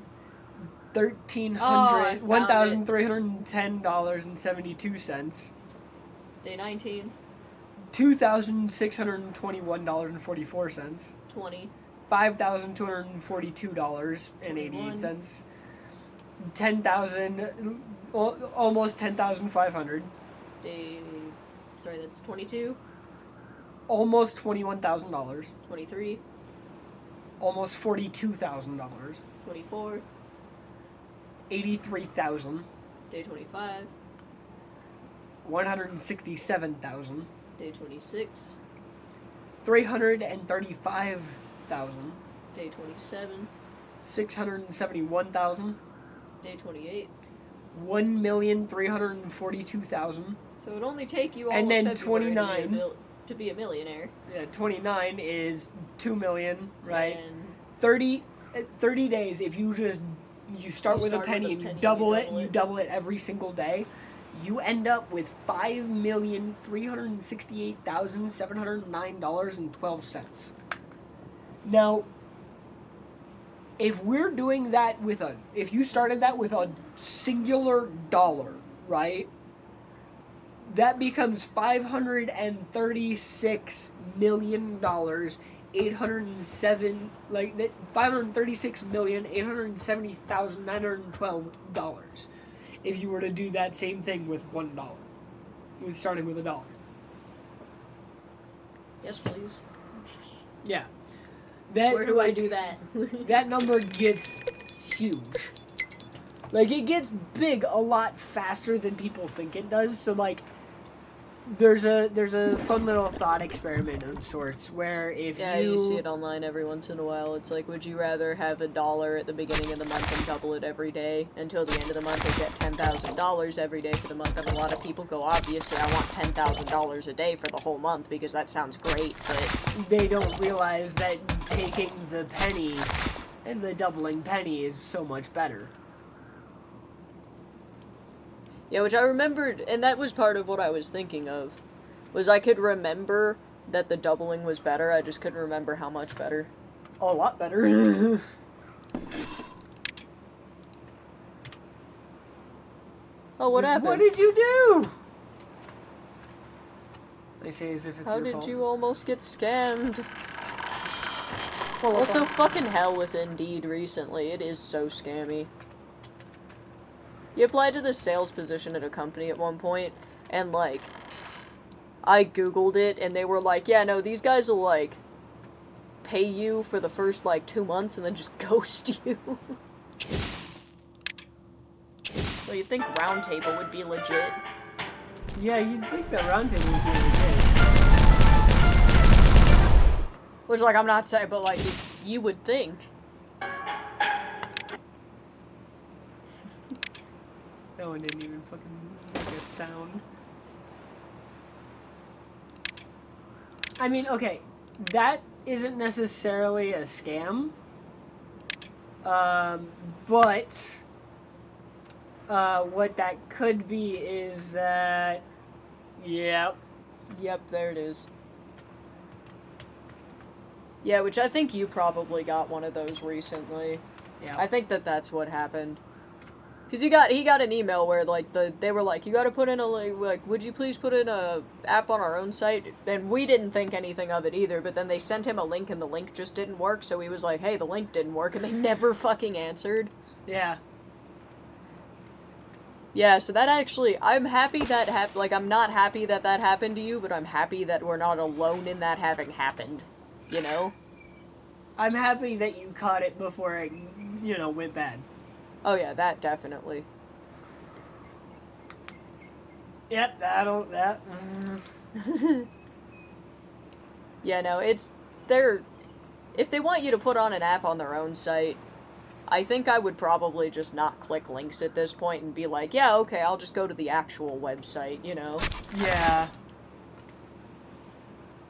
[SPEAKER 2] $1,310.72.
[SPEAKER 1] Day 19.
[SPEAKER 2] $2,621.44.
[SPEAKER 1] 20.
[SPEAKER 2] $5,242.88. 10,000, almost 10,500.
[SPEAKER 1] That's 22.
[SPEAKER 2] Almost $21,000.
[SPEAKER 1] 23.
[SPEAKER 2] Almost $42,000.
[SPEAKER 1] 24.
[SPEAKER 2] 83,000.
[SPEAKER 1] Day 25.
[SPEAKER 2] 167,000.
[SPEAKER 1] Day 26.
[SPEAKER 2] 335,000.
[SPEAKER 1] Day 27.
[SPEAKER 2] 671,000.
[SPEAKER 1] Day 28.
[SPEAKER 2] 1,342,000.
[SPEAKER 1] So it would only take you all
[SPEAKER 2] And
[SPEAKER 1] of
[SPEAKER 2] then
[SPEAKER 1] February
[SPEAKER 2] 29.
[SPEAKER 1] to be a millionaire.
[SPEAKER 2] Yeah, 29 is 2 million, right?
[SPEAKER 1] And
[SPEAKER 2] 30 days, if you start with a penny and you double it every single day, you end up with $5,368,709.12. Now, if we're doing that if you started that with a singular dollar, right? That becomes $536,870,912 if you were to do that same thing with $1, with starting with $1.
[SPEAKER 1] yes, please.
[SPEAKER 2] Yeah.
[SPEAKER 1] Where do I do that?
[SPEAKER 2] That number gets huge. Like, it gets big a lot faster than people think it does. So, like, there's a fun little thought experiment of sorts where you
[SPEAKER 1] see it online every once in a while. It's like, would you rather have $1 at the beginning of the month and double it every day until the end of the month and get $10,000 every day for the month? And a lot of people go, obviously, I want $10,000 a day for the whole month because that sounds great, but
[SPEAKER 2] they don't realize that taking the penny and the doubling penny is so much better.
[SPEAKER 1] Yeah, which I remembered, and that was part of what I was thinking of, was I could remember that the doubling was better, I just couldn't remember how much better.
[SPEAKER 2] A lot better.
[SPEAKER 1] Oh, what happened?
[SPEAKER 2] What did you do? They say as if it's
[SPEAKER 1] How
[SPEAKER 2] your fault.
[SPEAKER 1] did you almost get scammed? Also, fucking hell with Indeed recently. It is so scammy. You applied to this sales position at a company at one point, and, like, I googled it, and they were like, yeah, no, these guys will, like, pay you for the first, like, 2 months and then just ghost you. Well, you'd think Roundtable would be legit.
[SPEAKER 2] Yeah, you'd think that Roundtable would be legit.
[SPEAKER 1] Which, like, I'm not saying, but, like, you would think.
[SPEAKER 2] That one didn't even fucking make a sound. I mean, okay, that isn't necessarily a scam. But what that could be is that, yep.
[SPEAKER 1] Yep, there it is. Yeah, which I think you probably got one of those recently.
[SPEAKER 2] Yeah.
[SPEAKER 1] I think that's what happened. Because he got an email where, like, they were like, you gotta put in a, like, would you please put in a app on our own site? And we didn't think anything of it either, but then they sent him a link and the link just didn't work, so he was like, hey, the link didn't work, and they never fucking answered.
[SPEAKER 2] Yeah.
[SPEAKER 1] Yeah, so that actually, I'm happy that happened. Like, I'm not happy that happened to you, but I'm happy that we're not alone in that having happened. You know?
[SPEAKER 2] I'm happy that you caught it before it, went bad.
[SPEAKER 1] Oh yeah, that definitely.
[SPEAKER 2] Yep, that.
[SPEAKER 1] Yeah, no, if they want you to put on an app on their own site, I think I would probably just not click links at this point and be like, yeah, okay, I'll just go to the actual website, you know?
[SPEAKER 2] Yeah.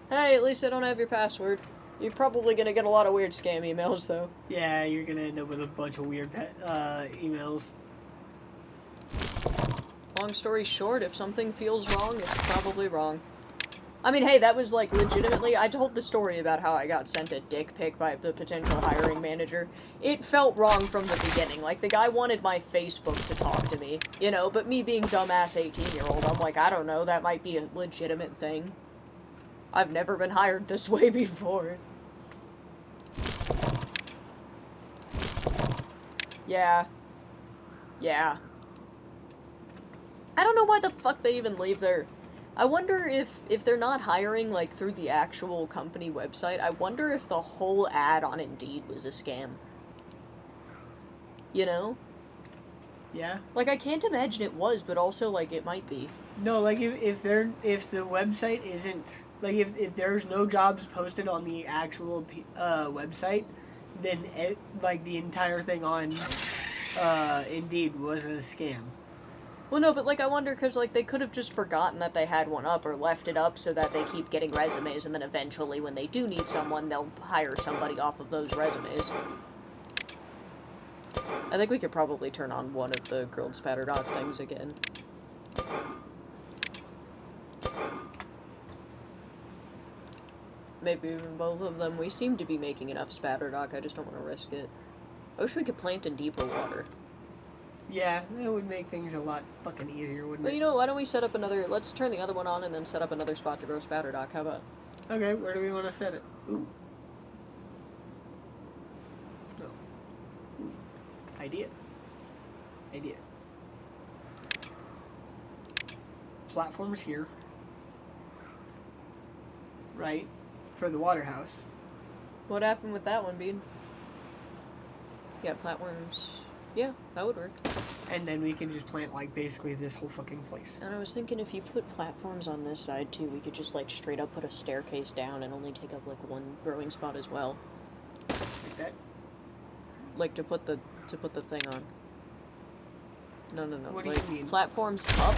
[SPEAKER 1] Hey, at least I don't have your password. You're probably gonna get a lot of weird scam emails, though.
[SPEAKER 2] Yeah, you're gonna end up with a bunch of weird emails.
[SPEAKER 1] Long story short, if something feels wrong, it's probably wrong. I mean, hey, that was, like, legitimately, I told the story about how I got sent a dick pic by the potential hiring manager. It felt wrong from the beginning. Like, the guy wanted my Facebook to talk to me, you know, but me being dumbass 18-year-old, I'm like, I don't know, that might be a legitimate thing. I've never been hired this way before. Yeah. Yeah. I don't know why the fuck they even leave their... I wonder if they're not hiring, like, through the actual company website, I wonder if the whole ad on Indeed was a scam. You know?
[SPEAKER 2] Yeah.
[SPEAKER 1] Like, I can't imagine it was, but also, like, it might be.
[SPEAKER 2] No, like, if the website isn't... Like, if there's no jobs posted on the actual website, then, the entire thing on Indeed was a scam.
[SPEAKER 1] Well, no, but, like, I wonder, because, like, they could have just forgotten that they had one up or left it up so that they keep getting resumes, and then eventually, when they do need someone, they'll hire somebody off of those resumes. I think we could probably turn on one of the grilled spatterdock things again. Maybe even both of them. We seem to be making enough spatterdock, I just don't want to risk it. I wish we could plant in deeper water.
[SPEAKER 2] Yeah, that would make things a lot fucking easier, wouldn't
[SPEAKER 1] Well,
[SPEAKER 2] it?
[SPEAKER 1] you know, why don't we set up another... Let's turn the other one on and then set up another spot to grow spatterdock. How about?
[SPEAKER 2] Okay, where do we want to set it? Ooh. No. Ooh. Idea. Platforms here. Right. For the water house.
[SPEAKER 1] What happened with that one, Bean? Yeah, platforms... Yeah, that would work.
[SPEAKER 2] And then we can just plant, like, basically this whole fucking place.
[SPEAKER 1] And I was thinking if you put platforms on this side, too, we could just, like, straight up put a staircase down and only take up, like, one growing spot as well.
[SPEAKER 2] Like that?
[SPEAKER 1] Like, to put the thing on. No.
[SPEAKER 2] What do
[SPEAKER 1] like,
[SPEAKER 2] you mean?
[SPEAKER 1] Platforms up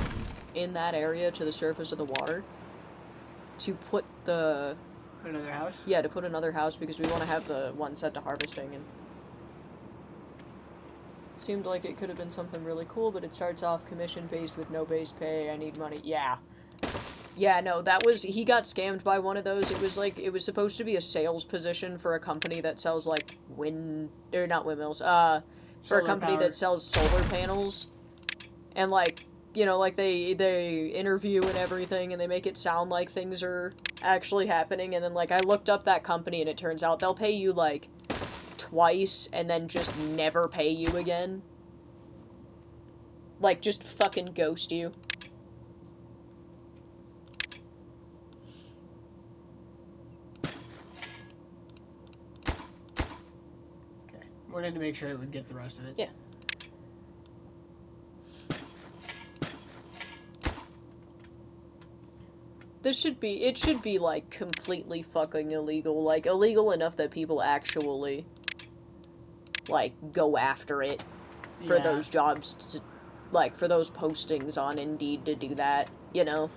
[SPEAKER 1] in that area to the surface of the water to put the...
[SPEAKER 2] Another house?
[SPEAKER 1] Yeah, to put another house because we want to have the one set to harvesting and... Seemed like it could have been something really cool, but it starts off commission-based with no base pay, I need money. Yeah. Yeah, no, that was... He got scammed by one of those. It was, like, it was supposed to be a sales position for a company that sells, like, or not windmills, for
[SPEAKER 2] Solar
[SPEAKER 1] a company
[SPEAKER 2] power.
[SPEAKER 1] that sells solar panels. And, like, you know, like, they interview and everything, and they make it sound like things are actually happening, and then, like, I looked up that company, and it turns out they'll pay you, like... twice and then just never pay you again. Like, just fucking ghost you.
[SPEAKER 2] Okay. Wanted to make sure it would get the rest of it.
[SPEAKER 1] Yeah. It should be, like, completely fucking illegal. Like, illegal enough that people actually, like, go after it for those jobs, to, like, for those postings on Indeed to do that, you know?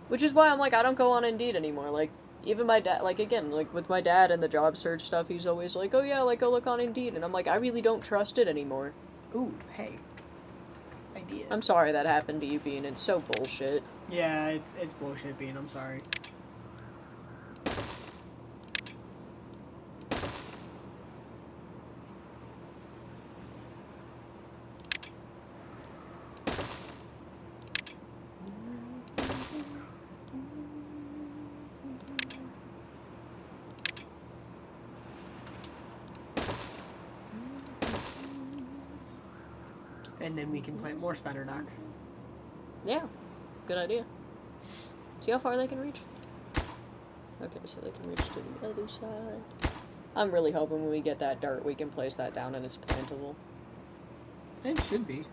[SPEAKER 1] Which is why I'm like, I don't go on Indeed anymore. Like, even my dad, like, again, like, with my dad and the job search stuff, he's always like, oh yeah, like, go look on Indeed. And I'm like, I really don't trust it anymore.
[SPEAKER 2] Ooh, hey. Idea.
[SPEAKER 1] I'm sorry that happened to you, Bean. It's so bullshit.
[SPEAKER 2] Yeah, it's bullshit, Bean. I'm sorry. And then we can plant more spider dock.
[SPEAKER 1] Yeah, good idea. See how far they can reach? Okay, so they can reach to the other side. I'm really hoping when we get that dirt, we can place that down and it's plantable.
[SPEAKER 2] It should be.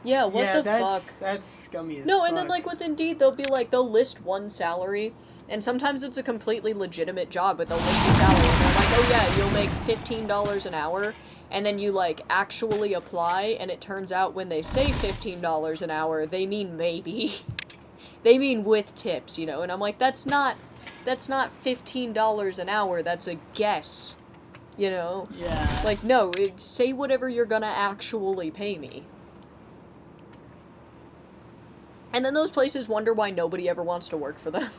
[SPEAKER 1] Yeah, what the fuck?
[SPEAKER 2] That's scummy as
[SPEAKER 1] No,
[SPEAKER 2] fuck.
[SPEAKER 1] and then, like, with Indeed, they'll list one salary, and sometimes it's a completely legitimate job, but they'll list the salary, and they're like, oh yeah, you'll make $15 an hour, and then you, like, actually apply, and it turns out when they say $15 an hour, they mean maybe. They mean with tips, you know, and I'm like, that's not $15 an hour, that's a guess, you know?
[SPEAKER 2] Yeah.
[SPEAKER 1] Like, no, say whatever you're gonna actually pay me. And then those places wonder why nobody ever wants to work for them.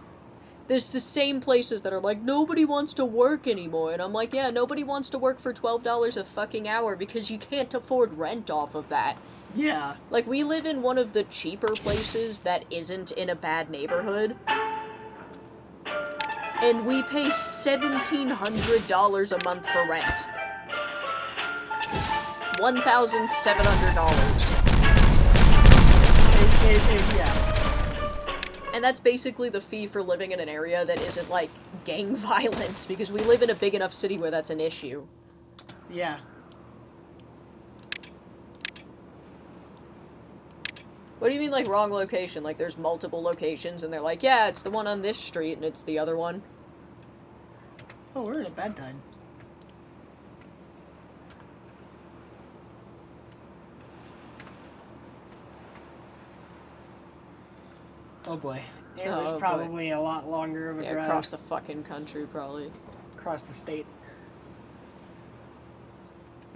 [SPEAKER 1] There's the same places that are like, nobody wants to work anymore. And I'm like, yeah, nobody wants to work for $12 a fucking hour because you can't afford rent off of that.
[SPEAKER 2] Yeah.
[SPEAKER 1] Like, we live in one of the cheaper places that isn't in a bad neighborhood. And we pay $1,700 a month for rent. $1,700.
[SPEAKER 2] Yeah.
[SPEAKER 1] And that's basically the fee for living in an area that isn't, like, gang violence, because we live in a big enough city where that's an issue.
[SPEAKER 2] Yeah.
[SPEAKER 1] What do you mean, like, wrong location? Like, there's multiple locations, and they're like, yeah, it's the one on this street, and it's the other one.
[SPEAKER 2] Oh, we're in a bad time. Oh boy. It was probably a lot longer of a drive.
[SPEAKER 1] Across the fucking country, probably.
[SPEAKER 2] Across the state.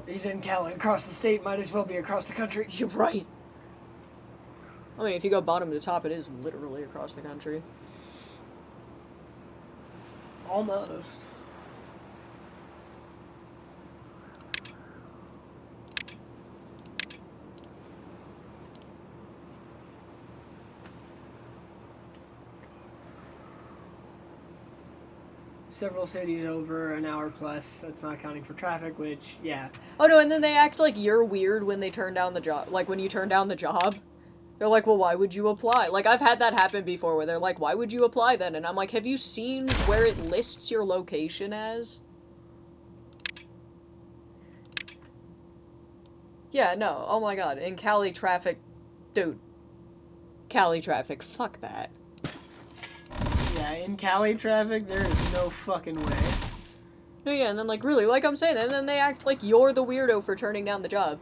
[SPEAKER 2] He's in Cali. Across the state might as well be across the country.
[SPEAKER 1] You're right. I mean, if you go bottom to top, it is literally across the country.
[SPEAKER 2] Almost. Several cities over an hour plus. That's not counting for traffic, which, yeah.
[SPEAKER 1] Oh no, and then they act like you're weird when they turn down the job. Like, when you turn down the job. They're like, well, why would you apply? Like, I've had that happen before where they're like, why would you apply then? And I'm like, have you seen where it lists your location as? Yeah, no. Oh my god. In Cali traffic... Dude. Cali traffic. Fuck that.
[SPEAKER 2] Yeah, in Cali traffic, there is no fucking way.
[SPEAKER 1] No, yeah, and then, like, really, like I'm saying, and then they act like you're the weirdo for turning down the job.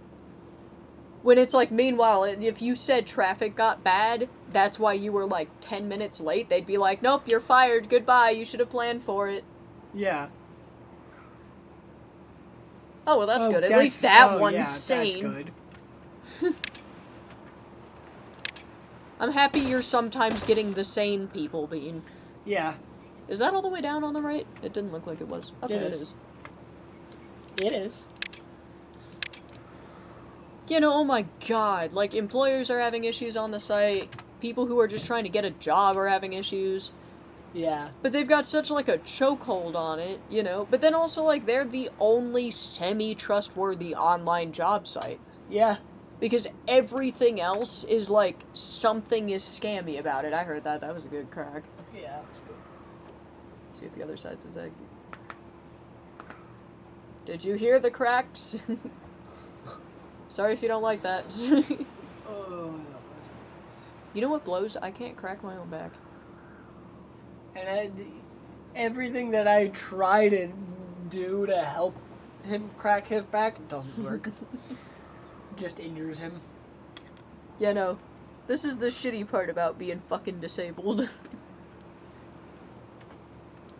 [SPEAKER 1] When it's like, meanwhile, if you said traffic got bad, that's why you were, like, 10 minutes late, they'd be like, nope, you're fired, goodbye, you should have planned for it.
[SPEAKER 2] Yeah.
[SPEAKER 1] Oh, well, that's good. At least that one's sane.
[SPEAKER 2] That's good.
[SPEAKER 1] I'm happy you're sometimes getting the sane people, Bean.
[SPEAKER 2] Yeah.
[SPEAKER 1] Is that all the way down on the right? It didn't look like it was. Okay, it is.
[SPEAKER 2] It is.
[SPEAKER 1] You know, oh my god, like, employers are having issues on the site, people who are just trying to get a job are having issues.
[SPEAKER 2] Yeah.
[SPEAKER 1] But they've got such, like, a chokehold on it, you know? But then also, like, they're the only semi-trustworthy online job site.
[SPEAKER 2] Yeah.
[SPEAKER 1] Because everything else is, like, something is scammy about it. I heard that. That was a good crack.
[SPEAKER 2] Yeah, that was good.
[SPEAKER 1] See if the other side's the egg. Did you hear the cracks? Sorry if you don't like that.
[SPEAKER 2] Oh,
[SPEAKER 1] you know what blows? I can't crack my own back.
[SPEAKER 2] And everything that I try to do to help him crack his back doesn't work. Just injures him.
[SPEAKER 1] Yeah, no. This is the shitty part about being fucking disabled.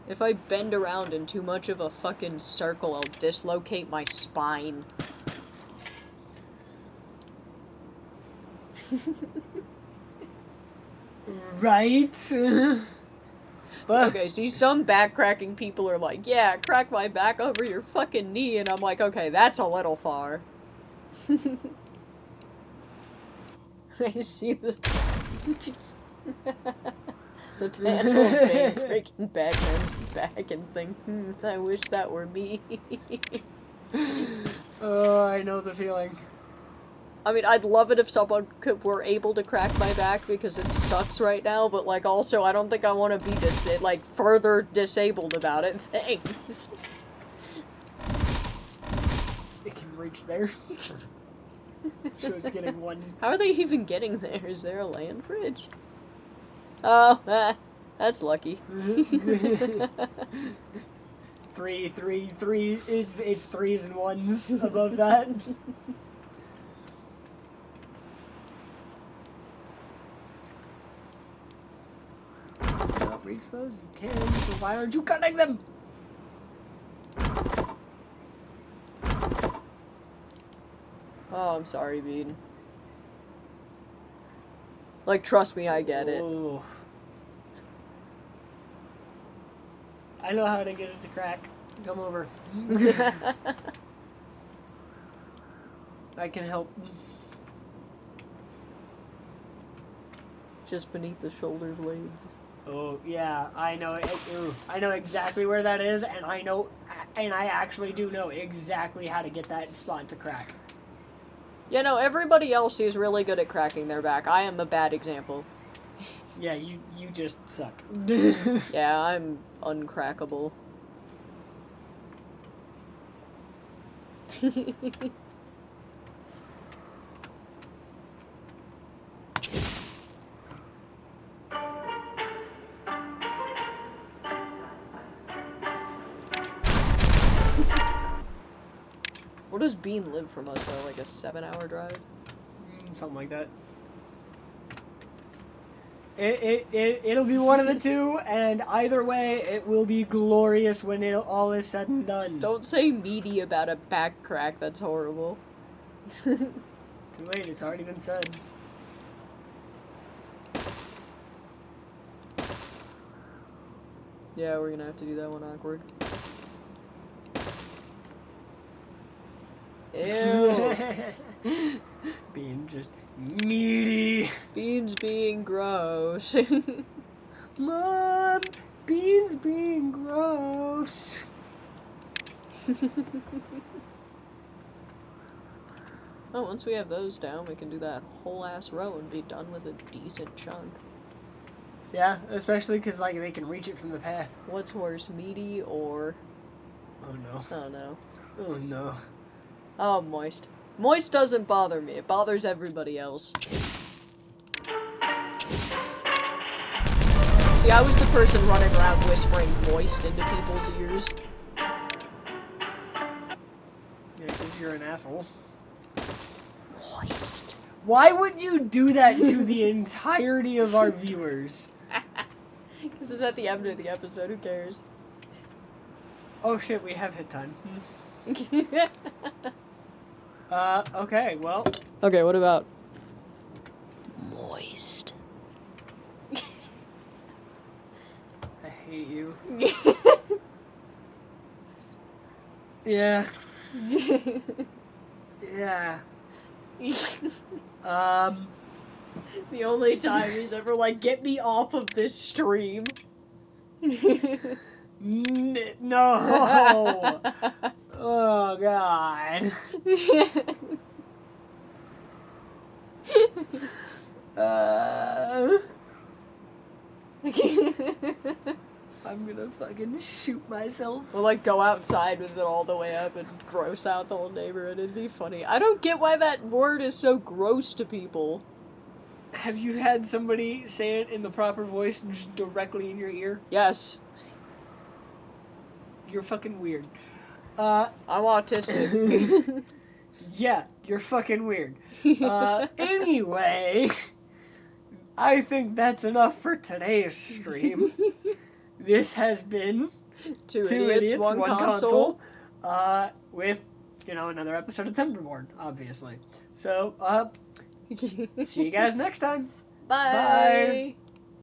[SPEAKER 1] If I bend around in too much of a fucking circle, I'll dislocate my spine.
[SPEAKER 2] Right? But
[SPEAKER 1] Okay, see, some back-cracking people are like, yeah, crack my back over your fucking knee, and I'm like, okay, that's a little far. I see the... the panel of Bane breaking Batman's back and think, I wish that were me.
[SPEAKER 2] oh, I know the feeling.
[SPEAKER 1] I mean, I'd love it if someone were able to crack my back because it sucks right now, but, like, also, I don't think I want to be, further disabled about it. Thanks.
[SPEAKER 2] It can reach there. So it's getting one.
[SPEAKER 1] How are they even getting there? Is there a land bridge? Oh, that's lucky.
[SPEAKER 2] Three. It's threes and ones above that. Not reach those. You can. So why aren't you cutting them?
[SPEAKER 1] Oh, I'm sorry, Bean. Like, trust me, I get it.
[SPEAKER 2] Oh. I know how to get it to crack. Come over. I can help.
[SPEAKER 1] Just beneath the shoulder blades.
[SPEAKER 2] Oh yeah, I know. I know exactly where that is, and I actually do know exactly how to get that spot to crack.
[SPEAKER 1] You know, everybody else is really good at cracking their back. I am a bad example.
[SPEAKER 2] Yeah, you just suck.
[SPEAKER 1] Yeah, I'm uncrackable. Where does Bean live from us, though? Like a 7-hour drive?
[SPEAKER 2] Something like that. It'll be one of the two, and either way, it will be glorious when all is said and done.
[SPEAKER 1] Don't say meaty about a back crack, that's horrible.
[SPEAKER 2] Too late, it's already been said.
[SPEAKER 1] Yeah, we're gonna have to do that one awkward. Ew.
[SPEAKER 2] Being just meaty.
[SPEAKER 1] Beans being gross.
[SPEAKER 2] Mom, Beans being gross.
[SPEAKER 1] Oh, once we have those down, we can do that whole ass row and be done with a decent chunk.
[SPEAKER 2] Yeah, especially because like they can reach it from the path.
[SPEAKER 1] What's worse, meaty or...
[SPEAKER 2] Oh no.
[SPEAKER 1] Oh no.
[SPEAKER 2] Oh no.
[SPEAKER 1] Oh, moist. Moist doesn't bother me. It bothers everybody else. See, I was the person running around whispering moist into people's ears.
[SPEAKER 2] Yeah, because you're an asshole.
[SPEAKER 1] Moist.
[SPEAKER 2] Why would you do that to the entirety of our viewers?
[SPEAKER 1] Because it's at the end of the episode, who cares?
[SPEAKER 2] Oh shit, we have hit time. Okay, well.
[SPEAKER 1] Okay, what about... moist.
[SPEAKER 2] I hate you. Yeah. Yeah.
[SPEAKER 1] The only time he's ever like, get me off of this stream.
[SPEAKER 2] No. Oh god. I'm gonna fucking shoot myself.
[SPEAKER 1] We'll like go outside with it all the way up and gross out the whole neighborhood. It'd be funny. I don't get why that word is so gross to people.
[SPEAKER 2] Have you had somebody say it in the proper voice just directly in your ear?
[SPEAKER 1] Yes.
[SPEAKER 2] You're fucking weird.
[SPEAKER 1] I'm autistic.
[SPEAKER 2] Yeah, you're fucking weird. Anyway, I think that's enough for today's stream. This has been
[SPEAKER 1] Two idiots, one console.
[SPEAKER 2] With, another episode of Timberborn, obviously. So, see you guys next time.
[SPEAKER 1] Bye.
[SPEAKER 2] Bye.